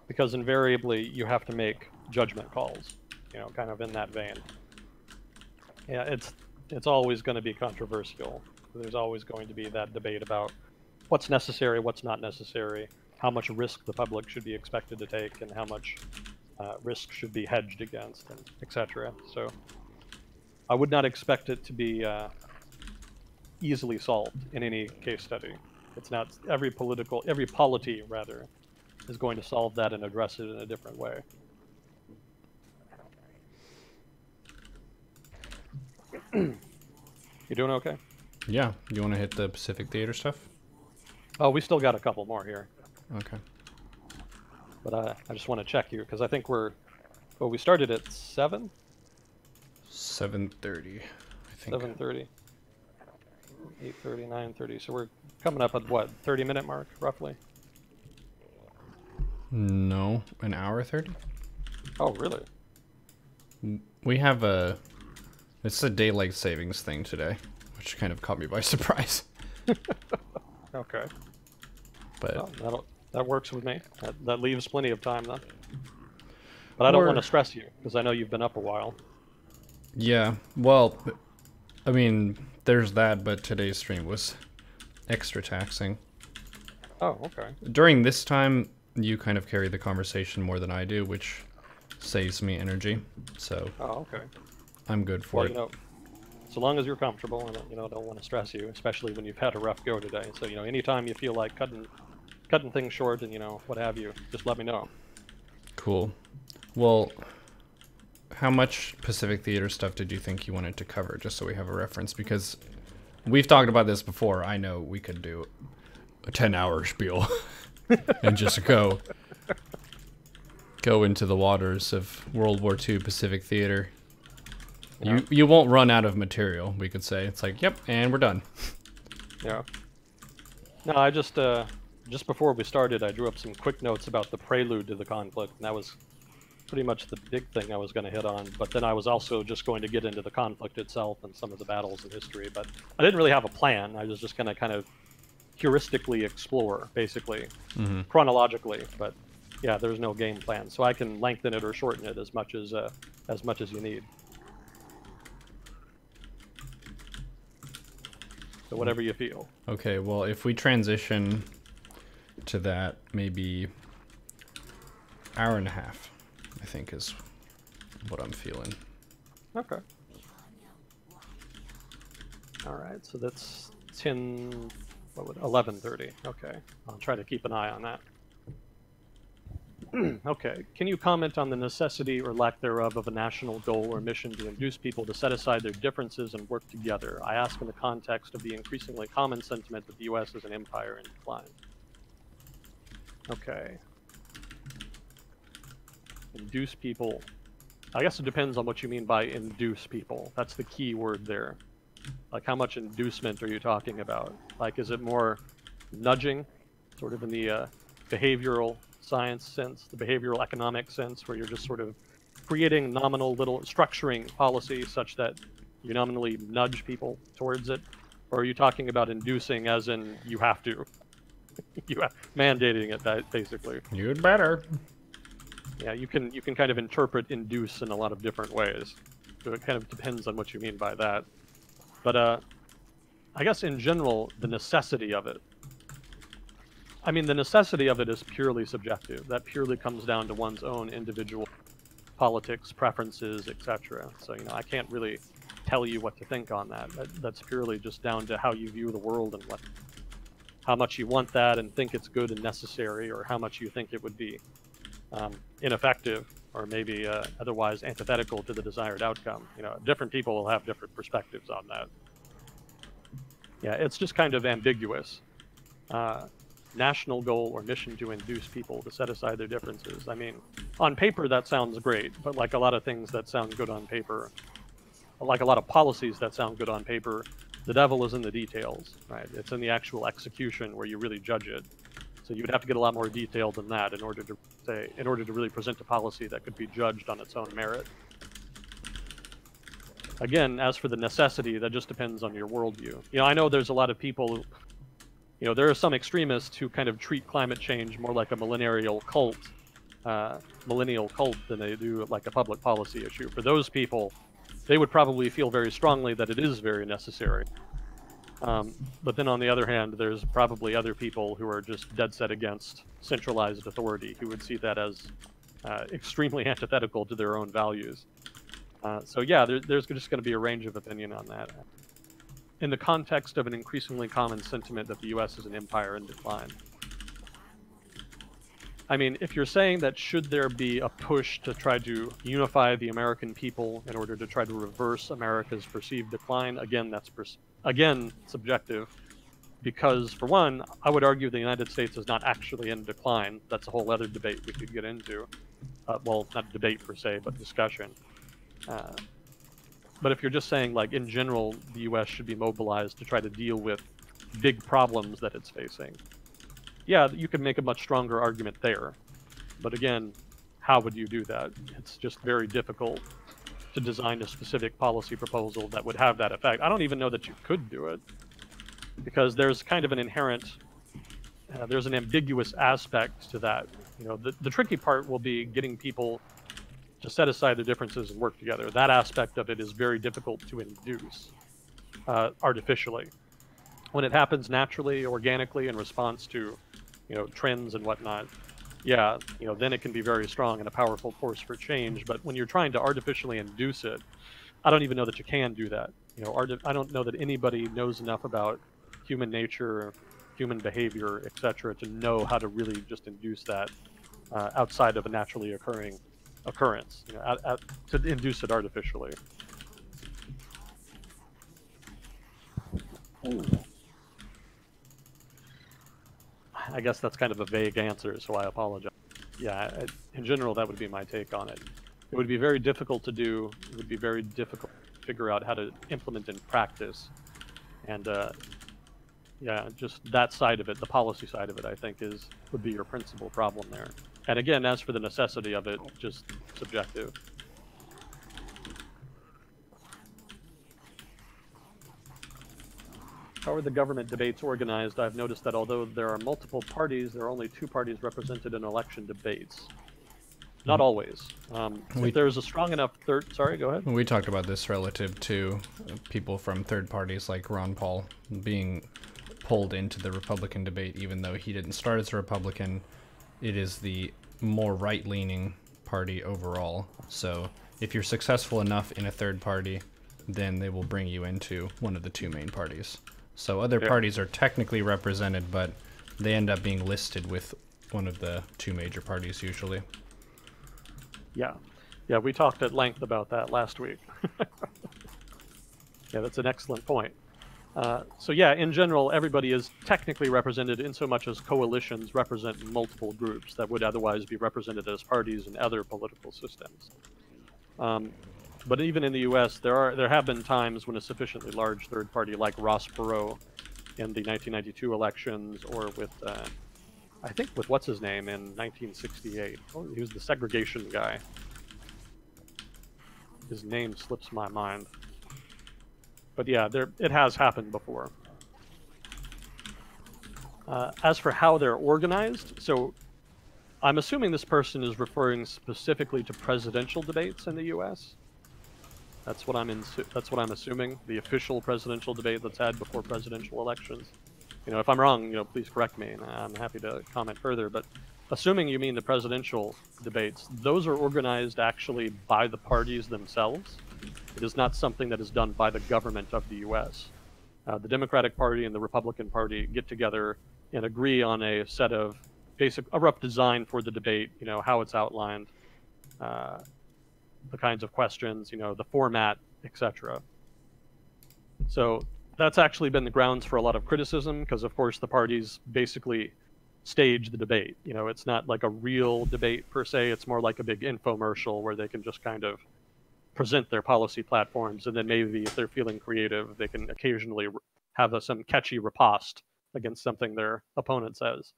because invariably you have to make judgment calls, kind of in that vein. Yeah, it's always going to be controversial. There's always going to be that debate about what's necessary, what's not necessary, how much risk the public should be expected to take, and how much risk should be hedged against, and etc. So I would not expect it to be easily solved in any case study. It's not every polity rather is going to solve that and address it in a different way. You doing okay? Yeah. You want to hit the Pacific Theater stuff? Oh, we still got a couple more here. Okay. But I just want to check here, because I think we started at 7? 7:30, I think. 7:30. 8:30, 9:30. So we're coming up at what, 30-minute mark, roughly? No, an hour 30? Oh, really? We have it's a daylight savings thing today, which kind of caught me by surprise. Okay. But well, that works with me. That leaves plenty of time then. But I don't want to stress you, because I know you've been up a while. Yeah, well, I mean, there's that, but today's stream was extra taxing. Oh, okay. During this time, you kind of carry the conversation more than I do, which saves me energy. So oh, okay. I'm good for it. so long as you're comfortable, and don't want to stress you, especially when you've had a rough go today. So anytime you feel like cutting things short and what have you, just let me know. Cool. Well, how much Pacific Theater stuff did you think you wanted to cover, just so we have a reference? Because we've talked about this before. I know we could do a 10-hour spiel and just go into the waters of World War II Pacific Theater. Yeah. You won't run out of material, we could say. It's like, yep, and we're done. Yeah. No, I just before we started, I drew up some quick notes about the prelude to the conflict, and that was pretty much the big thing I was going to hit on. But then I was also just going to get into the conflict itself and some of the battles in history. But I didn't really have a plan. I was just going to kind of heuristically explore, basically, chronologically. But yeah, there's no game plan, so I can lengthen it or shorten it as much as you need. So whatever you feel. Okay, well, if we transition to that, maybe hour and a half, I think, is what I'm feeling. Okay. All right, so that's 11:30. Okay, I'll try to keep an eye on that. Okay, can you comment on the necessity or lack thereof of a national goal or mission to induce people to set aside their differences and work together? I ask in the context of the increasingly common sentiment that the U.S. is an empire in decline. Okay. Induce people. I guess it depends on what you mean by induce people. That's the key word there. Like, how much inducement are you talking about? Like, is it more nudging, sort of in the behavioral science sense, the behavioral economic sense, where you're just sort of creating nominal little structuring policy such that you nominally nudge people towards it? Or are you talking about inducing as in you have to? Mandating it, basically. You'd better. Yeah, you can kind of interpret induce in a lot of different ways. So it kind of depends on what you mean by that. But I guess in general, the necessity of it. I mean, the necessity of it is purely subjective. That purely comes down to one's own individual politics, preferences, etc. So, I can't really tell you what to think on that. That's purely just down to how you view the world and how much you want that and think it's good and necessary, or how much you think it would be ineffective or maybe otherwise antithetical to the desired outcome. Different people will have different perspectives on that. Yeah, it's just kind of ambiguous. National goal or mission to induce people to set aside their differences. I mean, on paper that sounds great, but like a lot of things that sound good on paper, like a lot of policies that sound good on paper, the devil is in the details, right? It's in the actual execution where you really judge it. So you would have to get a lot more detail than that in order to really present a policy that could be judged on its own merit. Again, as for the necessity, that just depends on your worldview. I know there's a lot of people there are some extremists who kind of treat climate change more like a millennial cult than they do like a public policy issue. For those people, they would probably feel very strongly that it is very necessary. But then on the other hand, there's probably other people who are just dead set against centralized authority, who would see that as extremely antithetical to their own values. So yeah, there's just going to be a range of opinion on that. In the context of an increasingly common sentiment that the U.S. is an empire in decline. I mean, if you're saying that should there be a push to try to unify the American people in order to try to reverse America's perceived decline, again, that's subjective. Because, for one, I would argue the United States is not actually in decline. That's a whole other debate we could get into. Well, not debate per se, but discussion. But if you're just saying, like, in general, the U.S. should be mobilized to try to deal with big problems that it's facing, yeah, you could make a much stronger argument there. But again, how would you do that? It's just very difficult to design a specific policy proposal that would have that effect. I don't even know that you could do it, because there's kind of an inherent, there's an ambiguous aspect to that. The tricky part will be getting people to set aside their differences and work together. That aspect of it is very difficult to induce artificially. When it happens naturally, organically, in response to, trends and whatnot, yeah, then it can be very strong and a powerful force for change. But when you're trying to artificially induce it, I don't even know that you can do that. I don't know that anybody knows enough about human nature, human behavior, etc., to know how to really just induce that outside of a naturally occurring occurrence, to induce it artificially. I guess that's kind of a vague answer, so I apologize. Yeah, in general, that would be my take on it. It would be very difficult to do. It would be very difficult to figure out how to implement in practice. And yeah, just that side of it, the policy side of it, I think would be your principal problem there. And again, as for the necessity of it, just subjective. How are the government debates organized? I've noticed that although there are multiple parties, there are only 2 parties represented in election debates. Not always. If there's a strong enough sorry, go ahead. We talked about this relative to people from third parties like Ron Paul being pulled into the Republican debate, even though he didn't start as a Republican. It is the more right-leaning party overall. So if you're successful enough in a third party, then they will bring you into one of the 2 main parties. So other parties are technically represented, but they end up being listed with one of the 2 major parties usually. Yeah, we talked at length about that last week. Yeah, that's an excellent point. So yeah, in general, everybody is technically represented in so much as coalitions represent multiple groups that would otherwise be represented as parties in other political systems. But even in the U.S., there have been times when a sufficiently large third party, like Ross Perot in the 1992 elections, or with, I think with what's his name in 1968. Oh, he was the segregation guy. His name slips my mind. But yeah, it has happened before. As for how they're organized, so I'm assuming this person is referring specifically to presidential debates in the U.S. That's what I'm assuming. The official presidential debate that's had before presidential elections. If I'm wrong, please correct me, and I'm happy to comment further. But assuming you mean the presidential debates, those are organized actually by the parties themselves. It is not something that is done by the government of the U.S. The Democratic Party and the Republican Party get together and agree on a set of a rough design for the debate. How it's outlined, the kinds of questions, the format, etc. So that's actually been the grounds for a lot of criticism, because of course the parties basically stage the debate. It's not like a real debate per se. It's more like a big infomercial where they can just kind of present their policy platforms, and then maybe if they're feeling creative, they can occasionally have some catchy riposte against something their opponent says.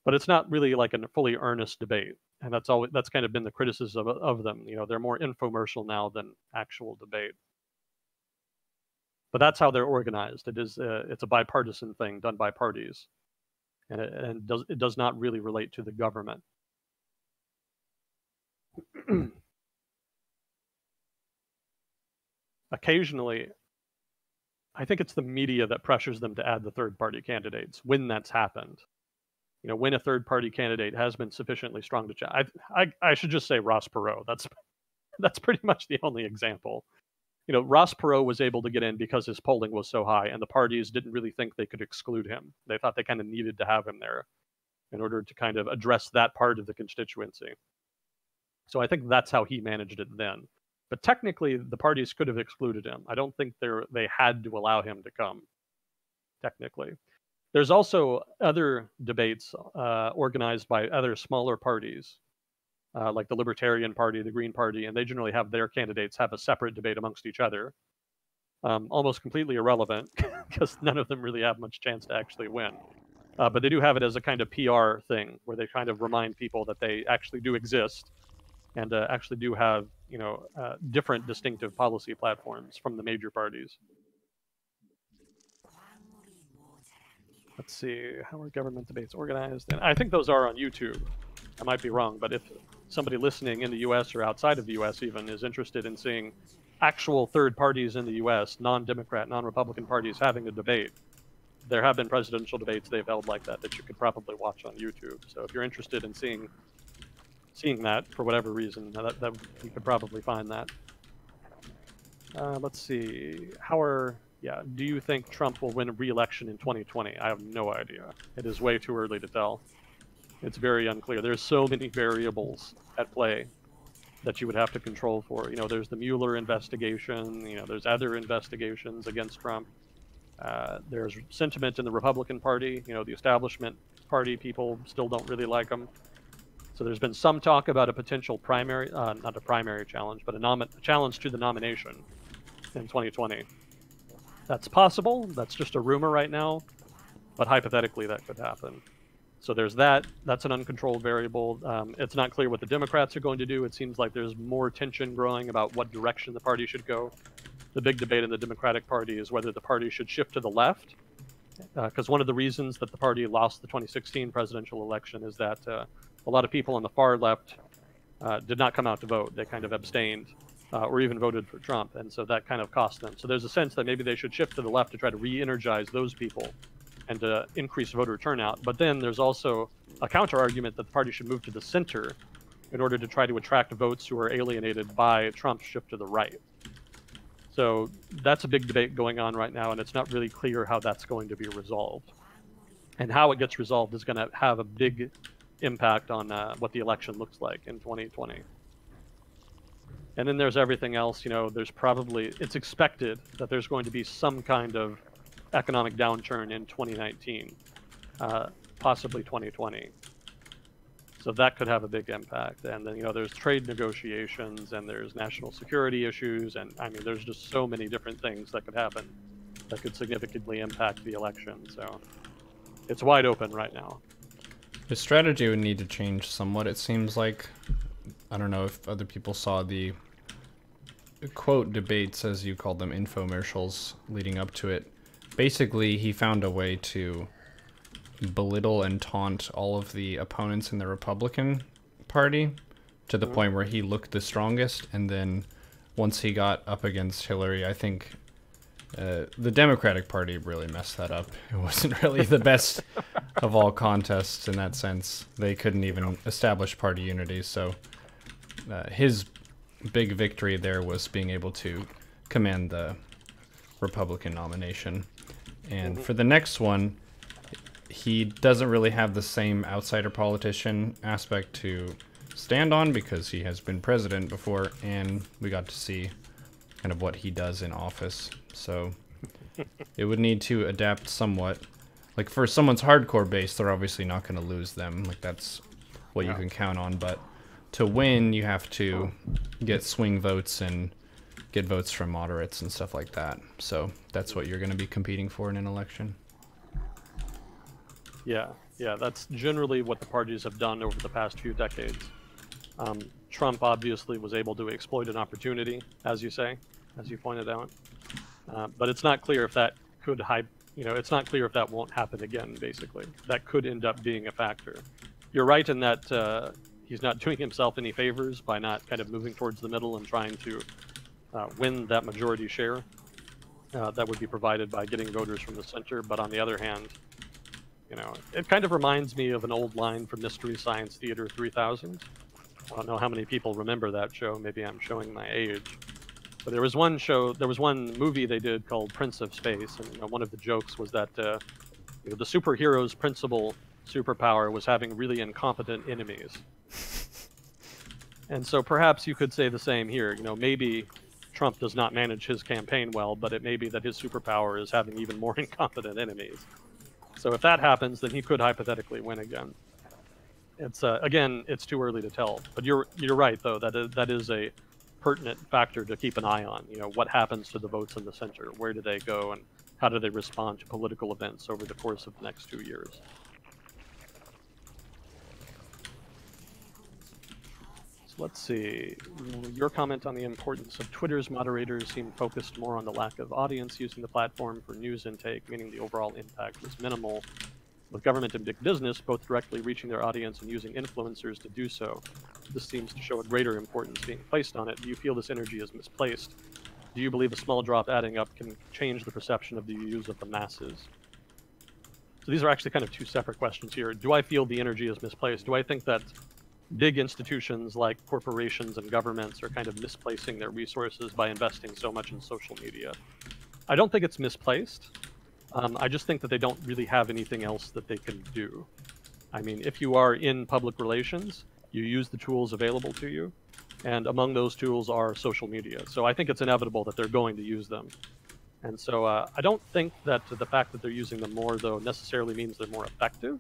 But it's not really like a fully earnest debate, and that's kind of been the criticism of them. They're more infomercial now than actual debate. But that's how they're organized. It's a bipartisan thing done by parties, and it does not really relate to the government. Occasionally, I think it's the media that pressures them to add the third-party candidates when that's happened. When a third-party candidate has been sufficiently strong to chat. I should just say Ross Perot. That's pretty much the only example. Ross Perot was able to get in because his polling was so high, and the parties didn't really think they could exclude him. They thought they kind of needed to have him there in order to kind of address that part of the constituency. So I think that's how he managed it then. But technically, the parties could have excluded him. I don't think they had to allow him to come, technically. There's also other debates organized by other smaller parties, like the Libertarian Party, the Green Party, and they generally have their candidates have a separate debate amongst each other. Almost completely irrelevant, because none of them really have much chance to actually win. But they do have it as a kind of PR thing, where they kind of remind people that they actually do exist, and actually do have different distinctive policy platforms from the major parties. Let's see, how are government debates organized? And I think those are on YouTube. I might be wrong, but if somebody listening in the US or outside of the US even is interested in seeing actual third parties in the US, non-Democrat, non-Republican parties having a debate, there have been presidential debates they've held like that you could probably watch on YouTube. So if you're interested in seeing that for whatever reason, that you could probably find that. Let's see. Do you think Trump will win a re-election in 2020? I have no idea. It is way too early to tell. It's very unclear. There's so many variables at play that you would have to control for. You know, there's the Mueller investigation. You know, there's other investigations against Trump. There's sentiment in the Republican Party. You know, the establishment party people still don't really like him. So there's been some talk about a potential primary, not a primary challenge, but a challenge to the nomination in 2020. That's possible. That's just a rumor right now, but hypothetically that could happen. So there's that. That's an uncontrolled variable. It's not clear what the Democrats are going to do. It seems like there's more tension growing about what direction the party should go. The big debate in the Democratic Party is whether the party should shift to the left, because one of the reasons that the party lost the 2016 presidential election is that a lot of people on the far left did not come out to vote. They kind of abstained or even voted for Trump, and so that kind of cost them. So there's a sense that maybe they should shift to the left to try to re-energize those people and to increase voter turnout. But then there's also a counter-argument that the party should move to the center in order to try to attract votes who are alienated by Trump's shift to the right. So that's a big debate going on right now, and it's not really clear how that's going to be resolved. And how it gets resolved is going to have a big impact on what the election looks like in 2020. And then there's everything else. You know, it's expected that there's going to be some kind of economic downturn in 2019, possibly 2020. So that could have a big impact. And then, you know, there's trade negotiations and there's national security issues. And I mean, there's just so many different things that could happen that could significantly impact the election. So it's wide open right now. The strategy would need to change somewhat, it seems like. I don't know if other people saw the quote debates, as you called them, infomercials leading up to it. Basically, he found a way to belittle and taunt all of the opponents in the Republican Party to the point where he looked the strongest, and then once he got up against Hillary, I think the Democratic Party really messed that up. It wasn't really the best of all contests in that sense. They couldn't even establish party unity, so his big victory there was being able to command the Republican nomination. And for the next one, he doesn't really have the same outsider politician aspect to stand on because he has been president before, and we got to see kind of what he does in office. So it would need to adapt somewhat. Like, for someone's hardcore base, they're obviously not going to lose them. Like, that's what you can count on. But to win, you have to get swing votes and get votes from moderates and stuff like that. So that's what you're going to be competing for in an election. Yeah, that's generally what the parties have done over the past few decades. Trump obviously was able to exploit an opportunity, as you say, as you pointed out. But it's not clear if that could it's not clear if that won't happen again, basically. That could end up being a factor. You're right in that he's not doing himself any favors by not kind of moving towards the middle and trying to win that majority share that would be provided by getting voters from the center. But on the other hand, you know, it kind of reminds me of an old line from Mystery Science Theater 3000. I don't know how many people remember that show. Maybe I'm showing my age. But there was one movie they did called Prince of Space, and you know, one of the jokes was that the superhero's principal superpower was having really incompetent enemies. And so perhaps you could say the same here. You know, maybe Trump does not manage his campaign well, but it may be that his superpower is having even more incompetent enemies. So if that happens, then he could hypothetically win again. It's again, it's too early to tell. But you're right, though, that is a pertinent factor to keep an eye on. You know, what happens to the votes in the center? Where do they go, and how do they respond to political events over the course of the next 2 years? So let's see. Your comment on the importance of Twitter's moderators seemed focused more on the lack of audience using the platform for news intake, meaning the overall impact was minimal. With government and big business both directly reaching their audience and using influencers to do so, this seems to show a greater importance being placed on it. Do you feel this energy is misplaced? Do you believe a small drop adding up can change the perception of the views of the masses? So these are actually kind of two separate questions here. Do I feel the energy is misplaced? Do I think that big institutions like corporations and governments are kind of misplacing their resources by investing so much in social media. I don't think it's misplaced. I just think that they don't really have anything else that they can do. I mean, if you are in public relations, you use the tools available to you, and among those tools are social media. So I think it's inevitable that they're going to use them. And so I don't think that the fact that they're using them more, though, necessarily means they're more effective.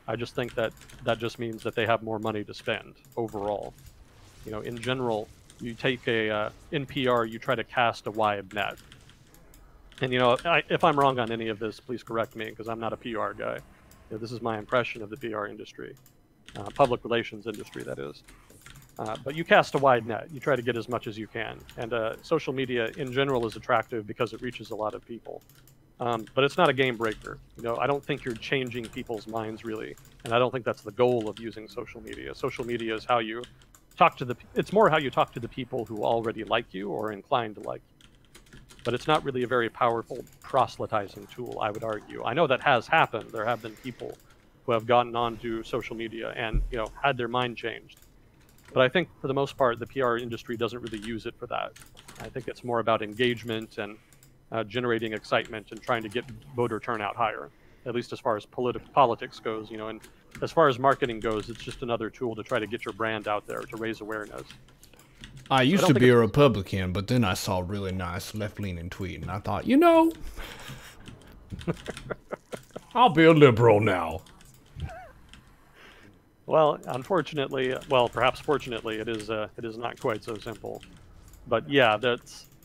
I just think that that just means that they have more money to spend overall. You know, in general, you take in PR, you try to cast a wide net. And, you know, if I'm wrong on any of this, please correct me, because I'm not a PR guy. You know, this is my impression of the PR industry, public relations industry, that is. But you cast a wide net. You try to get as much as you can. And social media in general is attractive because it reaches a lot of people. But it's not a game breaker. You know, I don't think you're changing people's minds really, and I don't think that's the goal of using social media. Social media is how you talk to it's more how you talk to the people who already like you or are inclined to like you. But it's not really a very powerful proselytizing tool, I would argue. I know that has happened. There have been people who have gotten onto social media and, you know, had their mind changed. But I think for the most part, the PR industry doesn't really use it for that. I think it's more about engagement and generating excitement and trying to get voter turnout higher, at least as far as politics goes, you know, and as far as marketing goes, it's just another tool to try to get your brand out there, to raise awareness. I used to be a Republican, but then I saw a really nice left-leaning tweet, and I thought, you know, I'll be a liberal now. Well, unfortunately, well, perhaps fortunately, it is not quite so simple. But yeah,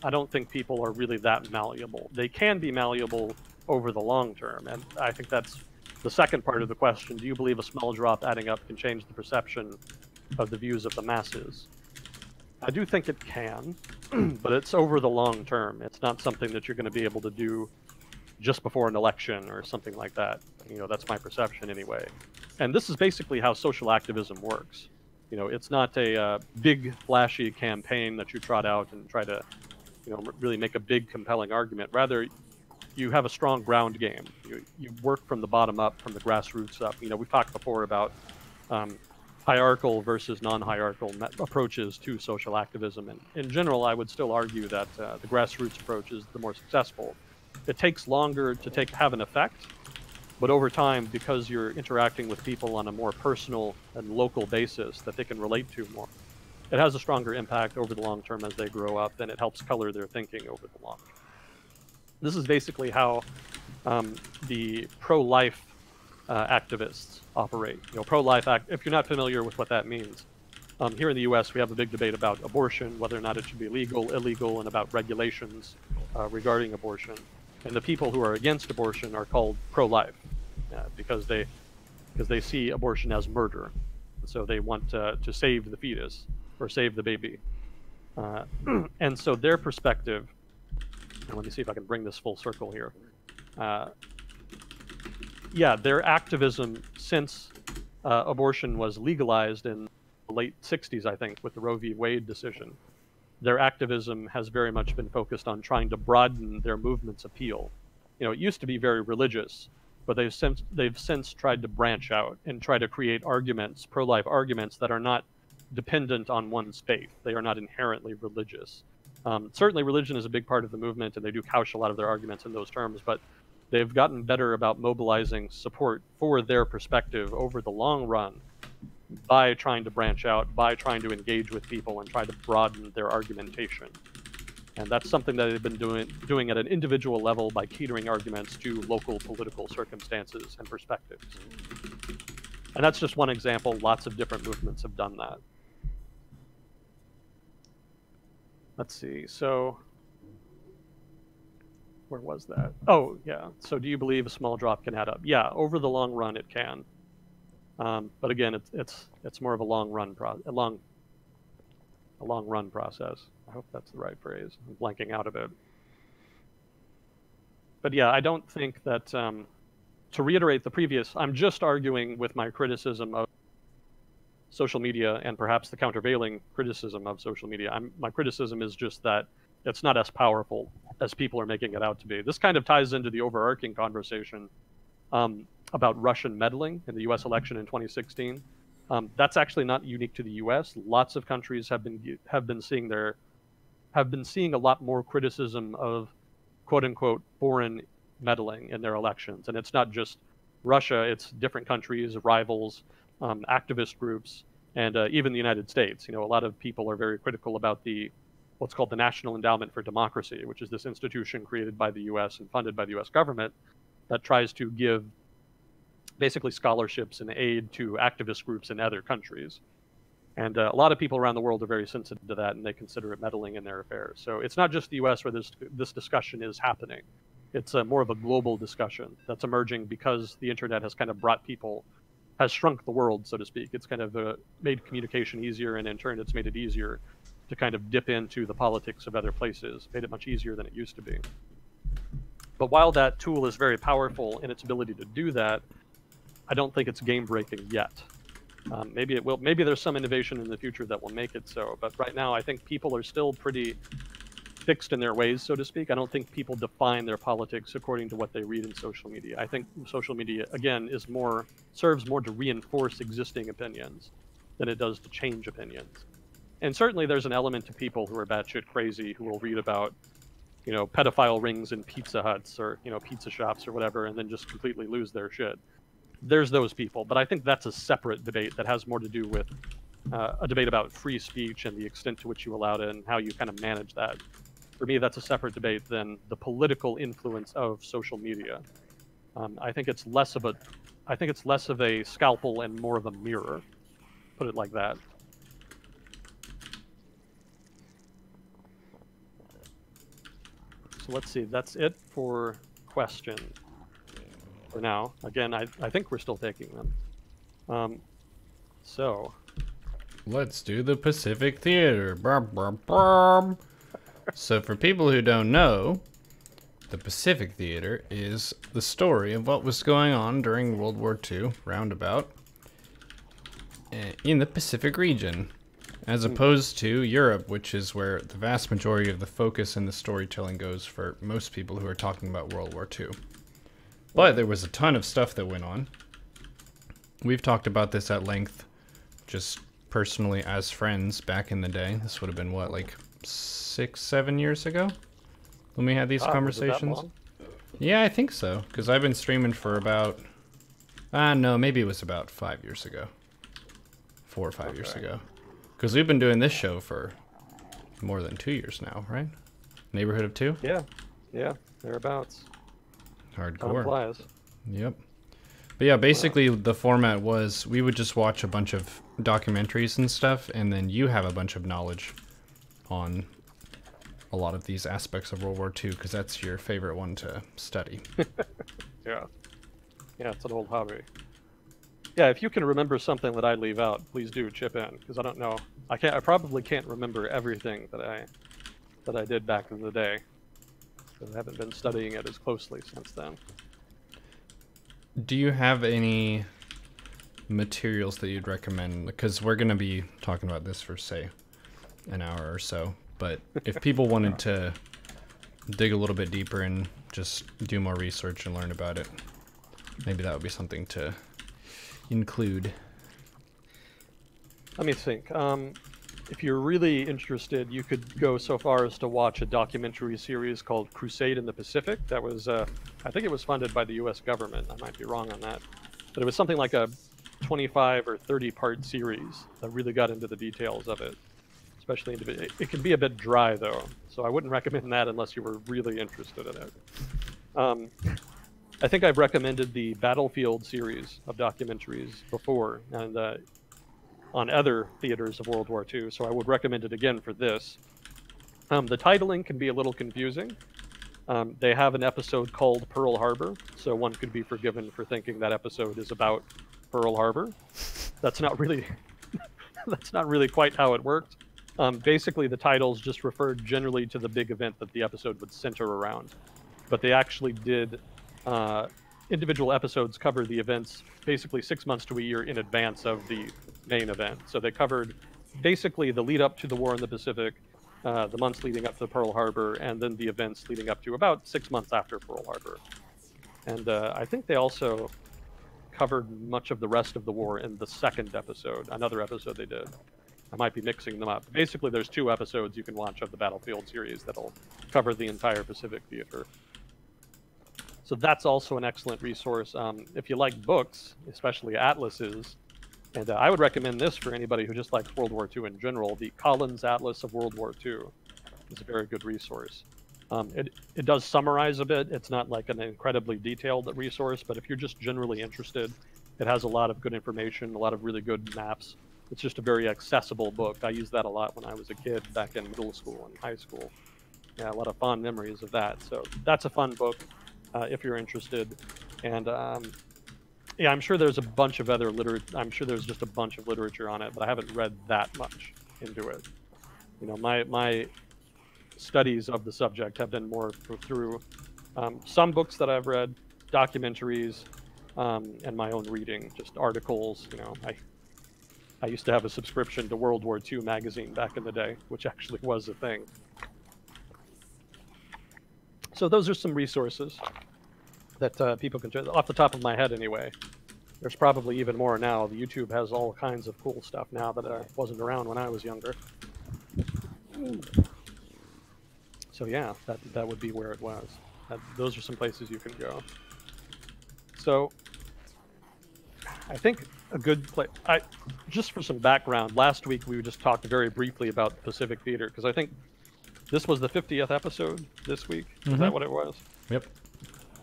I don't think people are really that malleable. They can be malleable over the long term, and I think that's the second part of the question. Do you believe a small drop adding up can change the perception of the views of the masses? I do think it can, but it's over the long term. It's not something that you're going to be able to do just before an election or something like that. You know, that's my perception anyway. And this is basically how social activism works. You know, it's not a big, flashy campaign that you trot out and try to, you know, really make a big, compelling argument. Rather, you have a strong ground game. You work from the bottom up, from the grassroots up. You know, we've talked before about hierarchical versus non-hierarchical approaches to social activism. And in general, I would still argue that the grassroots approach is the more successful. It takes longer to have an effect, but over time, because you're interacting with people on a more personal and local basis that they can relate to more, it has a stronger impact over the long term as they grow up, and it helps color their thinking over the long term. This is basically how the pro-life activists operate. You know, pro-life if you're not familiar with what that means, here in the U.S. we have a big debate about abortion, whether or not it should be legal, illegal, and about regulations regarding abortion. And the people who are against abortion are called pro-life because they see abortion as murder. So they want to save the fetus or save the baby. And so their perspective, and let me see if I can bring this full circle here. Yeah, their activism since abortion was legalized in the late 60s, I think, with the Roe v. Wade decision, their activism has very much been focused on trying to broaden their movement's appeal. You know, it used to be very religious, but they've since tried to branch out and try to create arguments, pro-life arguments that are not dependent on one's faith. They are not inherently religious. Certainly religion is a big part of the movement, and they do couch a lot of their arguments in those terms, but they've gotten better about mobilizing support for their perspective over the long run by trying to branch out, by trying to engage with people and try to broaden their argumentation. And that's something that they've been doing at an individual level by catering arguments to local political circumstances and perspectives. And that's just one example. Lots of different movements have done that. Let's see. So where was that? Oh, yeah. So do you believe a small drop can add up? Yeah, over the long run, it can. But again, it's more of a long run process. I hope that's the right phrase. I'm blanking out a bit. But yeah, I don't think that, to reiterate the previous, I'm just arguing with my criticism of social media and perhaps the countervailing criticism of social media. My criticism is just that it's not as powerful as people are making it out to be. This kind of ties into the overarching conversation about Russian meddling in the US election in 2016. That's actually not unique to the U.S. Lots of countries have been seeing a lot more criticism of quote unquote foreign meddling in their elections, and it's not just Russia; it's different countries, rivals, activist groups, and even the United States. A lot of people are very critical about what's called the National Endowment for Democracy, which is this institution created by the U.S. and funded by the U.S. government that tries to give basically scholarships and aid to activist groups in other countries. And a lot of people around the world are very sensitive to that, and they consider it meddling in their affairs. So it's not just the U.S. where this discussion is happening. It's more of a global discussion that's emerging because the internet has kind of has shrunk the world, so to speak. It's kind of made communication easier, and in turn, it's made it easier to kind of dip into the politics of other places, made it much easier than it used to be. But while that tool is very powerful in its ability to do that, I don't think it's game-breaking yet. Maybe it will. Maybe there's some innovation in the future that will make it so. But right now, I think people are still pretty fixed in their ways, so to speak. I don't think people define their politics according to what they read in social media. I think social media, again, serves more to reinforce existing opinions than it does to change opinions. And certainly there's an element to people who are batshit crazy who will read about, pedophile rings in Pizza Huts or, pizza shops or whatever, and then just completely lose their shit. There's those people, but I think that's a separate debate that has more to do with a debate about free speech and the extent to which you allow it and how you kind of manage that. For me, that's a separate debate than the political influence of social media. I think it's less of a scalpel and more of a mirror. Put it like that. So let's see. That's it for questions for now. Again, I think we're still taking them. So let's do the Pacific Theater. So for people who don't know, the Pacific Theater is the story of what was going on during World War II, roundabout, in the Pacific region, as opposed to Europe, which is where the vast majority of the focus and the storytelling goes for most people who are talking about World War II. But there was a ton of stuff that went on. We've talked about this at length, just personally as friends back in the day. This would have been, what, like 6-7 years ago when we had these conversations? Was it that long? Yeah, I think so, because I've been streaming for about, no, maybe it was about 5 years ago. 4 or 5 years ago. Because we've been doing this show for more than 2 years now, right? Neighborhood of 2? Yeah, thereabouts. Hardcore. Time flies. Yep. But yeah, basically the format was we would just watch a bunch of documentaries and stuff, and then you have a bunch of knowledge on a lot of these aspects of World War II, because that's your favorite one to study. Yeah, it's an old hobby. Yeah, if you can remember something that I leave out, please do chip in, because I don't know. I probably can't remember everything that I did back in the day. I haven't been studying it as closely since then. Do you have any materials that you'd recommend? Because we're going to be talking about this for, say, an hour or so. But if people wanted to dig a little bit deeper and just do more research and learn about it, maybe that would be something to include. Let me think. If you're really interested, you could go so far as to watch a documentary series called Crusade in the Pacific. That was, I think it was funded by the U.S. government. I might be wrong on that. But it was something like a 25 or 30-part series that really got into the details of it. Especially, it can be a bit dry, though. So I wouldn't recommend that unless you were really interested in it. I think I've recommended the Battlefield series of documentaries before, and on other theaters of World War II, so I would recommend it again for this. The titling can be a little confusing. They have an episode called Pearl Harbor, so one could be forgiven for thinking that episode is about Pearl Harbor. That's not really quite how it worked. Basically, the titles just referred generally to the big event that the episode would center around. But they actually did individual episodes cover the events basically 6 months to a year in advance of the main event. So they covered basically the lead up to the war in the Pacific, the months leading up to Pearl Harbor, and then the events leading up to about 6 months after Pearl Harbor. And I think they also covered much of the rest of the war in the second episode, another episode they did. I might be mixing them up. Basically, there's 2 episodes you can watch of the Battlefield series that'll cover the entire Pacific theater. So that's also an excellent resource. If you like books, especially atlases, and I would recommend this for anybody who just likes World War II in general, the Collins Atlas of World War II is a very good resource. It does summarize a bit. It's not like an incredibly detailed resource, but if you're just generally interested, it has a lot of good information, a lot of really good maps. It's just a very accessible book. I used that a lot when I was a kid back in middle school and high school. Yeah, a lot of fond memories of that. So that's a fun book if you're interested. And yeah, I'm sure there's a bunch of other literature. I'm sure there's just a bunch of literature on it, but I haven't read that much into it. You know, my studies of the subject have been more through some books that I've read, documentaries, and my own reading, just articles. You know, I used to have a subscription to World War II magazine back in the day, which actually was a thing. So those are some resources that people can, off the top of my head anyway. There's probably even more now. The YouTube has all kinds of cool stuff now that wasn't around when I was younger. So yeah, that would be where it was. Those are some places you can go. So I think a good place, just for some background, last week we just talked very briefly about the Pacific Theater, because I think this was the 50th episode this week. Is that what it was? Yep.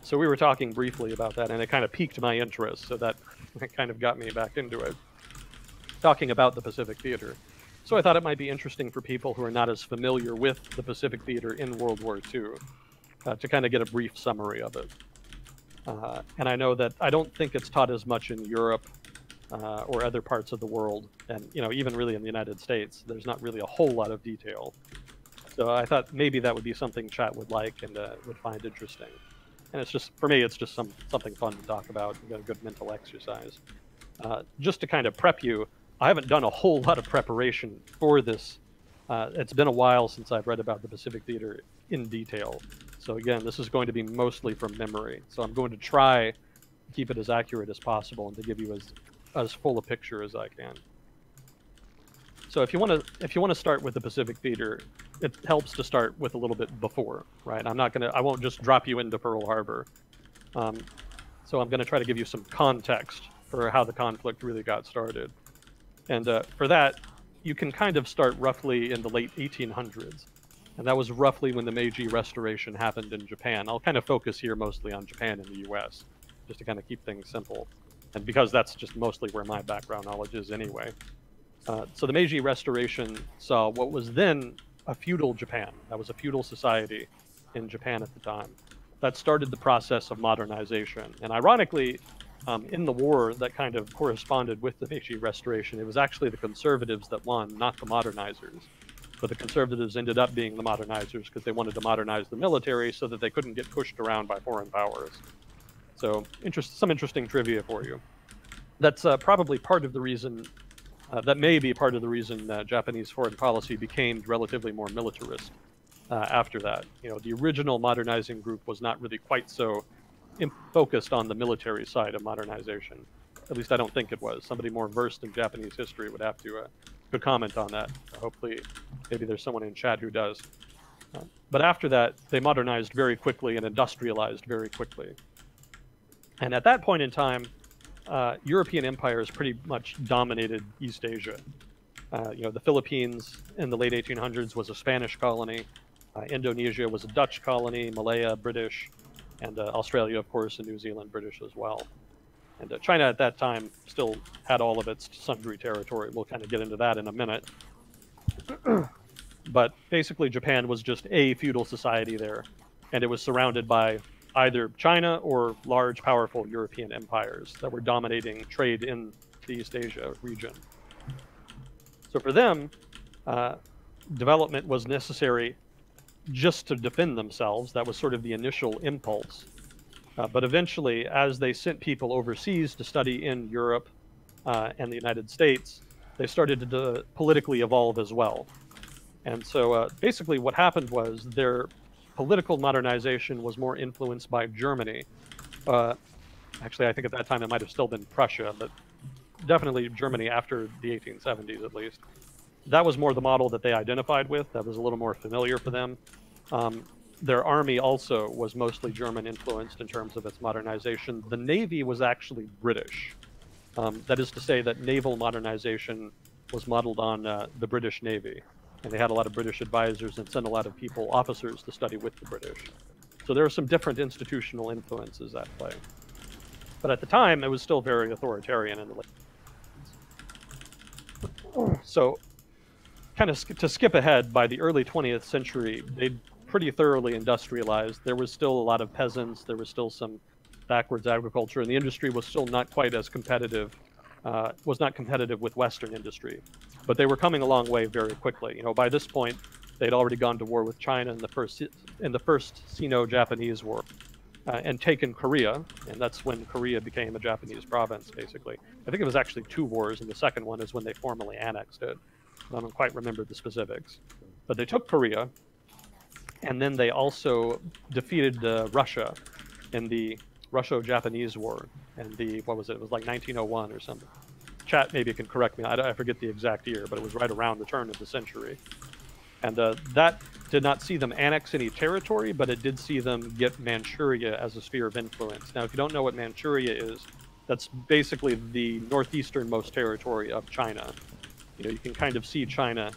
So we were talking briefly about that, and it kind of piqued my interest, so that kind of got me back into it, talking about the Pacific Theater. So I thought it might be interesting for people who are not as familiar with the Pacific Theater in World War II to kind of get a brief summary of it. And I know that I don't think it's taught as much in Europe or other parts of the world, and you know, even really in the United States, there's not really a whole lot of detail. So I thought maybe that would be something chat would like and would find interesting. And it's just, for me, it's just something fun to talk about, a good mental exercise. Just to kind of prep you, I haven't done a whole lot of preparation for this. It's been a while since I've read about the Pacific Theater in detail. So again, this is going to be mostly from memory. So I'm going to try to keep it as accurate as possible and to give you as full a picture as I can. So if you want to start with the Pacific Theater, it helps to start with a little bit before, right? I won't just drop you into Pearl Harbor. So I'm gonna try to give you some context for how the conflict really got started. And for that, you can kind of start roughly in the late 1800s. And that was roughly when the Meiji Restoration happened in Japan. I'll kind of focus here mostly on Japan and the US, just to kind of keep things simple. And because that's just mostly where my background knowledge is anyway. So the Meiji Restoration saw what was then a feudal Japan. That was a feudal society in Japan at the time. That started the process of modernization. And ironically, in the war that kind of corresponded with the Meiji Restoration, it was actually the conservatives that won, not the modernizers. But the conservatives ended up being the modernizers because they wanted to modernize the military so that they couldn't get pushed around by foreign powers. So some interesting trivia for you. That's probably part of the reason, that may be part of the reason Japanese foreign policy became relatively more militarist after that. You know, the original modernizing group was not really quite so focused on the military side of modernization. At least I don't think it was. Somebody more versed in Japanese history would have to could comment on that. Hopefully, maybe there's someone in chat who does. But after that, they modernized very quickly and industrialized very quickly. And at that point in time, European empires pretty much dominated East Asia. You know, the Philippines in the late 1800s was a Spanish colony. Indonesia was a Dutch colony. Malaya, British. And Australia, of course, and New Zealand, British as well. And China at that time still had all of its sundry territory. We'll kind of get into that in a minute. But basically, Japan was just a feudal society there. And it was surrounded by either China or large, powerful European empires that were dominating trade in the East Asia region. So for them, development was necessary just to defend themselves. That was sort of the initial impulse. But eventually, as they sent people overseas to study in Europe and the United States, they started to politically evolve as well. And so basically what happened was their political modernization was more influenced by Germany. Actually, I think at that time it might have still been Prussia, but definitely Germany after the 1870s at least. That was more the model that they identified with. That was a little more familiar for them. Their army also was mostly German influenced in terms of its modernization. The Navy was actually British. That is to say that naval modernization was modeled on the British Navy. And they had a lot of British advisors and sent a lot of people, officers, to study with the British. So there are some different institutional influences at play. But at the time, it was still very authoritarian in the late. So, kind of to skip ahead, by the early 20th century, they'd pretty thoroughly industrialized. There was still a lot of peasants. There was still some backwards agriculture, and the industry was still not quite as competitive. Was not competitive with Western industry, but they were coming a long way very quickly. You know, by this point, they'd already gone to war with China in the first Sino-Japanese War, and taken Korea, and that's when Korea became a Japanese province, basically. I think it was actually 2 wars, and the second one is when they formally annexed it. I don't quite remember the specifics, but they took Korea, and then they also defeated Russia in the Russo-Japanese War, and what was it? It was like 1901 or something. Chat maybe can correct me. I forget the exact year, but it was right around the turn of the century. And that did not see them annex any territory, but it did see them get Manchuria as a sphere of influence. Now, if you don't know what Manchuria is, that's basically the northeasternmost territory of China. You know, you can kind of see China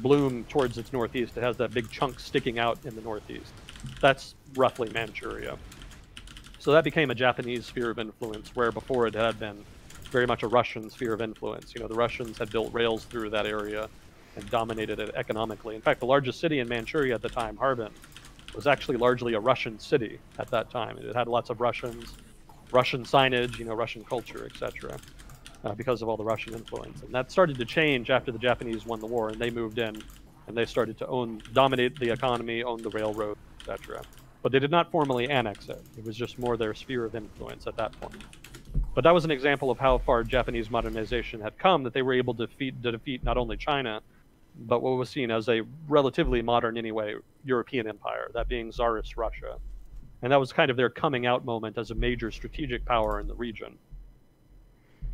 bloom towards its northeast. It has that big chunk sticking out in the northeast. That's roughly Manchuria. So that became a Japanese sphere of influence, where before it had been very much a Russian sphere of influence. You know, the Russians had built rails through that area and dominated it economically. In fact, the largest city in Manchuria at the time, Harbin, was actually largely a Russian city at that time. It had lots of Russians, Russian signage, you know, Russian culture, etc., because of all the Russian influence. And that started to change after the Japanese won the war, and they moved in, and they started to dominate the economy, own the railroad, etc. But they did not formally annex it. It was just more their sphere of influence at that point. But that was an example of how far Japanese modernization had come, that they were able to defeat not only China, but what was seen as a relatively modern, anyway, European empire, that being Tsarist Russia. And that was kind of their coming out moment as a major strategic power in the region.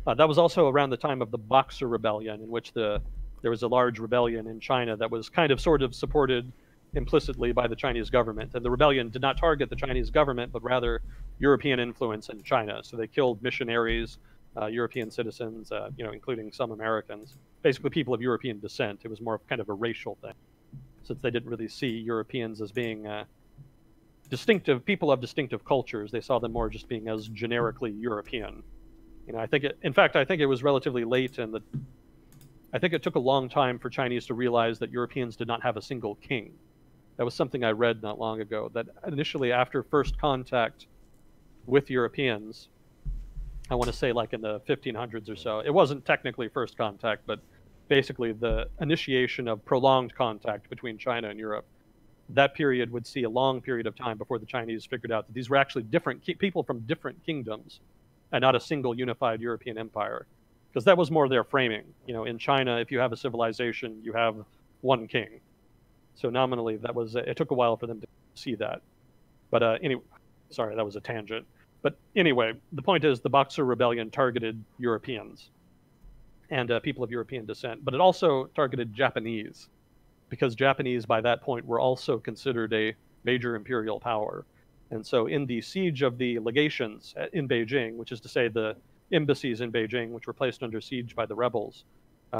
That was also around the time of the Boxer Rebellion, in which there was a large rebellion in China that was kind of sort of supported implicitly by the Chinese government. And the rebellion did not target the Chinese government, but rather European influence in China. So they killed missionaries, European citizens, you know, including some Americans, basically people of European descent. It was more of kind of a racial thing, since they didn't really see Europeans as being distinctive people of distinctive cultures. They saw them more just being as generically European. You know, I think it was relatively late, and I think it took a long time for Chinese to realize that Europeans did not have a single king. That was something I read not long ago, that initially after first contact with Europeans, I want to say like in the 1500s or so, it wasn't technically first contact, but basically the initiation of prolonged contact between China and Europe. That period would see a long period of time before the Chinese figured out that these were actually different people from different kingdoms and not a single unified European empire. Because that was more their framing. You know, in China, if you have a civilization, you have one king. So nominally, it took a while for them to see that. But anyway, sorry, that was a tangent. But anyway, the point is the Boxer Rebellion targeted Europeans and people of European descent, but it also targeted Japanese, because Japanese by that point were also considered a major imperial power. And so in the siege of the legations in Beijing, which is to say the embassies in Beijing, which were placed under siege by the rebels,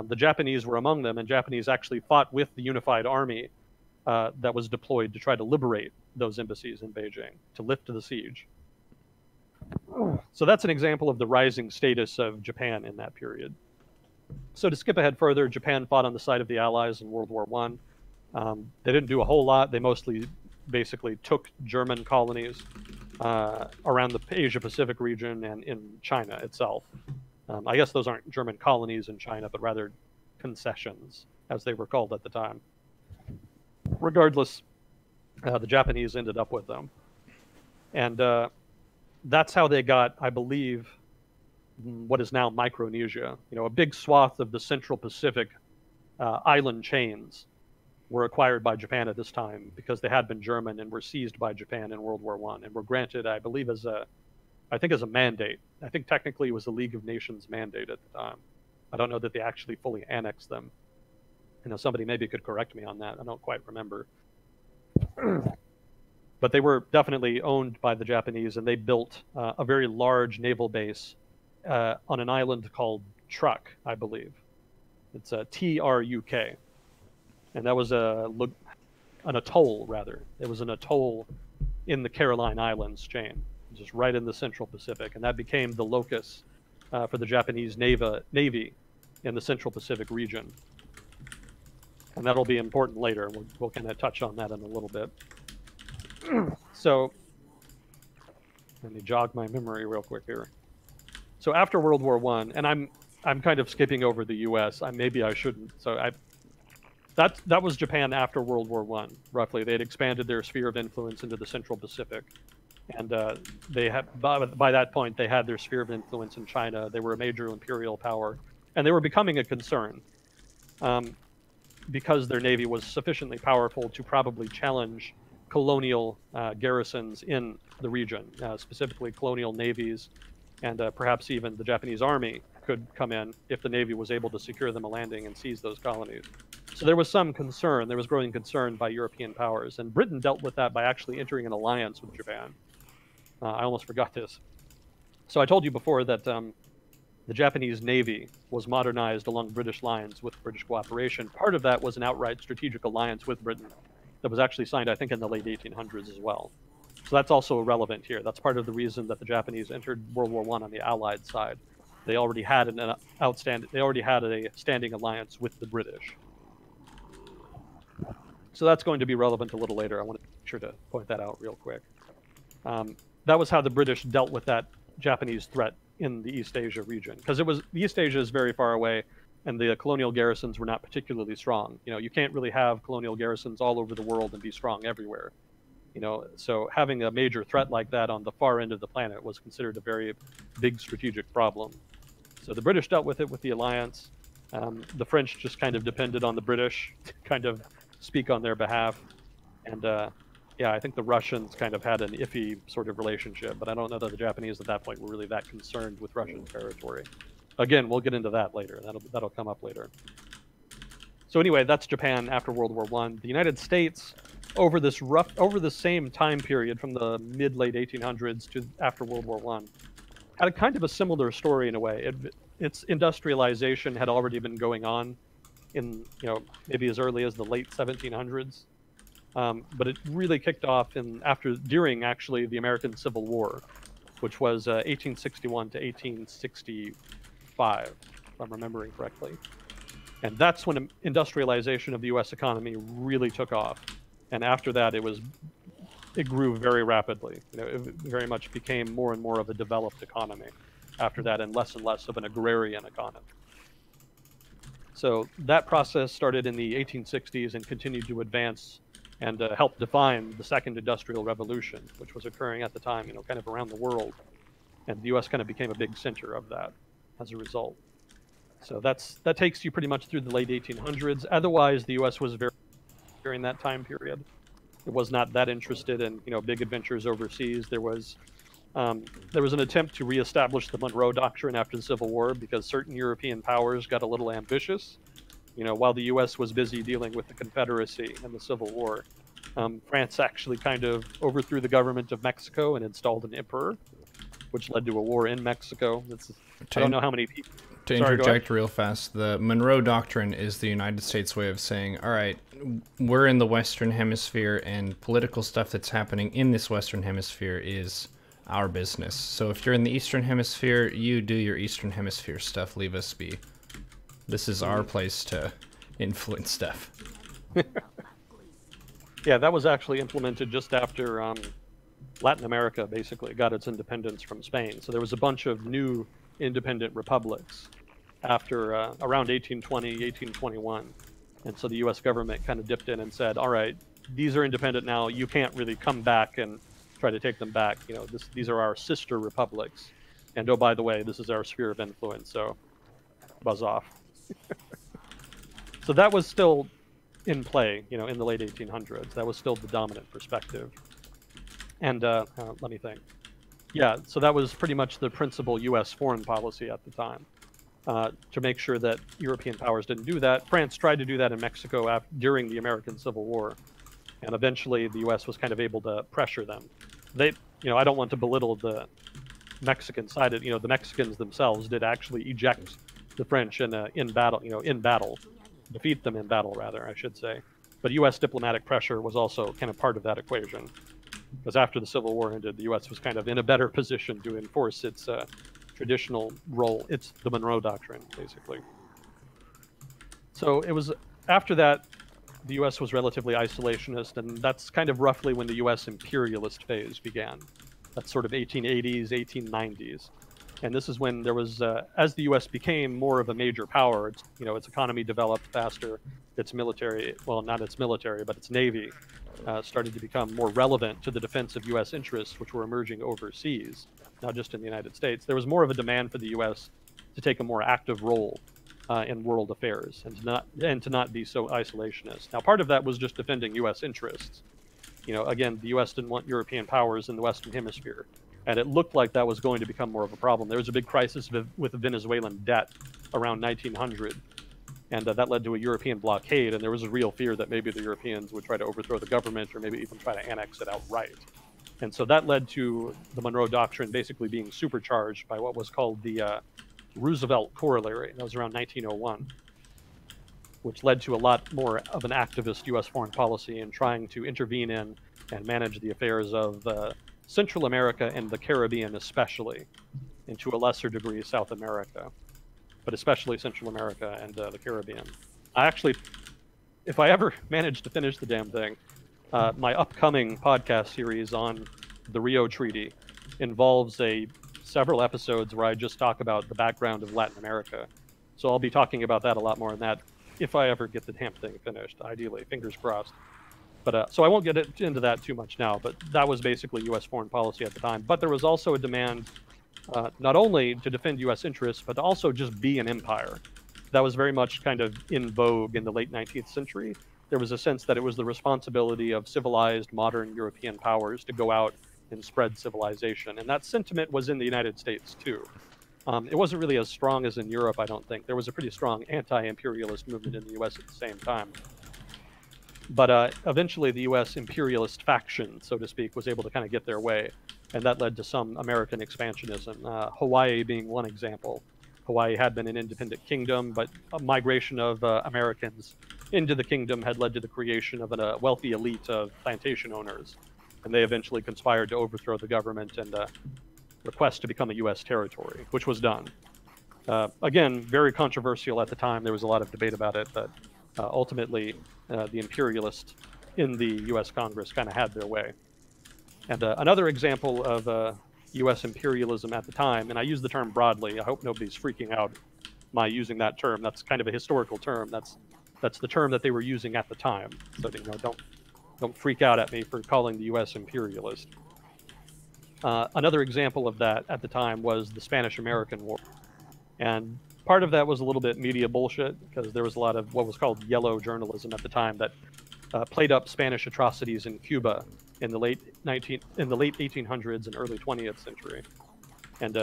the Japanese were among them, and Japanese actually fought with the unified army that was deployed to try to liberate those embassies in Beijing, to lift the siege. So that's an example of the rising status of Japan in that period. So to skip ahead further, Japan fought on the side of the Allies in World War I. They didn't do a whole lot. They mostly basically took German colonies around the Asia-Pacific region and in China itself. I guess those aren't German colonies in China, but rather concessions, as they were called at the time. Regardless, the Japanese ended up with them. And that's how they got, I believe, what is now Micronesia. You know, a big swath of the Central Pacific island chains were acquired by Japan at this time because they had been German and were seized by Japan in World War I and were granted, I believe, as a I think as a mandate. I think technically it was the League of Nations mandate at the time. I don't know that they actually fully annexed them. Somebody maybe could correct me on that. I don't quite remember. But they were definitely owned by the Japanese, and they built a very large naval base on an island called Truk, I believe. It's a Truk. And that was an atoll, rather. It was an atoll in the Caroline Islands chain, just right in the Central Pacific. And that became the locus for the Japanese Navy in the Central Pacific region. And that'll be important later. We'll kind of touch on that in a little bit. So, let me jog my memory real quick here. So after World War I, and I'm kind of skipping over the U.S. Maybe I shouldn't. So that was Japan after World War I. Roughly, they had expanded their sphere of influence into the Central Pacific, and they had by that point they had their sphere of influence in China. They were a major imperial power, and they were becoming a concern. Because their navy was sufficiently powerful to probably challenge colonial garrisons in the region, specifically colonial navies, and perhaps even the Japanese army could come in if the navy was able to secure them a landing and seize those colonies. So there was some concern, there was growing concern by European powers, and Britain dealt with that by actually entering an alliance with Japan. I almost forgot this. So I told you before that the Japanese Navy was modernized along British lines with British cooperation. Part of that was an outright strategic alliance with Britain that was actually signed, I think, in the late 1800s as well. So that's also relevant here. That's part of the reason that the Japanese entered World War I on the Allied side. They already had a standing alliance with the British. So that's going to be relevant a little later. I want to make sure to point that out real quick. That was how the British dealt with that Japanese threat in the East Asia region, because East Asia is very far away, and the colonial garrisons were not particularly strong. You can't really have colonial garrisons all over the world and be strong everywhere. So having a major threat like that on the far end of the planet was considered a very big strategic problem. So the British dealt with it with the alliance. The French just kind of depended on the British to kind of speak on their behalf, and I think the Russians kind of had an iffy sort of relationship, but I don't know that the Japanese at that point were really that concerned with Russian territory. Again, we'll get into that later. That'll come up later. So anyway, that's Japan after World War I. The United States, over the same time period from the mid-late 1800s to after World War I, had a kind of a similar story in a way. Its industrialization had already been going on in, maybe as early as the late 1700s. But it really kicked off during actually the American Civil War, which was 1861 to 1865, if I'm remembering correctly. And that's when industrialization of the U.S. economy really took off. And after that, it grew very rapidly. It very much became more and more of a developed economy after that, and less of an agrarian economy. So that process started in the 1860s and continued to advance and helped define the second industrial revolution, which was occurring at the time, kind of around the world. And the U.S. kind of became a big center of that as a result. So that takes you pretty much through the late 1800s. Otherwise, the U.S. was very, during that time period, it was not that interested in, big adventures overseas. There was an attempt to reestablish the Monroe Doctrine after the Civil War because certain European powers got a little ambitious. While the U.S. was busy dealing with the Confederacy and the Civil War, France actually kind of overthrew the government of Mexico and installed an emperor, which led to a war in Mexico. I don't know how many people... To interject real fast, the Monroe Doctrine is the United States way of saying, all right, we're in the Western Hemisphere, and political stuff that's happening in this Western Hemisphere is our business. So if you're in the Eastern Hemisphere, you do your Eastern Hemisphere stuff, leave us be. This is our place to influence stuff. Yeah, that was actually implemented just after Latin America basically got its independence from Spain. So there was a bunch of new independent republics after around 1820, 1821. And so the U.S. government kind of dipped in and said, all right, these are independent now. You can't really come back and try to take them back. These are our sister republics. And oh, by the way, this is our sphere of influence. So buzz off. So that was still in play, in the late 1800s. That was still the dominant perspective. And let me think. Yeah, so that was pretty much the principal U.S. foreign policy at the time, to make sure that European powers didn't do that. France tried to do that in Mexico during the American Civil War, and eventually the U.S. was kind of able to pressure them. I don't want to belittle the Mexican side. The Mexicans themselves did actually eject the French in battle, defeat them in battle, rather, I should say. But U.S. diplomatic pressure was also kind of part of that equation, because after the Civil War ended, the U.S. was kind of in a better position to enforce its traditional role. It's the Monroe Doctrine, basically. So it was after that, the U.S. was relatively isolationist, and that's kind of roughly when the U.S. imperialist phase began. That's sort of 1880s, 1890s. And this is when there was, as the U.S. became more of a major power, its economy developed faster, its military, well, not its military, but its navy, started to become more relevant to the defense of U.S. interests, which were emerging overseas, not just in the United States. There was more of a demand for the U.S. to take a more active role in world affairs and to not be so isolationist. Now, part of that was just defending U.S. interests. Again, the U.S. didn't want European powers in the Western Hemisphere, and it looked like that was going to become more of a problem. There was a big crisis with the Venezuelan debt around 1900, and that led to a European blockade, and there was a real fear that maybe the Europeans would try to overthrow the government or maybe even try to annex it outright. And so that led to the Monroe Doctrine basically being supercharged by what was called the Roosevelt Corollary. That was around 1901, which led to a lot more of an activist U.S. foreign policy in trying to intervene in and manage the affairs of Central America and the Caribbean especially, and to a lesser degree South America, but especially Central America and the Caribbean. If I ever manage to finish the damn thing, my upcoming podcast series on the Rio Treaty involves several episodes where I just talk about the background of Latin America. So I'll be talking about that a lot more in that if I ever get the damn thing finished, ideally, fingers crossed. But so I won't get into that too much now, but that was basically U.S. foreign policy at the time. But there was also a demand not only to defend U.S. interests, but to also just be an empire. That was very much kind of in vogue in the late 19th century. There was a sense that it was the responsibility of civilized, modern European powers to go out and spread civilization. And that sentiment was in the United States, too. It wasn't really as strong as in Europe, I don't think. There was a pretty strong anti-imperialist movement in the U.S. at the same time. But eventually the U.S. imperialist faction, so to speak, was able to kind of get their way. And that led to some American expansionism, Hawaii being one example. Hawaii had been an independent kingdom, but a migration of Americans into the kingdom had led to the creation of a wealthy elite of plantation owners. And they eventually conspired to overthrow the government and request to become a U.S. territory, which was done. Again, very controversial at the time. There was a lot of debate about it, but ultimately the imperialists in the U.S. Congress kind of had their way. And another example of U.S. imperialism at the time, and I use the term broadly, I hope nobody's freaking out by using that term. That's kind of a historical term. That's the term that they were using at the time. So don't freak out at me for calling the U.S. imperialist. Another example of that at the time was the Spanish-American War. And part of that was a little bit media bullshit, because there was a lot of what was called yellow journalism at the time that played up Spanish atrocities in Cuba in the late 1800s and early 20th century, and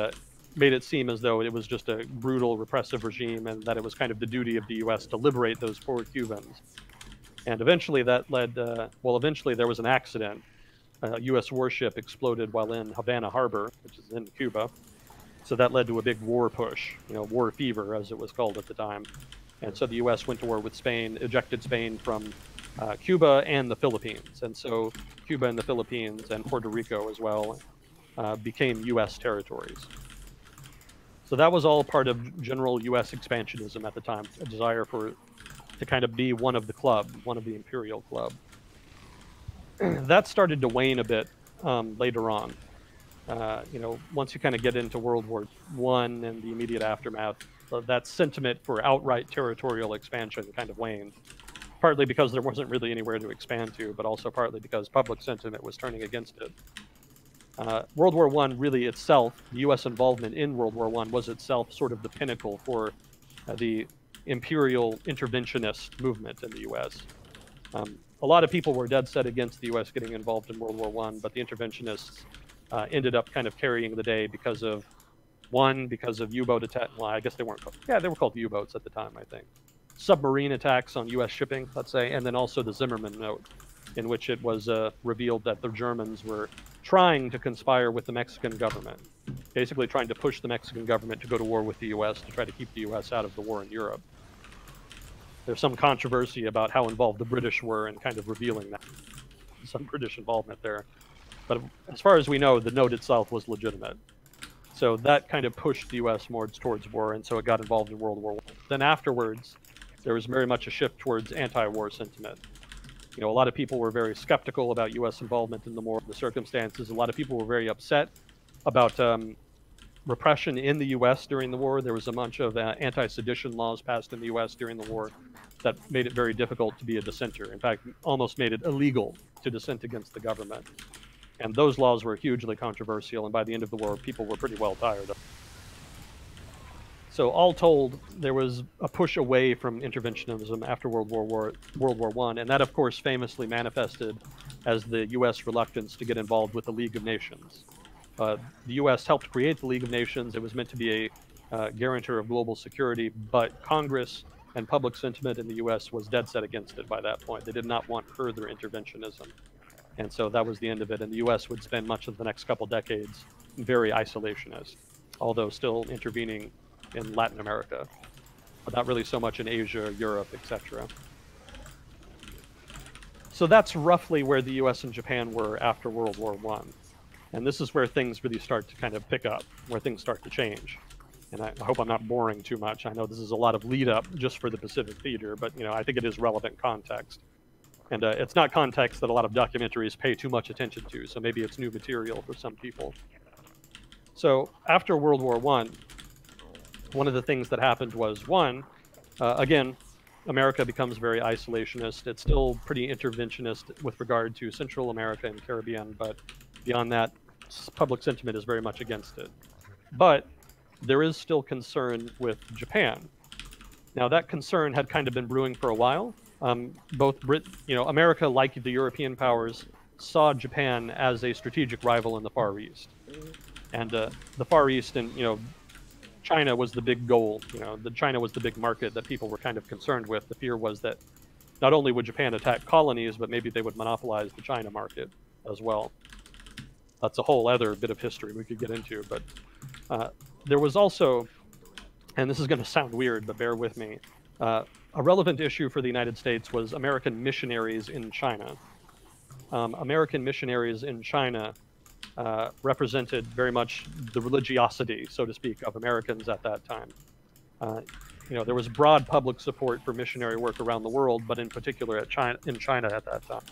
made it seem as though it was just a brutal, repressive regime, and that it was kind of the duty of the U.S. to liberate those poor Cubans. And eventually that led, eventually there was an accident. A U.S. warship exploded while in Havana Harbor, which is in Cuba. So that led to a big war push, war fever, as it was called at the time. And so the U.S. went to war with Spain, ejected Spain from Cuba and the Philippines. And so Cuba and the Philippines and Puerto Rico as well became U.S. territories. So that was all part of general U.S. expansionism at the time, a desire to kind of be one of the club, one of the imperial club. That started to wane a bit later on. Once you kind of get into World War I and the immediate aftermath, that sentiment for outright territorial expansion kind of waned. Partly because there wasn't really anywhere to expand to, but also partly because public sentiment was turning against it. World War I really itself, the U.S. involvement in World War I was itself sort of the pinnacle for the imperial interventionist movement in the U.S. A lot of people were dead set against the U.S. getting involved in World War I, but the interventionists ended up kind of carrying the day because of U-boat attack. Well, I guess they weren't called. Yeah, they were called U-boats at the time, I think. Submarine attacks on U.S. shipping, let's say, and then also the Zimmerman Note, in which it was revealed that the Germans were trying to conspire with the Mexican government, basically trying to push the Mexican government to go to war with the U.S. to try to keep the U.S. out of the war in Europe. There's some controversy about how involved the British were in kind of revealing that, some British involvement there. But as far as we know, the note itself was legitimate. So that kind of pushed the U.S. more towards war, and so it got involved in World War I. Then afterwards, there was very much a shift towards anti-war sentiment. You know, a lot of people were very skeptical about U.S. involvement in the war, the circumstances. A lot of people were very upset about repression in the U.S. during the war. There was a bunch of anti-sedition laws passed in the U.S. during the war that made it very difficult to be a dissenter. In fact, almost made it illegal to dissent against the government. And those laws were hugely controversial, and by the end of the war, people were pretty well tired of them. So all told, there was a push away from interventionism after World War I, and that, of course, famously manifested as the U.S. reluctance to get involved with the League of Nations. The U.S. helped create the League of Nations. It was meant to be a guarantor of global security, but Congress and public sentiment in the U.S. was dead set against it by that point. They did not want further interventionism. And so that was the end of it. And the U.S. would spend much of the next couple decades very isolationist, although still intervening in Latin America, but not really so much in Asia, Europe, etc. So that's roughly where the U.S. and Japan were after World War I. And this is where things really start to kind of pick up, where things start to change. And I hope I'm not boring too much. I know this is a lot of lead up just for the Pacific Theater, but you know, I think it is relevant context. And it's not context that a lot of documentaries pay too much attention to, so maybe it's new material for some people. So after World War I, one of the things that happened was, again, America becomes very isolationist. It's still pretty interventionist with regard to Central America and Caribbean, but beyond that, public sentiment is very much against it. But there is still concern with Japan. Now, that concern had kind of been brewing for a while. America, like the European powers, saw Japan as a strategic rival in the Far East. And the Far East and, China was the big goal. China was the big market that people were kind of concerned with. The fear was that not only would Japan attack colonies, but maybe they would monopolize the China market as well. That's a whole other bit of history we could get into. But there was also, and this is going to sound weird, but bear with me, a relevant issue for the United States was American missionaries in China. American missionaries in China represented very much the religiosity, so to speak, of Americans at that time. There was broad public support for missionary work around the world, but in particular in China at that time.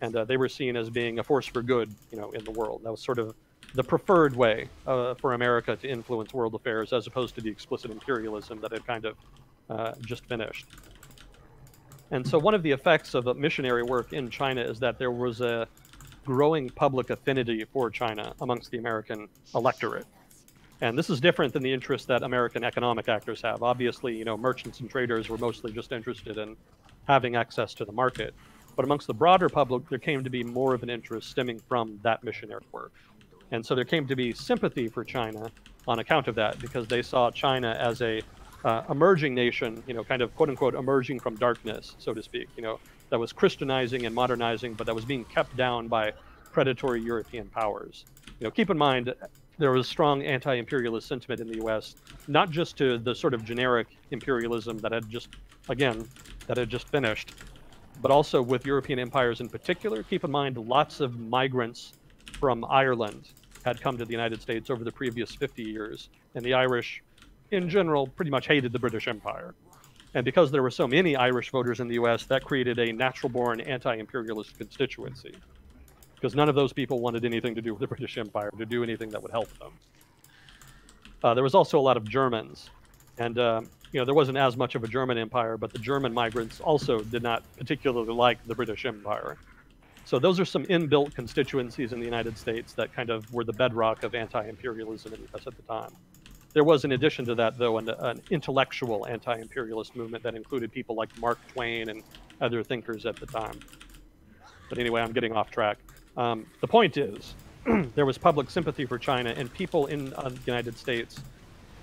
And they were seen as being a force for good, in the world. That was sort of the preferred way for America to influence world affairs, as opposed to the explicit imperialism that had kind of just finished. And so one of the effects of missionary work in China is that there was a growing public affinity for China amongst the American electorate. And this is different than the interest that American economic actors have. Obviously, merchants and traders were mostly just interested in having access to the market. But amongst the broader public, there came to be more of an interest stemming from that missionary work. And so there came to be sympathy for China on account of that, because they saw China as a emerging nation, kind of quote unquote emerging from darkness, so to speak, that was Christianizing and modernizing, but that was being kept down by predatory European powers. Keep in mind, there was strong anti-imperialist sentiment in the U.S., not just to the sort of generic imperialism that had just finished, but also with European empires in particular. Keep in mind, lots of migrants from Ireland had come to the United States over the previous 50 years, and the Irish, in general, pretty much hated the British Empire. And because there were so many Irish voters in the U.S., that created a natural-born anti-imperialist constituency, because none of those people wanted anything to do with the British Empire, to do anything that would help them. There was also a lot of Germans, and there wasn't as much of a German empire, but the German migrants also did not particularly like the British Empire. So those are some inbuilt constituencies in the United States that kind of were the bedrock of anti-imperialism in the U.S. at the time. There was, in addition to that, though, an intellectual anti-imperialist movement that included people like Mark Twain and other thinkers at the time. But anyway, I'm getting off track. The point is there was public sympathy for China, and people in the United States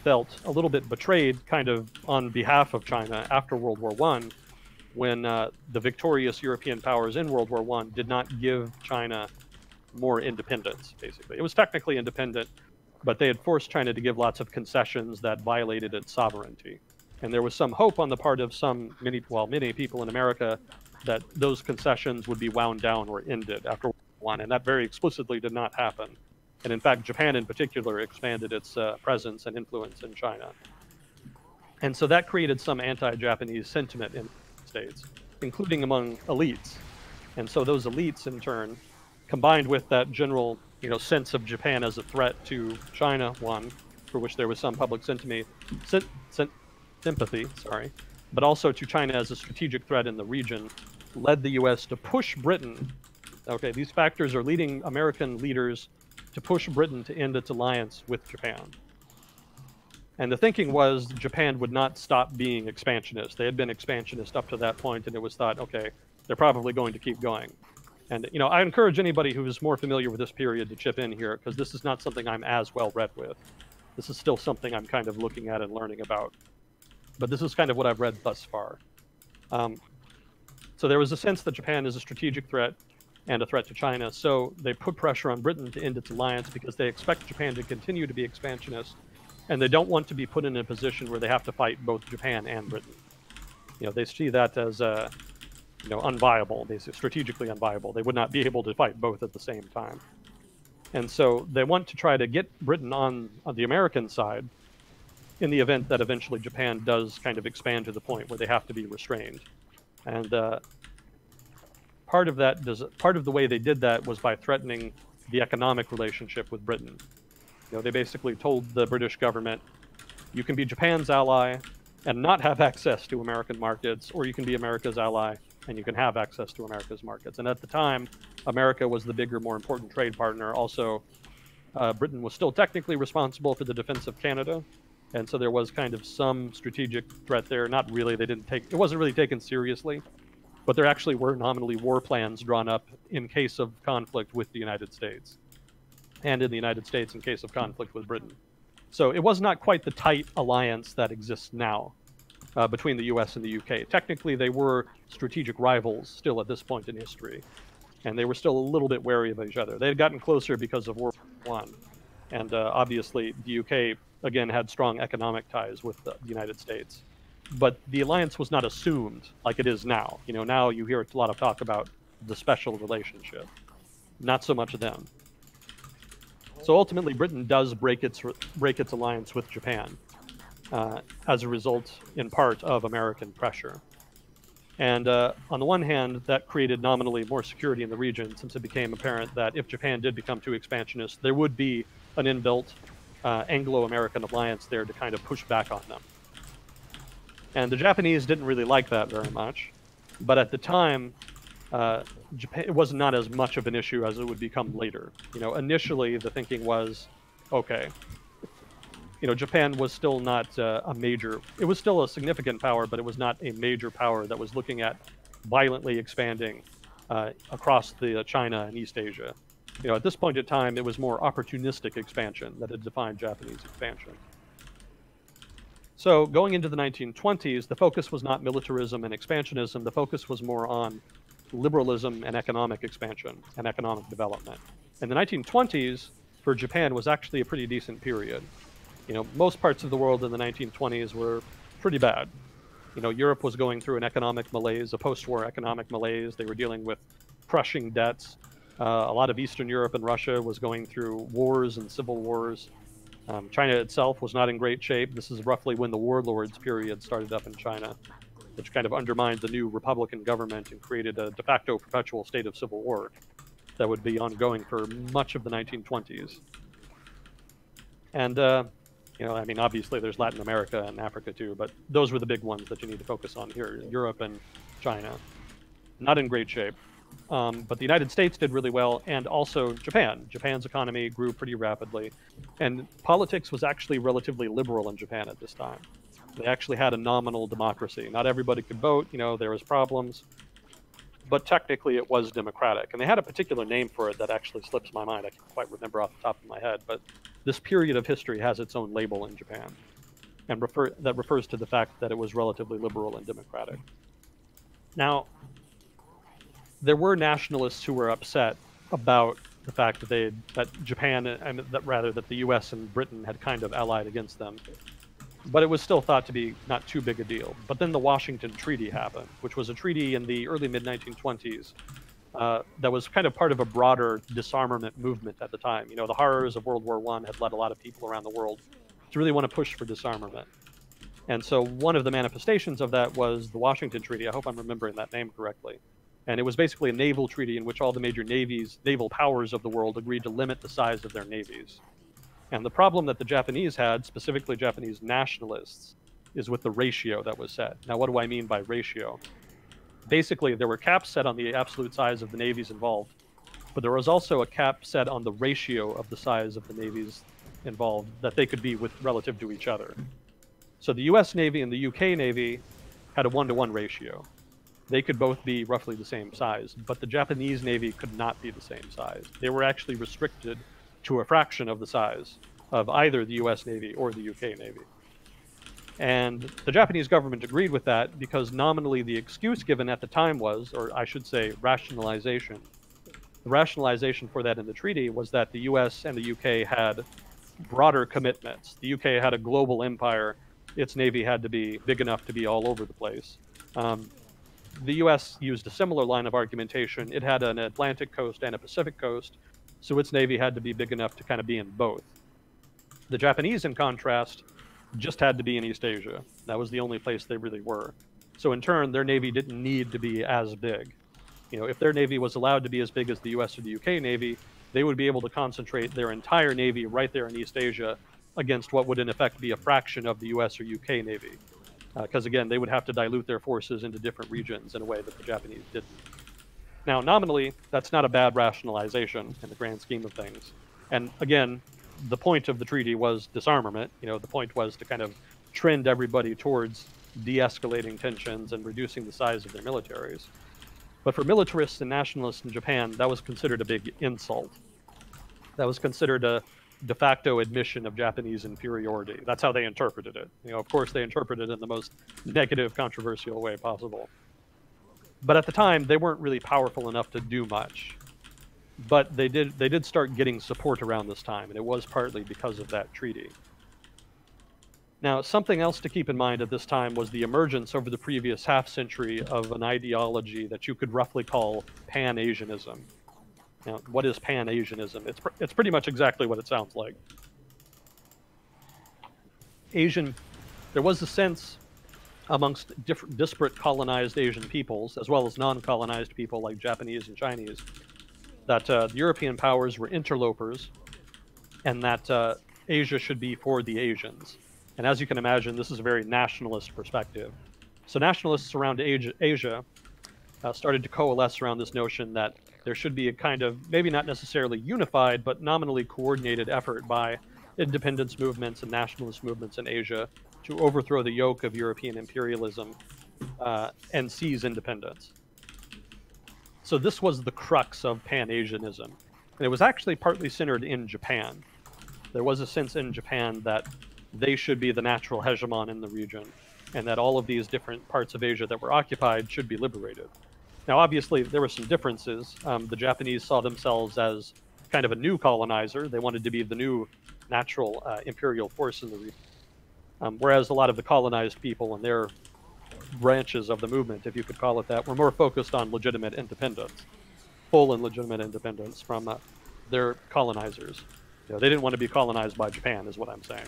felt a little bit betrayed, kind of on behalf of China after World War One, when the victorious European powers in World War One did not give China more independence. Basically, it was technically independent, but they had forced China to give lots of concessions that violated its sovereignty. And there was some hope on the part of many people in America that those concessions would be wound down or ended after World War I, and that very explicitly did not happen. And in fact, Japan in particular expanded its presence and influence in China. And so that created some anti-Japanese sentiment in the States, including among elites. And so those elites, in turn, combined with that general sense of Japan as a threat to China, one, for which there was some public sympathy, but also to China as a strategic threat in the region, led the U.S. to push Britain. Okay, these factors are leading American leaders to push Britain to end its alliance with Japan. And the thinking was Japan would not stop being expansionist. They had been expansionist up to that point, and it was thought, okay, they're probably going to keep going. And I encourage anybody who is more familiar with this period to chip in here, because this is not something I'm as well read with. This is still something I'm kind of looking at and learning about. But this is kind of what I've read thus far. So there was a sense that Japan is a strategic threat and a threat to China, so they put pressure on Britain to end its alliance because they expect Japan to continue to be expansionist, and they don't want to be put in a position where they have to fight both Japan and Britain. They see that as unviable, basically strategically unviable. They would not be able to fight both at the same time. And so they want to try to get Britain on the American side in the event that eventually Japan does kind of expand to the point where they have to be restrained. And part of the way they did that was by threatening the economic relationship with Britain. They basically told the British government, you can be Japan's ally and not have access to American markets, or you can be America's ally and you can have access to America's markets. And at the time, America was the bigger, more important trade partner. Also, Britain was still technically responsible for the defense of Canada. And so there was kind of some strategic threat there. Not really, it wasn't really taken seriously, but there actually were nominally war plans drawn up in case of conflict with the United States, and in the United States in case of conflict with Britain. So it was not quite the tight alliance that exists now between the US and the UK. Technically, they were strategic rivals still at this point in history, and they were still a little bit wary of each other. They had gotten closer because of World War I, and obviously the UK, again, had strong economic ties with the United States. But the alliance was not assumed like it is now. Now you hear a lot of talk about the special relationship. Not so much then. So ultimately, Britain does break its alliance with Japan as a result, in part, of American pressure. And on the one hand, that created nominally more security in the region, since it became apparent that if Japan did become too expansionist, there would be an inbuilt Anglo-American alliance there to kind of push back on them. And the Japanese didn't really like that very much, but at the time, Japan, it was not as much of an issue as it would become later. Initially the thinking was, okay, Japan was still not a major, it was still a significant power, but it was not a major power that was looking at violently expanding across the China and East Asia. At this point in time, it was more opportunistic expansion that had defined Japanese expansion. So going into the 1920s, the focus was not militarism and expansionism. The focus was more on liberalism and economic expansion and economic development. And the 1920s for Japan was actually a pretty decent period. Most parts of the world in the 1920s were pretty bad. Europe was going through an economic malaise, a post-war economic malaise. They were dealing with crushing debts. A lot of Eastern Europe and Russia was going through wars and civil wars. China itself was not in great shape. This is roughly when the warlords period started up in China, which kind of undermined the new Republican government and created a de facto perpetual state of civil war that would be ongoing for much of the 1920s. And, obviously there's Latin America and Africa too, but those were the big ones that you need to focus on here, Europe and China. Not in great shape. But the United States did really well, and also Japan. Japan's economy grew pretty rapidly, and politics was actually relatively liberal in Japan at this time. They actually had a nominal democracy. Not everybody could vote, there was problems, but technically it was democratic. And they had a particular name for it that actually slips my mind. I can't quite remember off the top of my head, but this period of history has its own label in Japan, and that refers to the fact that it was relatively liberal and democratic. Now, there were nationalists who were upset about the fact that Japan, and that the U.S. and Britain had kind of allied against them, but it was still thought to be not too big a deal. But then the Washington Treaty happened, which was a treaty in the early mid-1920s that was kind of part of a broader disarmament movement at the time. You know, the horrors of World War I had led a lot of people around the world to really want to push for disarmament. And so one of the manifestations of that was the Washington Treaty. I hope I'm remembering that name correctly. And it was basically a naval treaty in which all the major naval powers of the world agreed to limit the size of their navies. And the problem that the Japanese had, specifically Japanese nationalists, is with the ratio that was set. Now, what do I mean by ratio? Basically, there were caps set on the absolute size of the navies involved, but there was also a cap set on the ratio of the size of the navies involved that they could be with relative to each other. So the US Navy and the UK Navy had a 1-to-1 ratio. They could both be roughly the same size, but the Japanese Navy could not be the same size. They were actually restricted to a fraction of the size of either the US Navy or the UK Navy. And the Japanese government agreed with that because nominally the excuse given at the time was, or I should say rationalization, the rationalization for that in the treaty was that the US and the UK had broader commitments. The UK had a global empire. Its navy had to be big enough to be all over the place. The US used a similar line of argumentation. It had an Atlantic coast and a Pacific coast, so its navy had to be big enough to kind of be in both. The Japanese, in contrast, just had to be in East Asia. That was the only place they really were. So in turn, their navy didn't need to be as big. You know, if their navy was allowed to be as big as the US or the UK Navy, they would be able to concentrate their entire navy right there in East Asia against what would in effect be a fraction of the US or UK Navy. Because again, they would have to dilute their forces into different regions in a way that the Japanese didn't. Now, nominally, that's not a bad rationalization in the grand scheme of things. And again, the point of the treaty was disarmament. You know, the point was to kind of trend everybody towards de-escalating tensions and reducing the size of their militaries. But for militarists and nationalists in Japan, that was considered a big insult. That was considered a de facto admission of Japanese inferiority. That's how they interpreted it. You know, of course, they interpreted it in the most negative, controversial way possible. But at the time, they weren't really powerful enough to do much. But they did start getting support around this time, and it was partly because of that treaty. Now, something else to keep in mind at this time was the emergence over the previous half-century of an ideology that you could roughly call Pan-Asianism. Now, what is Pan-Asianism? It's pretty much exactly what it sounds like. There was a sense amongst disparate colonized Asian peoples, as well as non-colonized people like Japanese and Chinese, that the European powers were interlopers, and that Asia should be for the Asians. And as you can imagine, this is a very nationalist perspective. So nationalists around Asia started to coalesce around this notion that there should be a kind of, maybe not necessarily unified, but nominally coordinated effort by independence movements and nationalist movements in Asia to overthrow the yoke of European imperialism and seize independence. So this was the crux of Pan-Asianism. And it was actually partly centered in Japan. There was a sense in Japan that they should be the natural hegemon in the region, and that all of these different parts of Asia that were occupied should be liberated. Now, obviously, there were some differences. The Japanese saw themselves as kind of a new colonizer. They wanted to be the new natural imperial force in the region. Whereas a lot of the colonized people and their branches of the movement, if you could call it that, were more focused on legitimate independence, full and legitimate independence from their colonizers. You know, they didn't want to be colonized by Japan, is what I'm saying.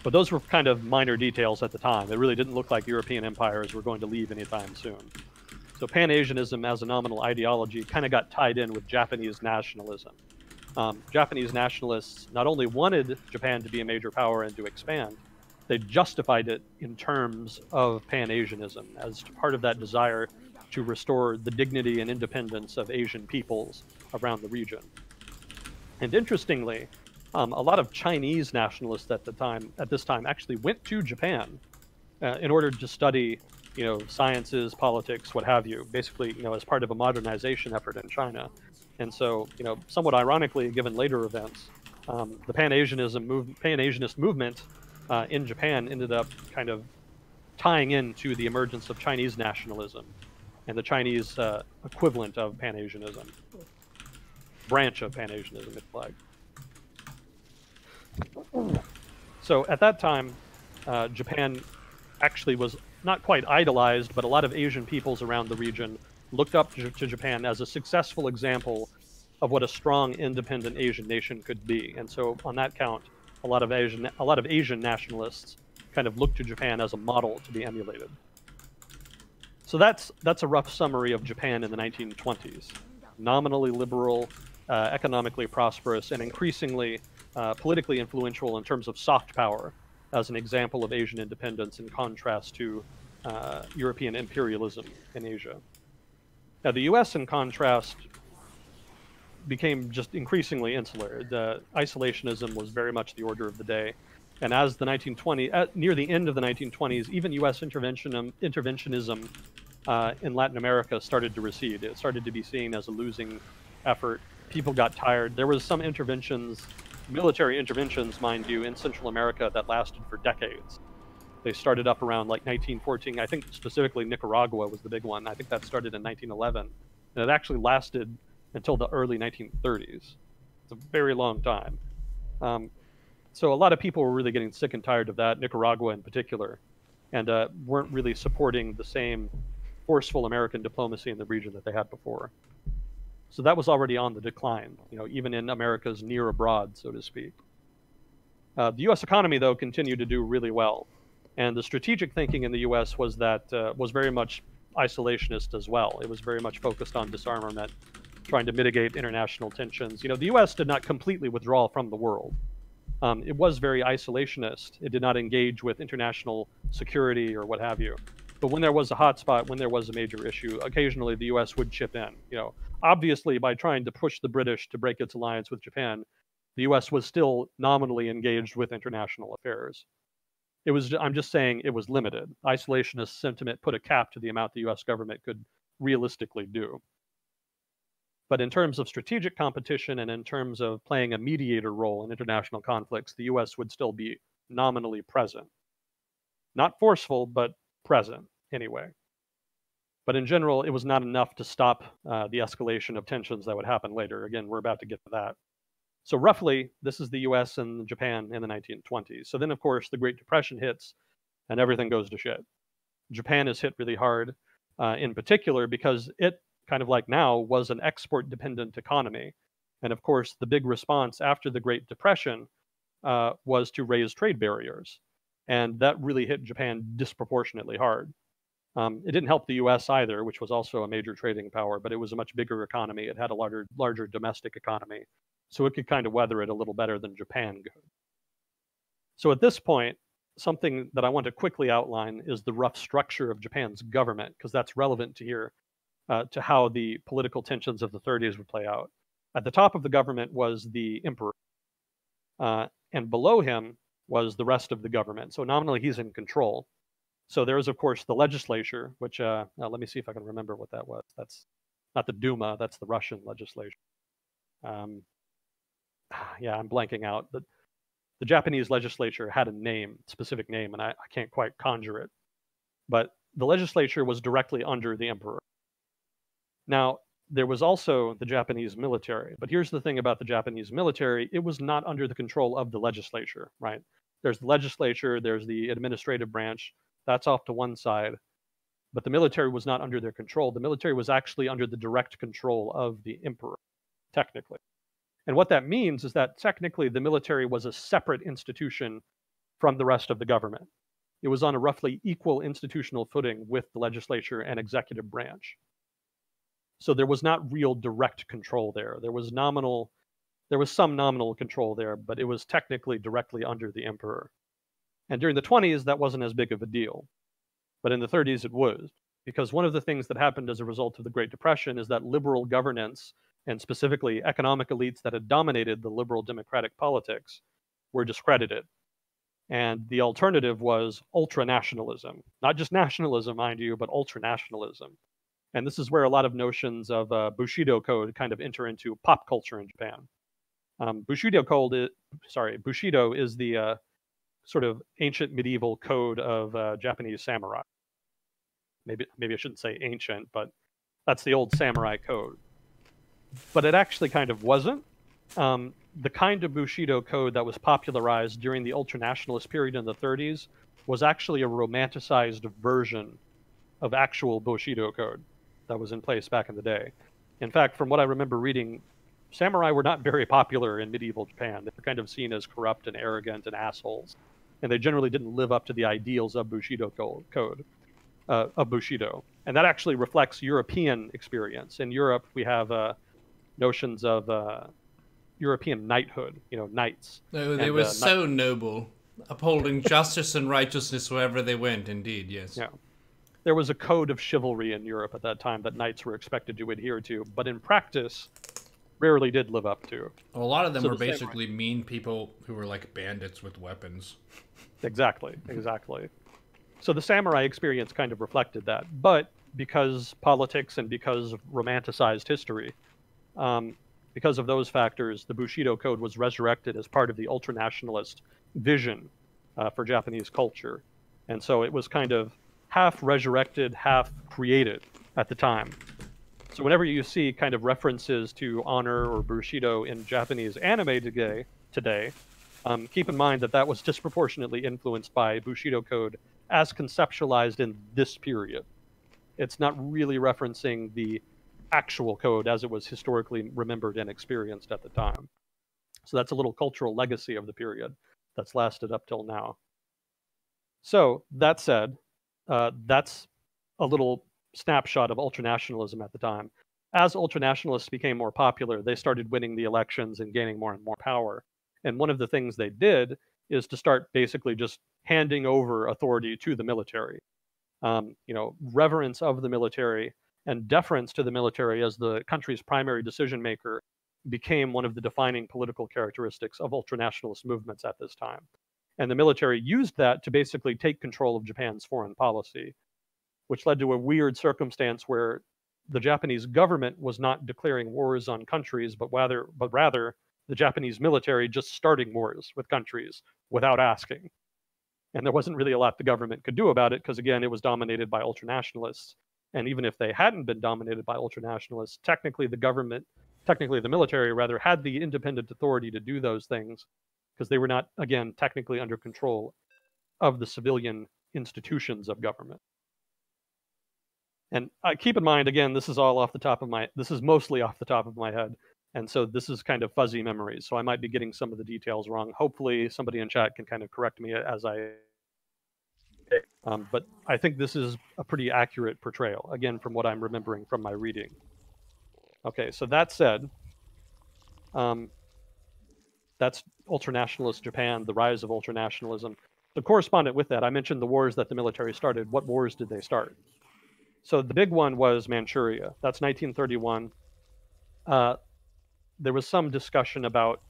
But those were kind of minor details at the time. It really didn't look like European empires were going to leave anytime soon. So Pan-Asianism as a nominal ideology kind of got tied in with Japanese nationalism. Japanese nationalists not only wanted Japan to be a major power and to expand, they justified it in terms of Pan-Asianism as part of that desire to restore the dignity and independence of Asian peoples around the region. And interestingly, a lot of Chinese nationalists at this time actually went to Japan in order to study sciences, politics, what have you, basically, as part of a modernization effort in China. And so, somewhat ironically, given later events, the Pan-Asianist movement in Japan ended up kind of tying into the emergence of Chinese nationalism and the Chinese equivalent of Pan-Asianism, branch of Pan-Asianism, if you like. So at that time, Japan actually was not quite idolized, but a lot of Asian peoples around the region looked up to Japan as a successful example of what a strong, independent Asian nation could be. And so, on that count, a lot of Asian nationalists kind of looked to Japan as a model to be emulated. So that's a rough summary of Japan in the 1920s. Nominally liberal, economically prosperous, and increasingly politically influential in terms of soft power, as an example of Asian independence in contrast to European imperialism in Asia. Now, the US, in contrast, became just increasingly insular. The isolationism was very much the order of the day. And as the near the end of the 1920s, even US interventionism in Latin America started to recede. It started to be seen as a losing effort. People got tired. There was some interventions, military interventions, mind you, in Central America that lasted for decades. They started up around like 1914. I think specifically Nicaragua was the big one. I think that started in 1911. And it actually lasted until the early 1930s. It's a very long time. So a lot of people were really getting sick and tired of that, Nicaragua in particular, and weren't really supporting the same forceful American diplomacy in the region that they had before. So that was already on the decline, even in America's near abroad, so to speak. The U.S. economy, though, continued to do really well. And the strategic thinking in the U.S. was very much isolationist as well. It was very much focused on disarmament, trying to mitigate international tensions. The U.S. did not completely withdraw from the world. It was very isolationist. It did not engage with international security or what have you. But when there was a hotspot, when there was a major issue, occasionally the U.S. would chip in. Obviously, by trying to push the British to break its alliance with Japan, the U.S. was still nominally engaged with international affairs. I'm just saying it was limited. Isolationist sentiment put a cap to the amount the U.S. government could realistically do. But in terms of strategic competition and in terms of playing a mediator role in international conflicts, the U.S. would still be nominally present. Not forceful, but present anyway. But in general, it was not enough to stop the escalation of tensions that would happen later. Again, we're about to get to that. So roughly, this is the U.S. and Japan in the 1920s. So then, of course, the Great Depression hits and everything goes to shit. Japan is hit really hard, in particular because it, kind of like now, was an export-dependent economy. And of course, the big response after the Great Depression was to raise trade barriers. And that really hit Japan disproportionately hard. It didn't help the US either, which was also a major trading power, but it was a much bigger economy. It had a larger domestic economy. So it could kind of weather it a little better than Japan could. So at this point, something that I want to quickly outline is the rough structure of Japan's government, because that's relevant to here. To how the political tensions of the 30s would play out. At the top of the government was the emperor, and below him was the rest of the government. So nominally, he's in control. So there is, of course, the legislature, which let me see if I can remember what that was. That's not the Duma, that's the Russian legislature. Yeah, I'm blanking out. The Japanese legislature had a specific name, and I can't quite conjure it. But the legislature was directly under the emperor. Now, there was also the Japanese military, but here's the thing about the Japanese military, it was not under the control of the legislature, right? There's the legislature, there's the administrative branch, that's off to one side, but the military was not under their control. The military was actually under the direct control of the emperor, technically. And what that means is that technically the military was a separate institution from the rest of the government. It was on a roughly equal institutional footing with the legislature and executive branch. So there was not real direct control there. There was some nominal control there, but it was technically directly under the emperor. And during the 20s, that wasn't as big of a deal. But in the 30s, it was. Because one of the things that happened as a result of the Great Depression is that liberal governance, and specifically economic elites that had dominated the liberal democratic politics, were discredited. And the alternative was ultra-nationalism. Not just nationalism, mind you, but ultra-nationalism. And this is where a lot of notions of Bushido code kind of enter into pop culture in Japan. Bushido is the sort of ancient medieval code of Japanese samurai. Maybe I shouldn't say ancient, but that's the old samurai code. But it actually kind of wasn't. The kind of Bushido code that was popularized during the ultranationalist period in the 30s was actually a romanticized version of actual Bushido code that was in place back in the day. In fact, from what I remember reading, samurai were not very popular in medieval Japan. They were kind of seen as corrupt and arrogant and assholes, and they generally didn't live up to the ideals of Bushido code of Bushido. And that actually reflects European experience. In Europe, we have notions of European knighthood, knights. No, they were so noble, upholding justice and righteousness wherever they went, indeed, yes. Yeah. There was a code of chivalry in Europe at that time that knights were expected to adhere to, but in practice, rarely did live up to. Well, a lot of them were basically mean people who were like bandits with weapons. Exactly. So the samurai experience kind of reflected that. But because politics and because of romanticized history, because of those factors, the Bushido code was resurrected as part of the ultranationalist vision for Japanese culture. And so it was kind of half resurrected, half created at the time. So whenever you see kind of references to honor or Bushido in Japanese anime today, keep in mind that was disproportionately influenced by Bushido code as conceptualized in this period. It's not really referencing the actual code as it was historically remembered and experienced at the time. So that's a little cultural legacy of the period that's lasted up till now. So that said, that's a little snapshot of ultranationalism at the time. As ultranationalists became more popular, they started winning the elections and gaining more and more power. And one of the things they did is to start basically just handing over authority to the military. Reverence of the military and deference to the military as the country's primary decision maker became one of the defining political characteristics of ultranationalist movements at this time. And the military used that to basically take control of Japan's foreign policy, which led to a weird circumstance where the Japanese government was not declaring wars on countries, but rather the Japanese military just starting wars with countries without asking. And there wasn't really a lot the government could do about it because, again, it was dominated by ultranationalists. And even if they hadn't been dominated by ultranationalists, technically the military rather, had the independent authority to do those things because they were not, again, technically under control of the civilian institutions of government. And keep in mind, again, this is mostly off the top of my head. And so this is kind of fuzzy memories. So I might be getting some of the details wrong. Hopefully somebody in chat can kind of correct me as but I think this is a pretty accurate portrayal, again, from what I'm remembering from my reading. Okay, so that said, that's ultranationalist Japan, the rise of ultranationalism. The correspondent with that, I mentioned the wars that the military started. What wars did they start? So the big one was Manchuria. That's 1931. There was some discussion about,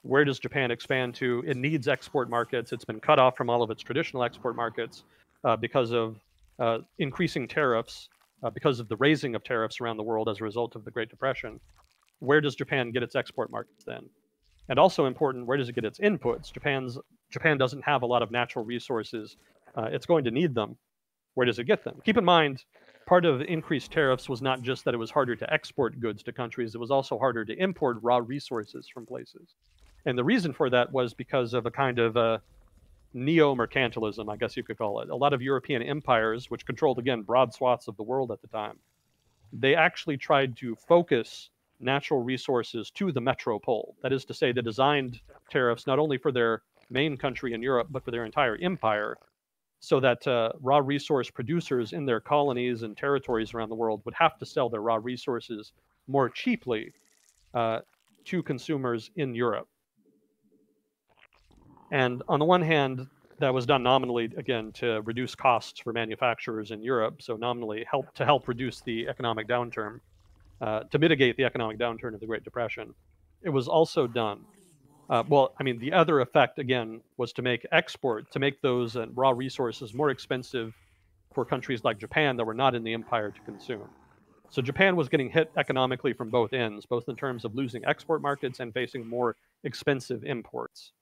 where does Japan expand to? It needs export markets. It's been cut off from all of its traditional export markets because of increasing tariffs, because of the raising of tariffs around the world as a result of the Great Depression. Where does Japan get its export markets then? And also important, where does it get its inputs? Japan doesn't have a lot of natural resources. It's going to need them. Where does it get them? Keep in mind, part of increased tariffs was not just that it was harder to export goods to countries, it was also harder to import raw resources from places. And the reason for that was because of a kind of neo-mercantilism, I guess you could call it. A lot of European empires, which controlled, again, broad swaths of the world at the time, they actually tried to focus natural resources to the metropole. That is to say, they designed tariffs not only for their main country in Europe, but for their entire empire, so that raw resource producers in their colonies and territories around the world would have to sell their raw resources more cheaply to consumers in Europe. And on the one hand, that was done nominally, again, to reduce costs for manufacturers in Europe, so nominally help reduce the economic downturn, to mitigate the economic downturn of the Great Depression. It was also done Well, I mean, the other effect, again, was to make those raw resources more expensive for countries like Japan that were not in the empire to consume. So Japan was getting hit economically from both ends, both in terms of losing export markets and facing more expensive imports.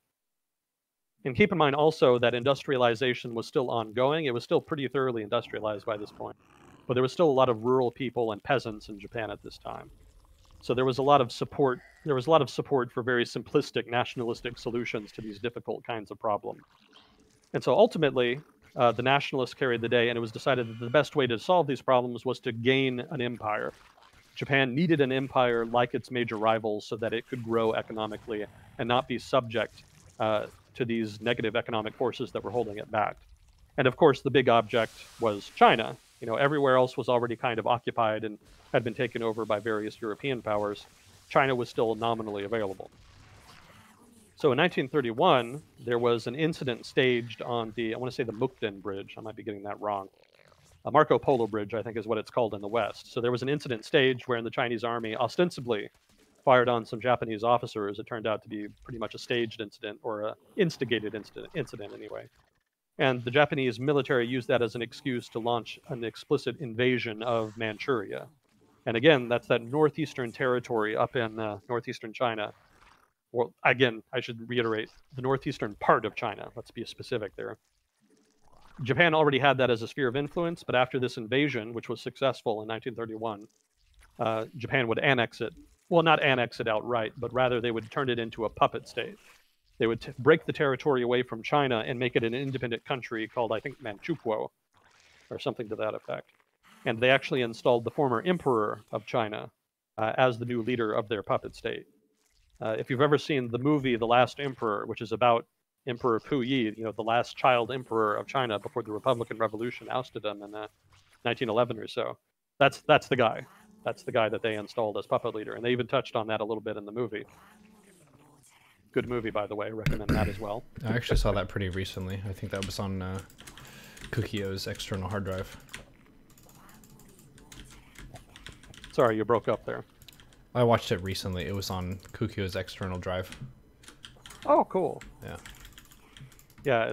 And keep in mind also that industrialization was still ongoing. It was still pretty thoroughly industrialized by this point, but there was still a lot of rural people and peasants in Japan at this time. So there was a lot of support. There was a lot of support for very simplistic nationalistic solutions to these difficult kinds of problems. And so ultimately, the nationalists carried the day, and it was decided that the best way to solve these problems was to gain an empire. Japan needed an empire like its major rivals so that it could grow economically and not be subject to these negative economic forces that were holding it back. And of course, the big object was China. You know, everywhere else was already kind of occupied and had been taken over by various European powers. China was still nominally available. So in 1931, there was an incident staged on I want to say the Mukden Bridge. I might be getting that wrong. A Marco Polo Bridge, I think, is what it's called in the West. So there was an incident staged wherein the Chinese army ostensibly fired on some Japanese officers. It turned out to be pretty much a staged incident, or an instigated incident anyway. And the Japanese military used that as an excuse to launch an explicit invasion of Manchuria. And again, that's that northeastern territory up in northeastern China. Well, again, I should reiterate, the northeastern part of China. Let's be specific there. Japan already had that as a sphere of influence, but after this invasion, which was successful in 1931, Japan would annex it. Well, not annex it outright, but rather they would turn it into a puppet state. They would break the territory away from China and make it an independent country called, I think, Manchukuo, or something to that effect. And they actually installed the former emperor of China as the new leader of their puppet state. If you've ever seen the movie The Last Emperor, which is about Emperor Puyi, you know, the last child emperor of China before the Republican Revolution ousted him in 1911 or so, that's the guy. That's the guy that they installed as puppet leader. And they even touched on that a little bit in the movie. Good movie, by the way. Recommend that as well. I actually saw that pretty recently. I think that was on Kukio's external hard drive. Sorry, you broke up there. I watched it recently. It was on Kukio's external drive. Oh, cool. Yeah. Yeah,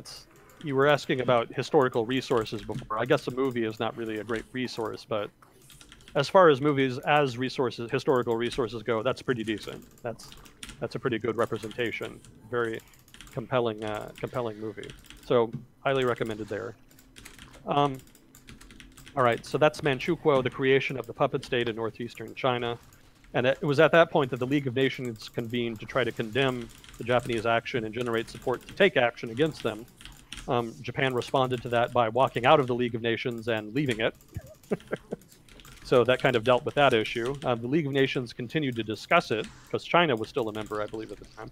you were asking about historical resources before. I guess a movie is not really a great resource, but as far as movies as resources, historical resources go, that's pretty decent. That's a pretty good representation. Very compelling movie. So highly recommended there. All right, so that's Manchukuo, the creation of the puppet state in northeastern China. And it was at that point that the League of Nations convened to try to condemn the Japanese action and generate support to take action against them. Japan responded to that by walking out of the League of Nations and leaving it. So that kind of dealt with that issue. The League of Nations continued to discuss it, because China was still a member, I believe, at the time.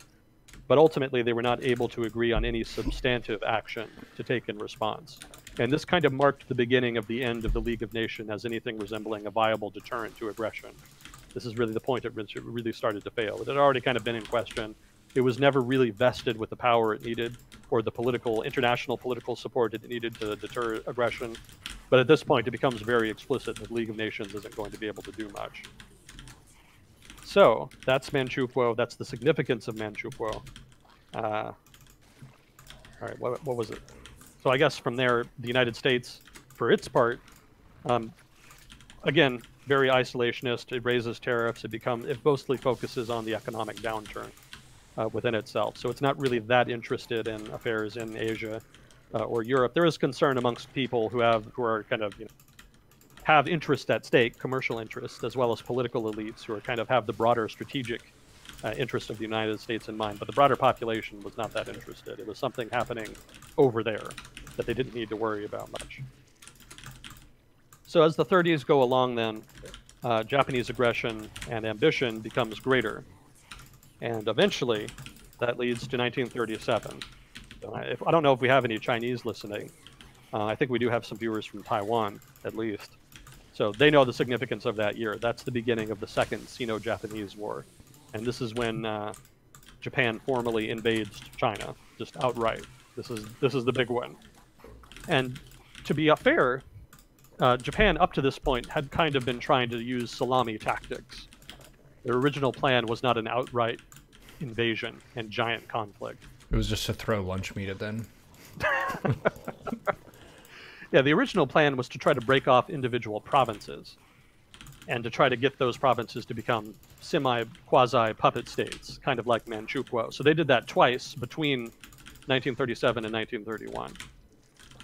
But ultimately, they were not able to agree on any substantive action to take in response. And this kind of marked the beginning of the end of the League of Nations as anything resembling a viable deterrent to aggression. This is really the point at which it really started to fail. It had already kind of been in question. It was never really vested with the power it needed or the international political support it needed to deter aggression. But at this point, it becomes very explicit that the League of Nations isn't going to be able to do much. So that's Manchukuo. That's the significance of Manchukuo. All right, what was it? So I guess from there, the United States, for its part, again, very isolationist. It raises tariffs. It mostly focuses on the economic downturn within itself. So it's not really that interested in affairs in Asia or Europe. There is concern amongst people who are kind of, have interest at stake, commercial interests, as well as political elites who are kind of have the broader strategic interest of the United States in mind. But the broader population was not that interested. It was something happening over there that they didn't need to worry about much. So as the 30s go along then, Japanese aggression and ambition becomes greater. And eventually, that leads to 1937. So I don't know if we have any Chinese listening. I think we do have some viewers from Taiwan, at least. So they know the significance of that year. That's the beginning of the Second Sino-Japanese War. And this is when Japan formally invades China, just outright. This is the big one. And to be fair, Japan up to this point had kind of been trying to use salami tactics. Their original plan was not an outright invasion and giant conflict. It was just to throw lunch meat at them. Yeah, the original plan was to try to break off individual provinces and to try to get those provinces to become quasi-puppet states, kind of like Manchukuo. So they did that twice between 1937 and 1931.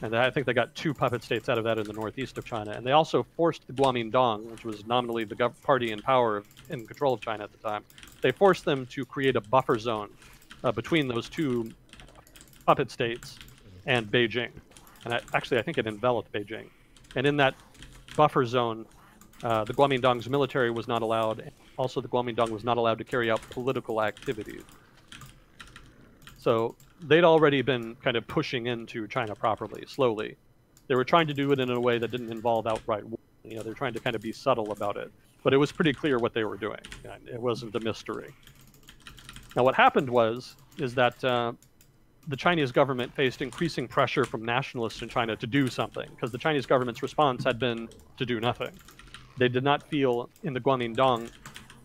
And I think they got 2 puppet states out of that in the northeast of China. And they also forced the Kuomintang, which was nominally the party in power in control of China at the time, they forced them to create a buffer zone between those 2 puppet states and Beijing. And actually, I think it enveloped Beijing. And in that buffer zone, the Kuomintang's military was not allowed. Also, the Kuomintang was not allowed to carry out political activities. So they'd already been kind of pushing into China properly, slowly. They were trying to do it in a way that didn't involve outright war. You know, they're trying to kind of be subtle about it. But it was pretty clear what they were doing. And it wasn't a mystery. Now, what happened is that the Chinese government faced increasing pressure from nationalists in China to do something, because the Chinese government's response had been to do nothing. They did not feel in the Kuomintang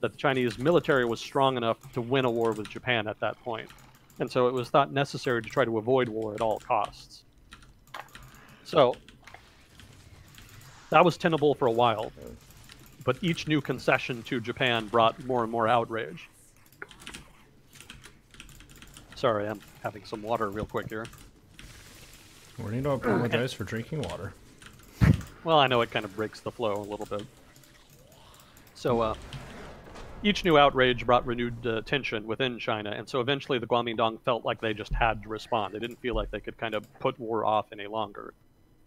that the Chinese military was strong enough to win a war with Japan at that point. And so it was thought necessary to try to avoid war at all costs. So that was tenable for a while, but each new concession to Japan brought more and more outrage. Sorry, I'm having some water real quick here. We need to apologize for drinking water. Well, I know it kind of breaks the flow a little bit. So each new outrage brought renewed tension within China, and so eventually the Kuomintang felt like they just had to respond. They didn't feel like they could kind of put war off any longer.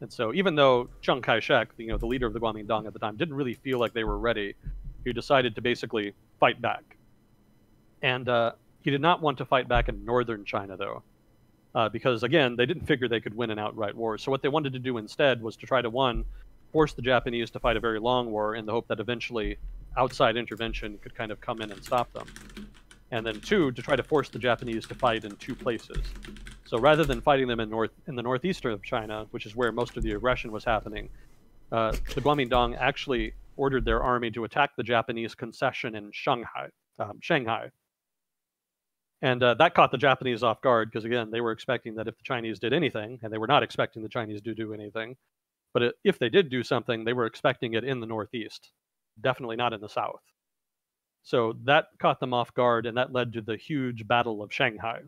And so even though Chiang Kai-shek, the leader of the Kuomintang at the time, didn't really feel like they were ready, he decided to basically fight back. And he did not want to fight back in northern China, though, because, again, they didn't figure they could win an outright war. So what they wanted to do instead was to try to, 1, force the Japanese to fight a very long war in the hope that eventually outside intervention could kind of come in and stop them. And then 2, to try to force the Japanese to fight in 2 places. So rather than fighting them in the northeast of China, which is where most of the aggression was happening, the Kuomintang actually ordered their army to attack the Japanese concession in Shanghai. And that caught the Japanese off guard because, again, they were expecting that if the Chinese did anything, and they were not expecting the Chinese to do anything, but if they did do something, they were expecting it in the northeast, definitely not in the south. So that caught them off guard, and that led to the huge Battle of Shanghai,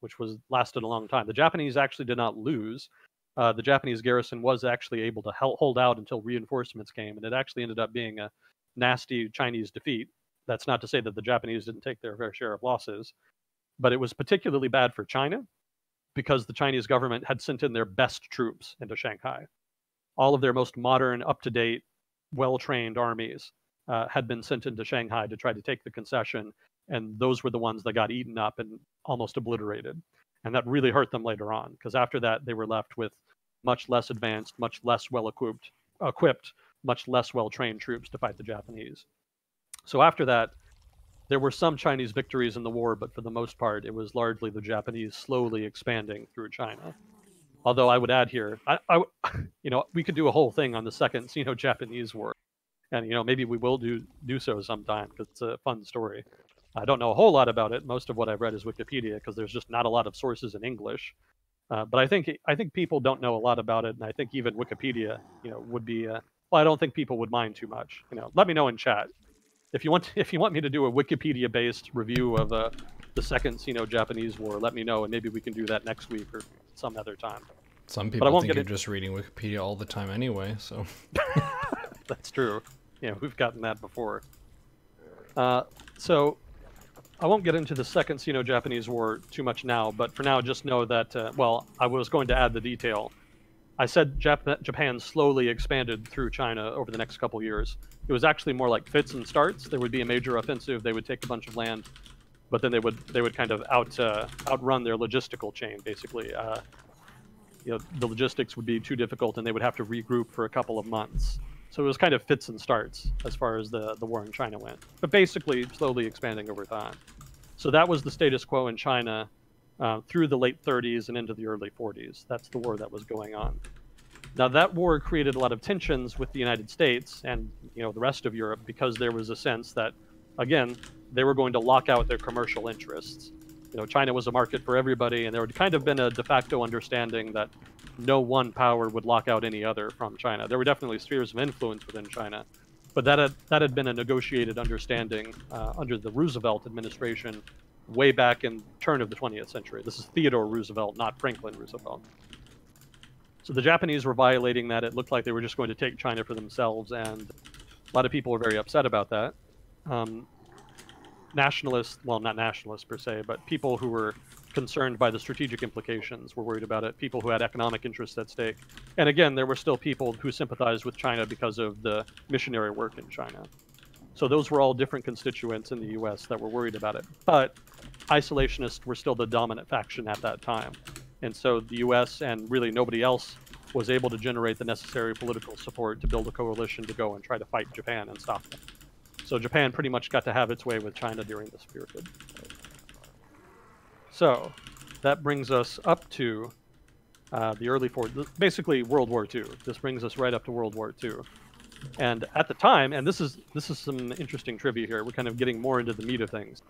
which lasted a long time. The Japanese actually did not lose. The Japanese garrison was actually able to hold out until reinforcements came, and it actually ended up being a nasty Chinese defeat. That's not to say that the Japanese didn't take their fair share of losses, but it was particularly bad for China because the Chinese government had sent in their best troops into Shanghai. All of their most modern, up-to-date, well-trained armies had been sent into Shanghai to try to take the concession, and those were the ones that got eaten up and almost obliterated. And that really hurt them later on, because after that, they were left with much less advanced, much less well-equipped, much less well-trained troops to fight the Japanese. So after that, there were some Chinese victories in the war, but for the most part, it was largely the Japanese slowly expanding through China. Although I would add here, we could do a whole thing on the Second Sino-Japanese War, and maybe we will do so sometime because it's a fun story. I don't know a whole lot about it. Most of what I've read is Wikipedia because there's just not a lot of sources in English. But I think people don't know a lot about it, and I think even Wikipedia, would be. I don't think people would mind too much. Let me know in chat if you want me to do a Wikipedia-based review of the Second Sino-Japanese War. Let me know, and maybe we can do that next week or some other time. Some people think you're just reading Wikipedia all the time anyway, so. That's true. We've gotten that before. So I won't get into the Second Sino-Japanese War too much now, but for now, just know that, I was going to add the detail. I said Japan slowly expanded through China over the next couple years. It was actually more like fits and starts. There would be a major offensive. They would take a bunch of land, but then they would kind of outrun their logistical chain, basically. The logistics would be too difficult, and they would have to regroup for a couple of months. So it was kind of fits and starts as far as the war in China went, but basically slowly expanding over time. So that was the status quo in China through the late 30s and into the early 40s. That's the war that was going on. Now that war created a lot of tensions with the United States and the rest of Europe because there was a sense that, again, they were going to lock out their commercial interests. China was a market for everybody, and there had kind of been a de facto understanding that no one power would lock out any other from China. There were definitely spheres of influence within China, but that had been a negotiated understanding under the Roosevelt administration way back in the turn of the 20th century. This is Theodore Roosevelt, not Franklin Roosevelt. So the Japanese were violating that. It looked like they were just going to take China for themselves, and a lot of people were very upset about that. Nationalists, well, not nationalists per se, but people who were concerned by the strategic implications were worried about it, people who had economic interests at stake. And again, there were still people who sympathized with China because of the missionary work in China. So those were all different constituents in the US that were worried about it. But isolationists were still the dominant faction at that time. And so the US and really nobody else was able to generate the necessary political support to build a coalition to go and try to fight Japan and stop them. So Japan pretty much got to have its way with China during this period. So that brings us up to the early 40s, basically World War II. This brings us right up to World War II. And at the time, and this is some interesting trivia here, we're kind of getting more into the meat of things.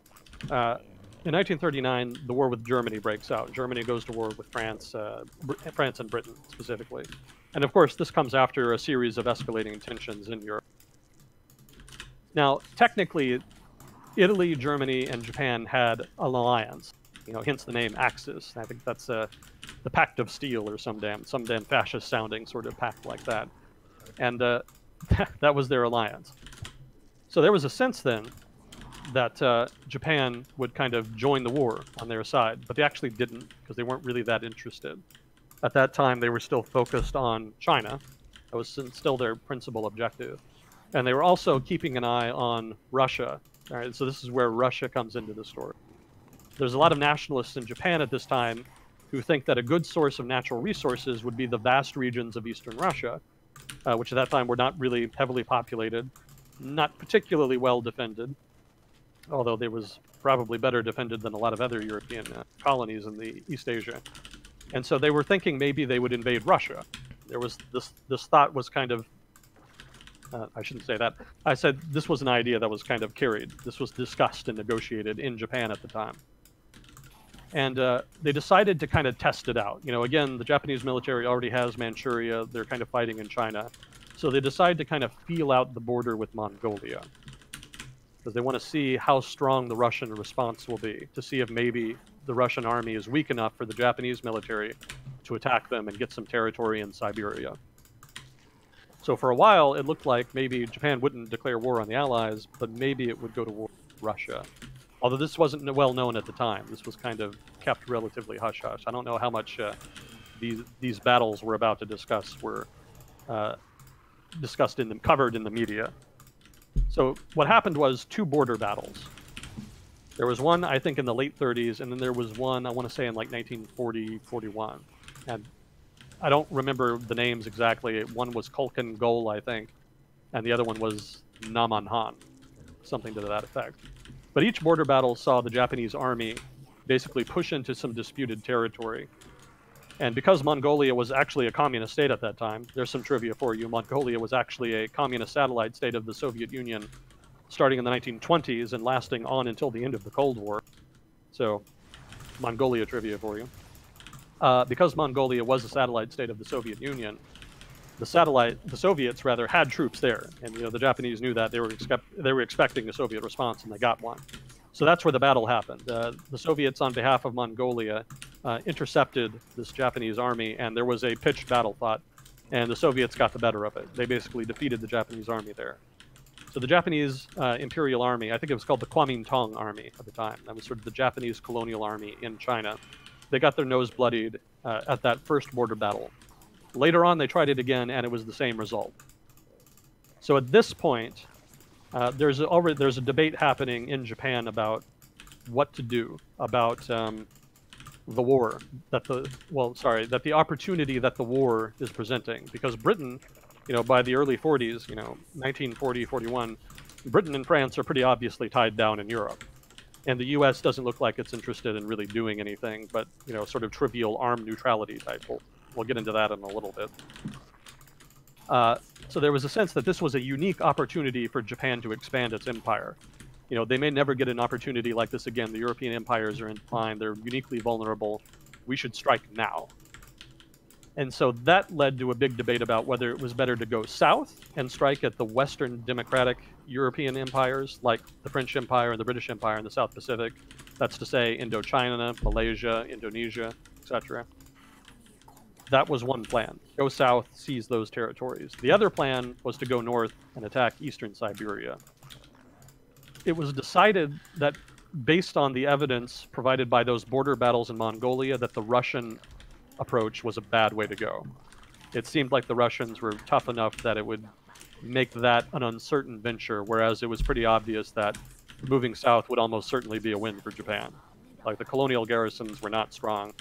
In 1939, the war with Germany breaks out. Germany goes to war with France, France and Britain specifically. And of course, this comes after a series of escalating tensions in Europe. Now, technically, Italy, Germany, and Japan had an alliance, hence the name Axis. I think that's the Pact of Steel or some damn fascist-sounding sort of pact like that. And that was their alliance. So there was a sense then that Japan would kind of join the war on their side, but they actually didn't because they weren't really that interested. At that time, they were still focused on China. That was still their principal objective. And they were also keeping an eye on Russia. All right, so this is where Russia comes into the story. There's a lot of nationalists in Japan at this time who think that a good source of natural resources would be the vast regions of eastern Russia, which at that time were not really heavily populated, not particularly well defended, although they was probably better defended than a lot of other European colonies in the East Asia. And so they were thinking maybe they would invade Russia. There was this thought was kind of, I shouldn't say that. I said this was an idea that was kind of carried. This was discussed and negotiated in Japan at the time. And they decided to kind of test it out. Again, the Japanese military already has Manchuria. They're kind of fighting in China. So they decide to kind of feel out the border with Mongolia, because they want to see how strong the Russian response will be, to see if maybe the Russian army is weak enough for the Japanese military to attack them and get some territory in Siberia. So for a while, it looked like maybe Japan wouldn't declare war on the Allies, but maybe it would go to war with Russia. Although this wasn't well known at the time. This was kind of kept relatively hush-hush. I don't know how much these battles we're about to discuss were discussed covered in the media. So what happened was two border battles. There was one, I think, in the late 30s, and then there was one, I want to say, in like 1940, 41. And I don't remember the names exactly. One was Kulkin Gol, I think, and the other one was Namanhan, something to that effect. But each border battle saw the Japanese army basically push into some disputed territory. And because Mongolia was actually a communist state at that time, there's some trivia for you. Mongolia was actually a communist satellite state of the Soviet Union starting in the 1920s and lasting on until the end of the Cold War. So, Mongolia trivia for you. Because Mongolia was a satellite state of the Soviet Union, the Soviets rather had troops there, and the Japanese knew that. They were expecting a Soviet response, and they got one. So that's where the battle happened. The Soviets, on behalf of Mongolia, intercepted this Japanese army, and there was a pitched battle fought, and the Soviets got the better of it. They basically defeated the Japanese army there. So the Japanese Imperial Army, I think it was called the Kuomintang Army at the time. That was sort of the Japanese colonial army in China. They got their nose bloodied at that first border battle. Later on, they tried it again, and it was the same result. So at this point, there's a debate happening in Japan about what to do about the war that the opportunity that the war is presenting, because Britain, by the early 40s, 1940, 41, Britain and France are pretty obviously tied down in Europe. And the U.S. doesn't look like it's interested in really doing anything but, sort of trivial armed neutrality type. We'll get into that in a little bit. So there was a sense that this was a unique opportunity for Japan to expand its empire. You know, they may never get an opportunity like this again. The European empires are in decline. They're uniquely vulnerable. We should strike now. And so that led to a big debate about whether it was better to go south and strike at the Western democratic European empires, like the French Empire and the British Empire in the South Pacific. That's to say Indochina, Malaysia, Indonesia, etc. That was one plan. Go south, seize those territories. The other plan was to go north and attack eastern Siberia. It was decided that, based on the evidence provided by those border battles in Mongolia, that the Russian approach was a bad way to go. It seemed like the Russians were tough enough that it would make that an uncertain venture, whereas it was pretty obvious that moving south would almost certainly be a win for Japan. Like, the colonial garrisons were not strong.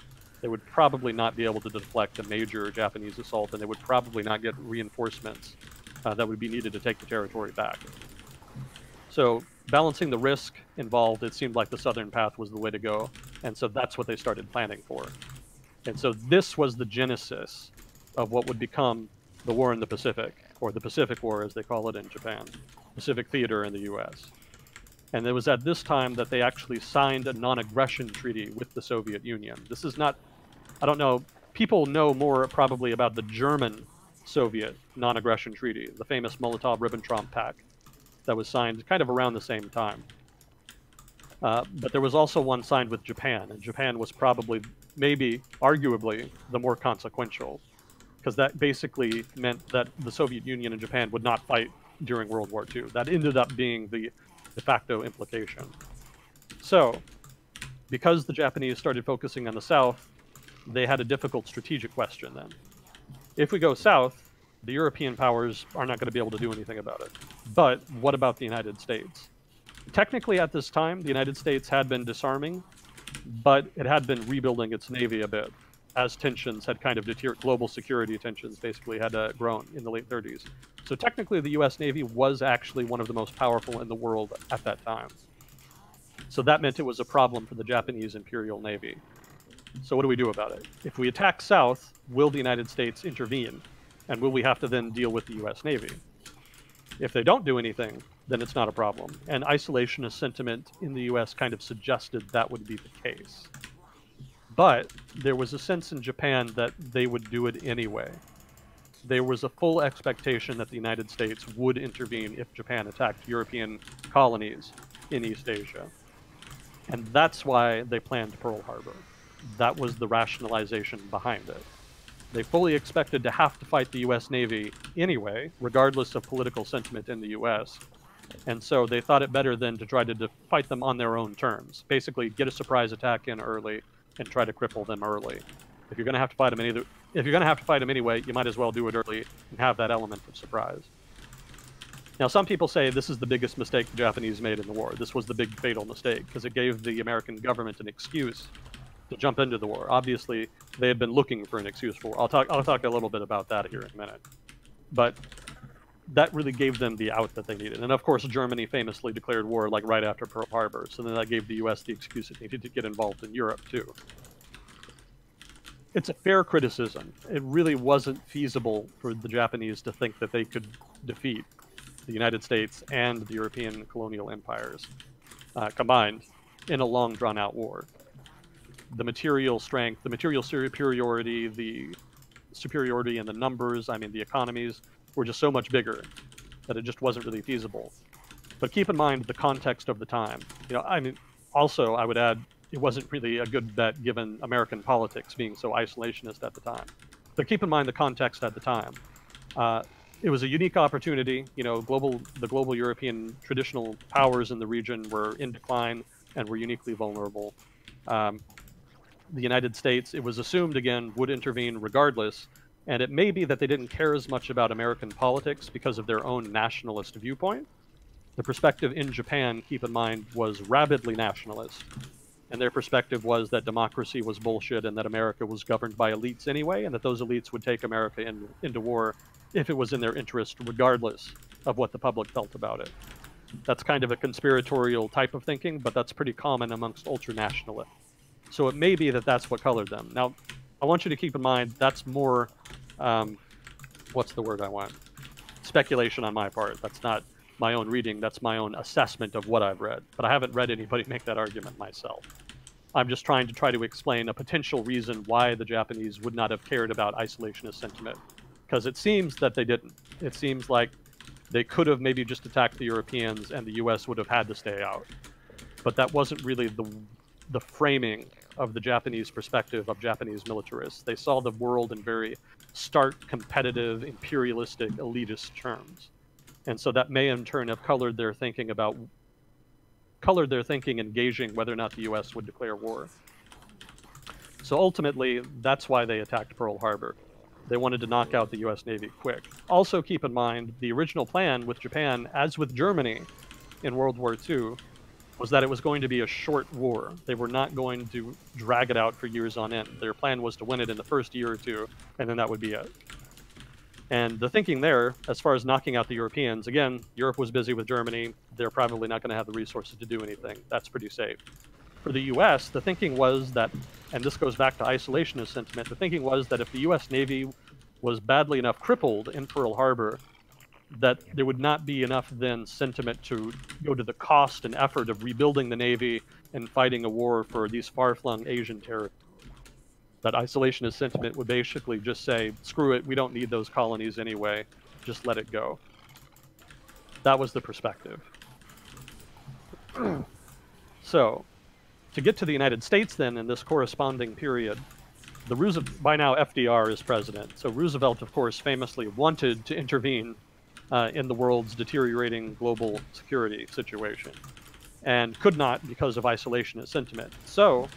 They would probably not be able to deflect a major Japanese assault, and they would probably not get reinforcements that would be needed to take the territory back. So, balancing the risk involved, it seemed like the southern path was the way to go, and so that's what they started planning for. And so this was the genesis of what would become the War in the Pacific, or the Pacific War as they call it in Japan, Pacific Theater in the US. And it was at this time that they actually signed a non-aggression treaty with the Soviet Union. This is not, I don't know, people know more probably about the German-Soviet non-aggression treaty, the famous Molotov-Ribbentrop Pact that was signed kind of around the same time. But there was also one signed with Japan, and Japan was probably, maybe, arguably, the more consequential, because that basically meant that the Soviet Union and Japan would not fight during World War II. That ended up being the de facto implication. So, because the Japanese started focusing on the South, they had a difficult strategic question then. If we go south, the European powers are not going to be able to do anything about it. But what about the United States? Technically, at this time, the United States had been disarming, but it had been rebuilding its navy a bit as tensions had kind of deteriorated. Global security tensions basically had grown in the late 30s. So technically, the U.S. Navy was actually one of the most powerful in the world at that time. So that meant it was a problem for the Japanese Imperial Navy. So what do we do about it? If we attack south, will the United States intervene? And will we have to then deal with the U.S. Navy? If they don't do anything, then it's not a problem. And isolationist sentiment in the US kind of suggested that would be the case. But there was a sense in Japan that they would do it anyway. There was a full expectation that the United States would intervene if Japan attacked European colonies in East Asia. And that's why they planned Pearl Harbor. That was the rationalization behind it. They fully expected to have to fight the U.S. Navy anyway, regardless of political sentiment in the U.S. And so they thought it better than to try to fight them on their own terms. Basically, get a surprise attack in early and try to cripple them early. If you're going to have to fight them anyway, you might as well do it early and have that element of surprise. Now, some people say this is the biggest mistake the Japanese made in the war. This was the big fatal mistake because it gave the American government an excuse to jump into the war. Obviously, they had been looking for an excuse for war. I'll talk a little bit about that here in a minute. But that really gave them the out that they needed. And of course, Germany famously declared war like right after Pearl Harbor. So then that gave the US the excuse it needed to get involved in Europe too. It's a fair criticism. It really wasn't feasible for the Japanese to think that they could defeat the United States and the European colonial empires combined in a long drawn-out war. The material strength, the material superiority, the superiority in the numbers, I mean the economies, were just so much bigger that it just wasn't really feasible. But keep in mind the context of the time. You know, I mean, also I would add, it wasn't really a good bet given American politics being so isolationist at the time. But keep in mind the context at the time. It was a unique opportunity. You know, the global European traditional powers in the region were in decline and were uniquely vulnerable. The United States, it was assumed, again, would intervene regardless, and it may be that they didn't care as much about American politics because of their own nationalist viewpoint. The perspective in Japan, keep in mind, was rabidly nationalist, and their perspective was that democracy was bullshit and that America was governed by elites anyway, and that those elites would take America into war if it was in their interest, regardless of what the public felt about it. That's kind of a conspiratorial type of thinking, but that's pretty common amongst ultra-nationalists. So it may be that that's what colored them. Now, I want you to keep in mind that's more, what's the word I want? Speculation on my part. That's not my own reading. That's my own assessment of what I've read. But I haven't read anybody make that argument myself. I'm just trying to explain a potential reason why the Japanese would not have cared about isolationist sentiment. Because it seems that they didn't. It seems like they could have maybe just attacked the Europeans and the US would have had to stay out. But that wasn't really the framing of the Japanese perspective of Japanese militarists. They saw the world in very stark, competitive, imperialistic, elitist terms. And so that may in turn have colored their thinking engaging whether or not the US would declare war. So ultimately, that's why they attacked Pearl Harbor. They wanted to knock out the US Navy quick. Also keep in mind, the original plan with Japan, as with Germany in World War II, was that it was going to be a short war. They were not going to drag it out for years on end. Their plan was to win it in the first year or two, and then that would be it. And the thinking there, as far as knocking out the Europeans, again, Europe was busy with Germany. They're probably not going to have the resources to do anything. That's pretty safe. For the US, the thinking was that, and this goes back to isolationist sentiment, the thinking was that if the US Navy was badly enough crippled in Pearl Harbor, that there would not be enough then sentiment to go to the cost and effort of rebuilding the Navy and fighting a war for these far-flung Asian territories. That isolationist sentiment would basically just say, screw it, we don't need those colonies anyway, just let it go. That was the perspective. So, to get to the United States then in this corresponding period, by now FDR is president. So Roosevelt, of course, famously wanted to intervene in the world's deteriorating global security situation and could not because of isolationist sentiment. So,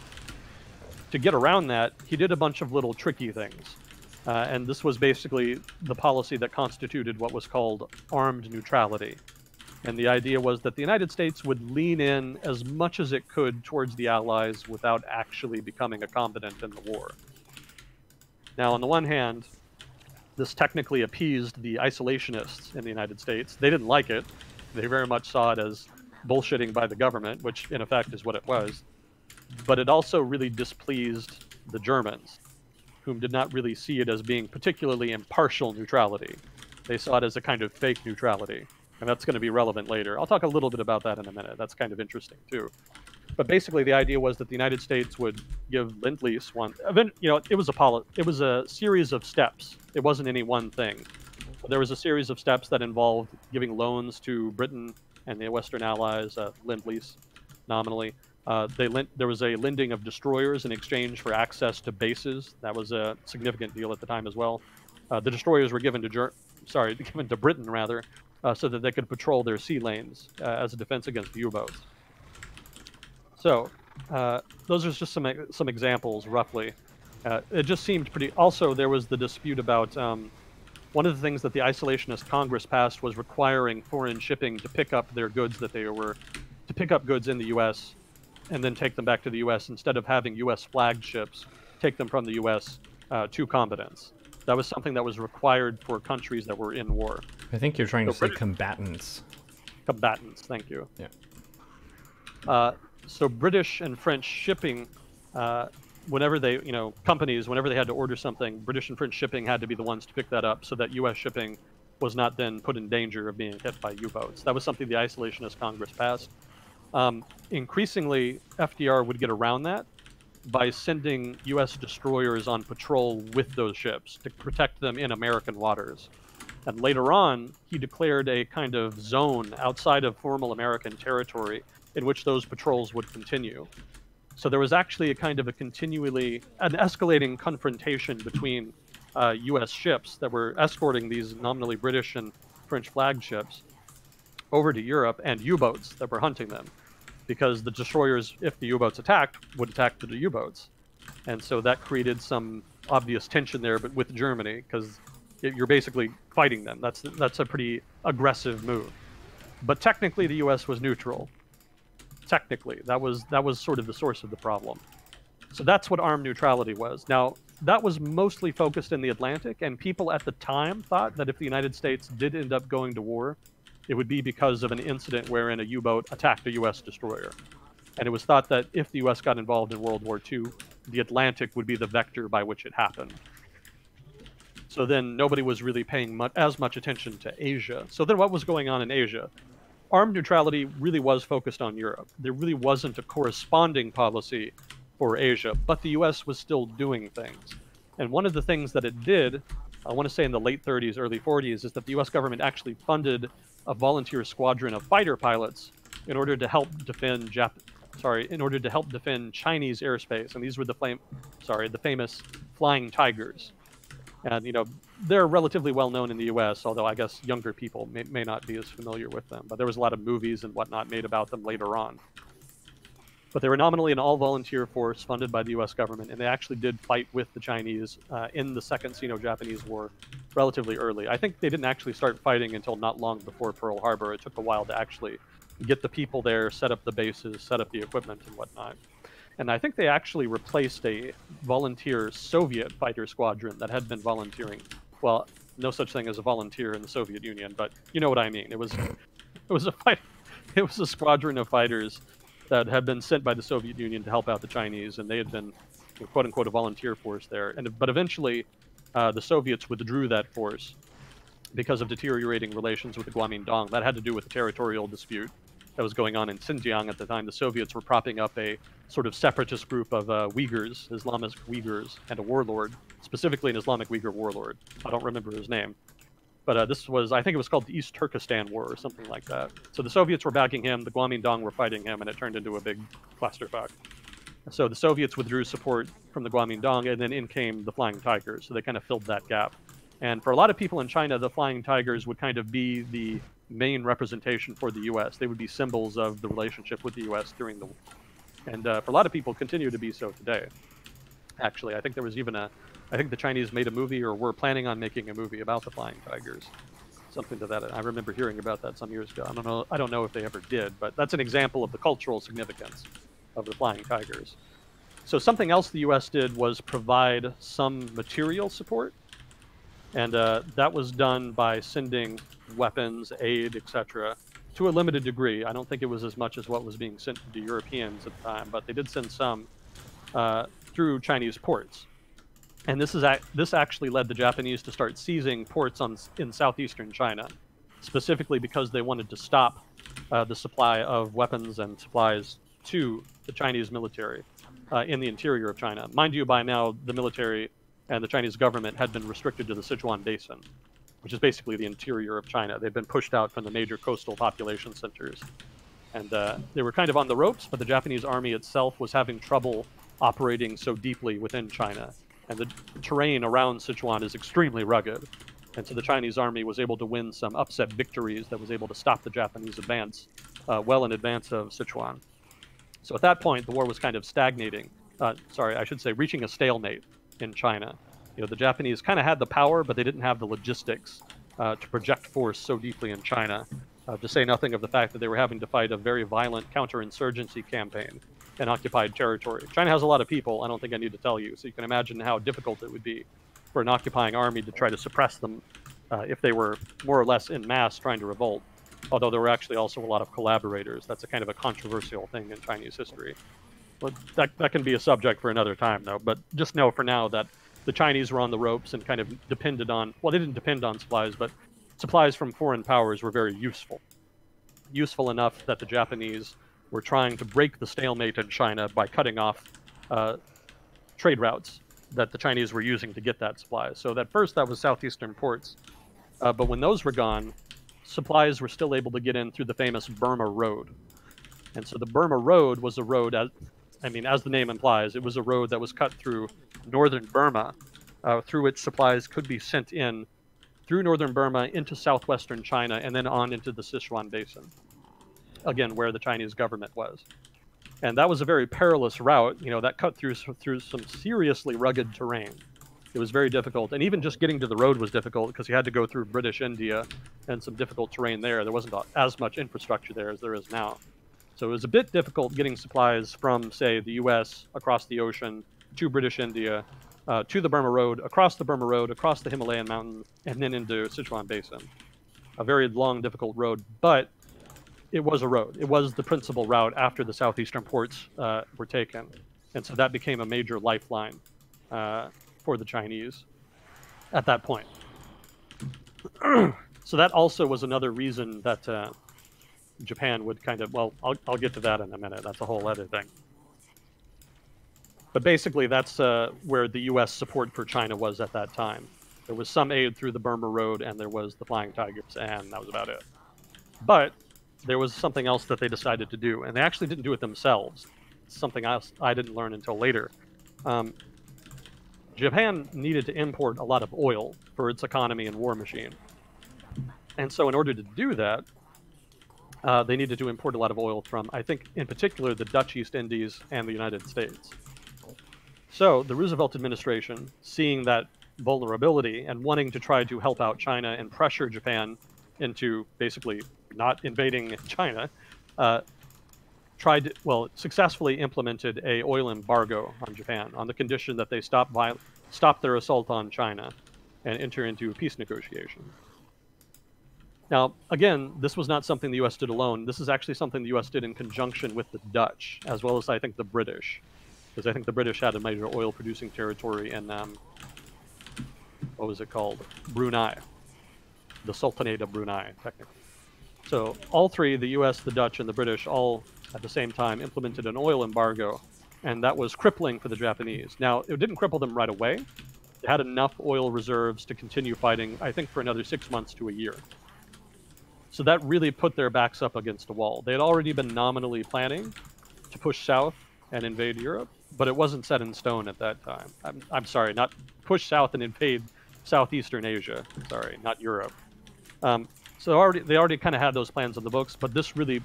to get around that, he did a bunch of little tricky things. And this was basically the policy that constituted what was called armed neutrality. And the idea was that the United States would lean in as much as it could towards the Allies without actually becoming a combatant in the war. Now, on the one hand, this technically appeased the isolationists in the United States. They didn't like it. They very much saw it as bullshitting by the government, which in effect is what it was. But it also really displeased the Germans, whom did not really see it as being particularly impartial neutrality. They saw it as a kind of fake neutrality, and that's going to be relevant later. I'll talk a little bit about that in a minute. That's kind of interesting, too. But basically, the idea was that the United States would give Lend-Lease one. You know, it was a series of steps. It wasn't any one thing. There was a series of steps that involved giving loans to Britain and the Western Allies, Lend-Lease, nominally. There was a lending of destroyers in exchange for access to bases. That was a significant deal at the time as well. The destroyers were given to Britain rather, so that they could patrol their sea lanes as a defense against U-boats. So those are just some examples, roughly. It just seemed pretty. Also, there was the dispute about one of the things that the isolationist Congress passed was requiring foreign shipping to pick up their goods to pick up goods in the U.S. and then take them back to the U.S. instead of having U.S. flagged ships take them from the U.S. To combatants. That was something that was required for countries that were in war. I think you're trying to say combatants. Combatants, thank you. Yeah. So British and French shipping, whenever they, companies, whenever they had to order something, British and French shipping had to be the ones to pick that up so that U.S. shipping was not then put in danger of being hit by U-boats. That was something the isolationist Congress passed. Increasingly, FDR would get around that by sending U.S. destroyers on patrol with those ships to protect them in American waters. And later on, he declared a kind of zone outside of formal American territory in which those patrols would continue. So there was actually a kind of an escalating confrontation between U.S. ships that were escorting these nominally British and French flagged ships over to Europe and U-boats that were hunting them. Because the destroyers, if the U-boats attacked, would attack the U-boats. And so that created some obvious tension there, but with Germany, because you're basically fighting them. That's a pretty aggressive move. But technically, the U.S. was neutral. Technically, that was sort of the source of the problem. So that's what armed neutrality was. Now, that was mostly focused in the Atlantic, and people at the time thought that if the United States did end up going to war, it would be because of an incident wherein a U-boat attacked a U.S. destroyer. And it was thought that if the U.S. got involved in World War II, the Atlantic would be the vector by which it happened. So then nobody was really paying as much attention to Asia. So then what was going on in Asia? armed neutrality really was focused on Europe. There really wasn't a corresponding policy for Asia, but the US was still doing things. And one of the things that it did, I want to say in the late 30s, early 40s, is that the US government actually funded a volunteer squadron of fighter pilots in order to help defend Chinese airspace. And these were the famous Flying Tigers. And, you know, they're relatively well known in the US, although I guess younger people may not be as familiar with them. But there was a lot of movies and whatnot made about them later on. But they were nominally an all-volunteer force funded by the US government, and they actually did fight with the Chinese in the Second Sino-Japanese War relatively early. I think they didn't actually start fighting until not long before Pearl Harbor. It took a while to actually get the people there, set up the bases, set up the equipment and whatnot. And I think they actually replaced a volunteer Soviet fighter squadron that had been volunteering. Well, no such thing as a volunteer in the Soviet Union, but you know what I mean. It was a squadron of fighters that had been sent by the Soviet Union to help out the Chinese, and they had been, quote unquote, a volunteer force there. But eventually, the Soviets withdrew that force because of deteriorating relations with the Kuomintang. That had to do with the territorial dispute that was going on in Xinjiang at the time. The Soviets were propping up a sort of separatist group of Uyghurs, Islamic Uyghurs, and a warlord, specifically an Islamic Uyghur warlord. I don't remember his name. But this was, I think it was called the East Turkestan War or something like that. So the Soviets were backing him, the Kuomintang were fighting him, and it turned into a big clusterfuck. So the Soviets withdrew support from the Kuomintang, and then in came the Flying Tigers. So they kind of filled that gap. And for a lot of people in China, the Flying Tigers would kind of be the main representation for the U.S. They would be symbols of the relationship with the U.S. during the war. And for a lot of people, continue to be so today. Actually, I think there was even I think the Chinese made a movie or were planning on making a movie about the Flying Tigers. Something to that. I remember hearing about that some years ago. I don't know if they ever did, but that's an example of the cultural significance of the Flying Tigers. So something else the U.S. did was provide some material support. And that was done by sending weapons, aid, etc., to a limited degree. I don't think it was as much as what was being sent to Europeans at the time, but they did send some through Chinese ports. And this actually led the Japanese to start seizing ports in southeastern China, specifically because they wanted to stop the supply of weapons and supplies to the Chinese military in the interior of China. Mind you, by now, the military and the Chinese government had been restricted to the Sichuan Basin, which is basically the interior of China. They've been pushed out from the major coastal population centers. And they were kind of on the ropes, but the Japanese army itself was having trouble operating so deeply within China. And the terrain around Sichuan is extremely rugged. And so the Chinese army was able to win some upset victories that was able to stop the Japanese advance well in advance of Sichuan. So at that point, the war was kind of stagnating. Reaching a stalemate in China. You know, the Japanese kind of had the power, but they didn't have the logistics to project force so deeply in China, to say nothing of the fact that they were having to fight a very violent counterinsurgency campaign in occupied territory. China has a lot of people, I don't think I need to tell you, so you can imagine how difficult it would be for an occupying army to try to suppress them if they were more or less en masse trying to revolt, although there were actually also a lot of collaborators. That's a kind of a controversial thing in Chinese history. But that can be a subject for another time, though. But just know for now that the Chinese were on the ropes and kind of depended on, well, they didn't depend on supplies, but supplies from foreign powers were very useful. Useful enough that the Japanese were trying to break the stalemate in China by cutting off trade routes that the Chinese were using to get that supply. So at first that was southeastern ports, but when those were gone, supplies were still able to get in through the famous Burma Road. And so the Burma Road was a road, as the name implies, it was a road that was cut through northern Burma, through which supplies could be sent in through northern Burma into southwestern China and then on into the Sichuan Basin, again, where the Chinese government was. And that was a very perilous route, you know, that cut through some seriously rugged terrain. It was very difficult, and even just getting to the road was difficult because you had to go through British India and some difficult terrain there. There wasn't as much infrastructure there as there is now. So it was a bit difficult getting supplies from, say, the US across the ocean to British India, to the Burma Road, across the Himalayan mountains, and then into Sichuan Basin. A very long, difficult road, but it was a road. It was the principal route after the southeastern ports were taken. And so that became a major lifeline for the Chinese at that point. So that also was another reason that Japan would kind of, well, I'll get to that in a minute. That's a whole other thing. But basically, that's where the U.S. support for China was at that time. There was some aid through the Burma Road, and there was the Flying Tigers, and that was about it. But there was something else that they decided to do, and they actually didn't do it themselves. It's something else I didn't learn until later. Japan needed to import a lot of oil for its economy and war machine. And so in order to do that, they needed to import a lot of oil from, I think, in particular, the Dutch East Indies and the United States. So the Roosevelt administration, seeing that vulnerability and wanting to try to help out China and pressure Japan into basically not invading China, successfully implemented a oil embargo on Japan on the condition that they stop their assault on China and enter into a peace negotiation. Now, again, this was not something the U.S. did alone. This is actually something the U.S. did in conjunction with the Dutch, as well as, I think, the British. Because I think the British had a major oil-producing territory in, what was it called? Brunei. The Sultanate of Brunei, technically. So all three, the U.S., the Dutch, and the British, all at the same time implemented an oil embargo, and that was crippling for the Japanese. Now, it didn't cripple them right away. They had enough oil reserves to continue fighting, I think, for another 6 months to a year. So that really put their backs up against a wall. They had already been nominally planning to push south and invade Europe, but it wasn't set in stone at that time. I'm sorry, not push south and invade Southeastern Asia. Sorry, not Europe. So they already kind of had those plans on the books, but this really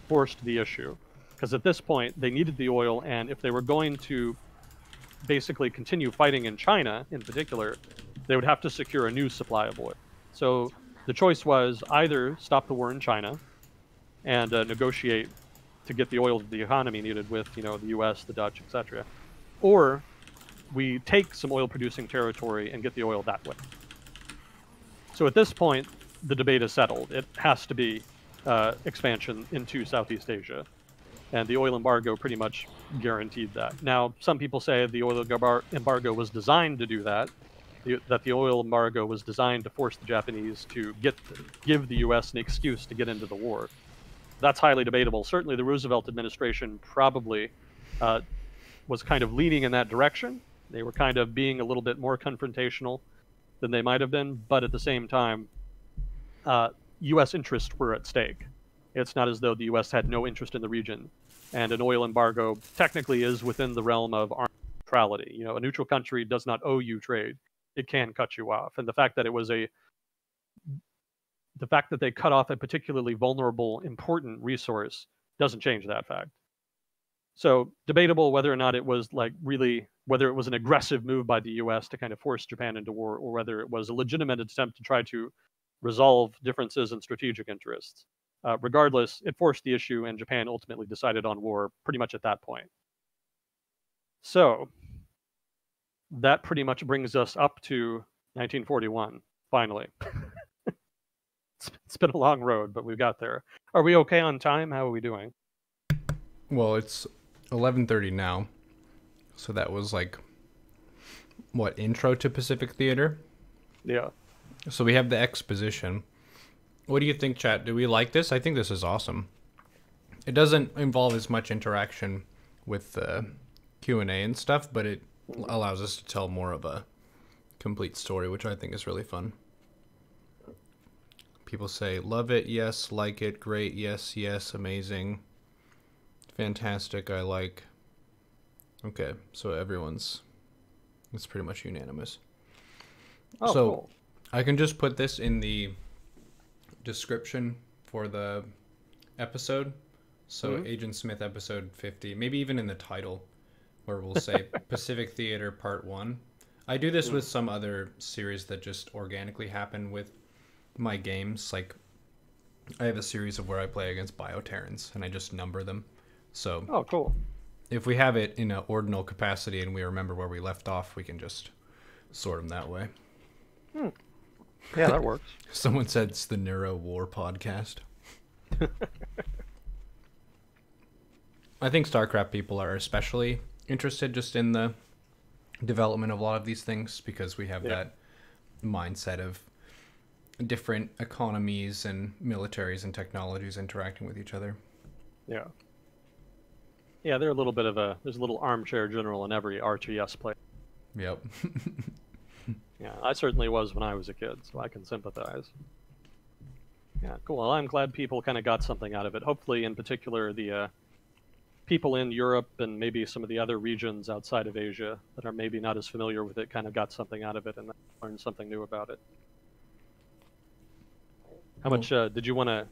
forced the issue. Because at this point, they needed the oil, and if they were going to basically continue fighting in China, in particular, they would have to secure a new supply of oil. So the choice was either stop the war in China and negotiate to get the oil the economy needed with, the U.S., the Dutch, etc., or we take some oil-producing territory and get the oil that way. So at this point, the debate is settled. It has to be expansion into Southeast Asia, and the oil embargo pretty much guaranteed that. Now, some people say the oil embargo was designed to do that, that the oil embargo was designed to force the Japanese to give the U.S. an excuse to get into the war. That's highly debatable. Certainly the Roosevelt administration probably was kind of leaning in that direction. They were kind of being a little bit more confrontational than they might have been, but at the same time, U.S. interests were at stake. It's not as though the U.S. had no interest in the region, and an oil embargo technically is within the realm of armed neutrality. A neutral country does not owe you trade. It can cut you off. And the fact that they cut off a particularly vulnerable, important resource doesn't change that fact. So debatable whether or not it was whether it was an aggressive move by the U.S. to kind of force Japan into war, or whether it was a legitimate attempt to try to resolve differences in strategic interests. Regardless, it forced the issue, and Japan ultimately decided on war pretty much at that point. So that pretty much brings us up to 1941, finally. It's been a long road, but we've got there. Are we okay on time? How are we doing? Well, it's 11:30 now, so that was intro to Pacific Theater? Yeah. So we have the exposition. What do you think, chat? Do we like this? I think this is awesome. It doesn't involve as much interaction with the Q&A and stuff, but it allows us to tell more of a complete story, which I think is really fun. People say, love it, yes, like it, great, yes, yes, amazing, fantastic, I like. Okay, so it's pretty much unanimous. Oh, so cool. I can just put this in the description for the episode. So Agent Smith episode 50, maybe even in the title, where we'll say Pacific Theater Part 1. I do this with some other series that just organically happen with my games. Like, I have a series of where I play against Bioterrans, and I just number them. So, oh, cool. If we have it in an ordinal capacity and we remember where we left off, we can just sort them that way. Yeah, that works. Someone said it's the Neuro War podcast. I think StarCraft people are especially interested just in the development of a lot of these things, because we have that mindset of different economies and militaries and technologies interacting with each other. Yeah. Yeah, they're a little bit of there's a little armchair general in every RTS play. Yep. Yeah, I certainly was when I was a kid, so I can sympathize. Yeah, cool. Well, I'm glad people kind of got something out of it. Hopefully, in particular, the people in Europe and maybe some of the other regions outside of Asia that are maybe not as familiar with it kind of got something out of it and learned something new about it. How much did you want to...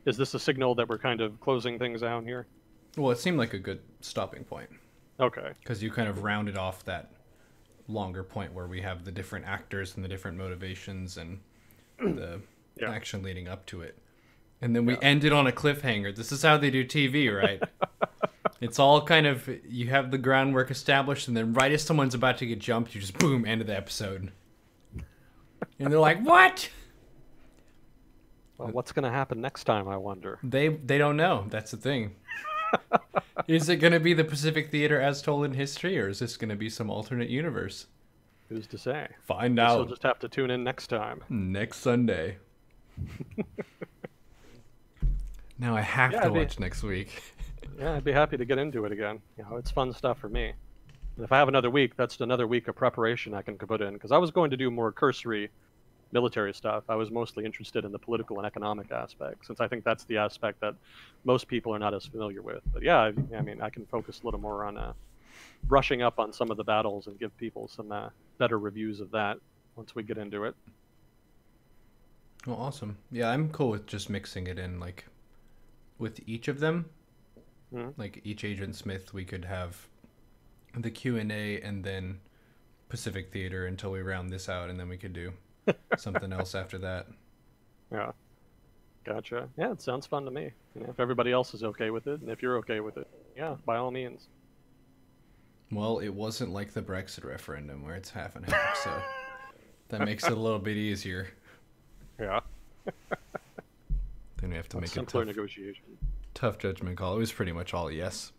Is this a signal that we're kind of closing things down here? Well, it seemed like a good stopping point. Okay. Because you kind of rounded off that longer point where we have the different actors and the different motivations and the action leading up to it. And then we ended on a cliffhanger. This is how they do TV, right? It's all kind of, you have the groundwork established, and then right as someone's about to get jumped, you just boom, end of the episode. And they're like, what? Well, what's going to happen next time, I wonder? They don't know. That's the thing. Is it going to be the Pacific Theater as told in history, or is this going to be some alternate universe? Who's to say? Find out. You'll just have to tune in next time. Next Sunday. Now I have to watch next week. Yeah, I'd be happy to get into it again. You know, it's fun stuff for me. And if I have another week, that's another week of preparation I can put in. Because I was going to do more cursory military stuff. I was mostly interested in the political and economic aspect, since I think that's the aspect that most people are not as familiar with. But yeah, I mean, I can focus a little more on brushing up on some of the battles and give people some better reviews of that once we get into it. Well, awesome. Yeah, I'm cool with just mixing it in, like, with each of them. Like, each Agent Smith, we could have the Q&A and then Pacific Theater until we round this out, and then we could do something else after that. Yeah. Gotcha. Yeah, it sounds fun to me. You know, if everybody else is okay with it, and if you're okay with it, yeah, by all means. Well, it wasn't like the Brexit referendum where it's half and half, so that makes it a little bit easier. Yeah. Then we have to make a simpler negotiation. Tough judgment call. It was pretty much all yes.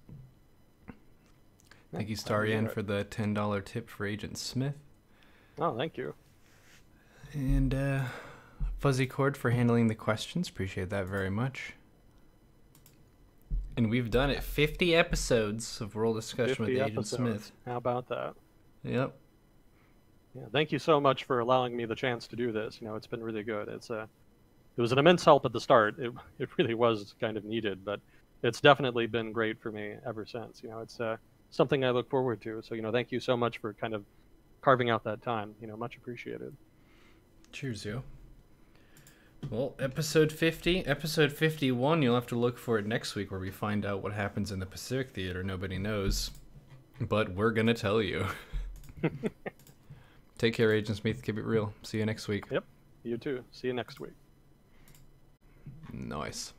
Thank you, Starian, for the $10 tip for Agent Smith. Oh, thank you. And Fuzzy Cord for handling the questions. Appreciate that very much. And we've done it. 50 episodes of World Discussion with Agent Smith. How about that? Yep. Yeah, thank you so much for allowing me the chance to do this. You know, it's been really good. It was an immense help at the start. It really was kind of needed, but it's definitely been great for me ever since. You know, it's something I look forward to. So, you know, thank you so much for kind of carving out that time. You know, much appreciated. Cheers, yo. Well, episode 50. Episode 51, you'll have to look for it next week where we find out what happens in the Pacific Theater. Nobody knows, but we're going to tell you. Take care, Agent Smith. Keep it real. See you next week. Yep. You too. See you next week. Nice.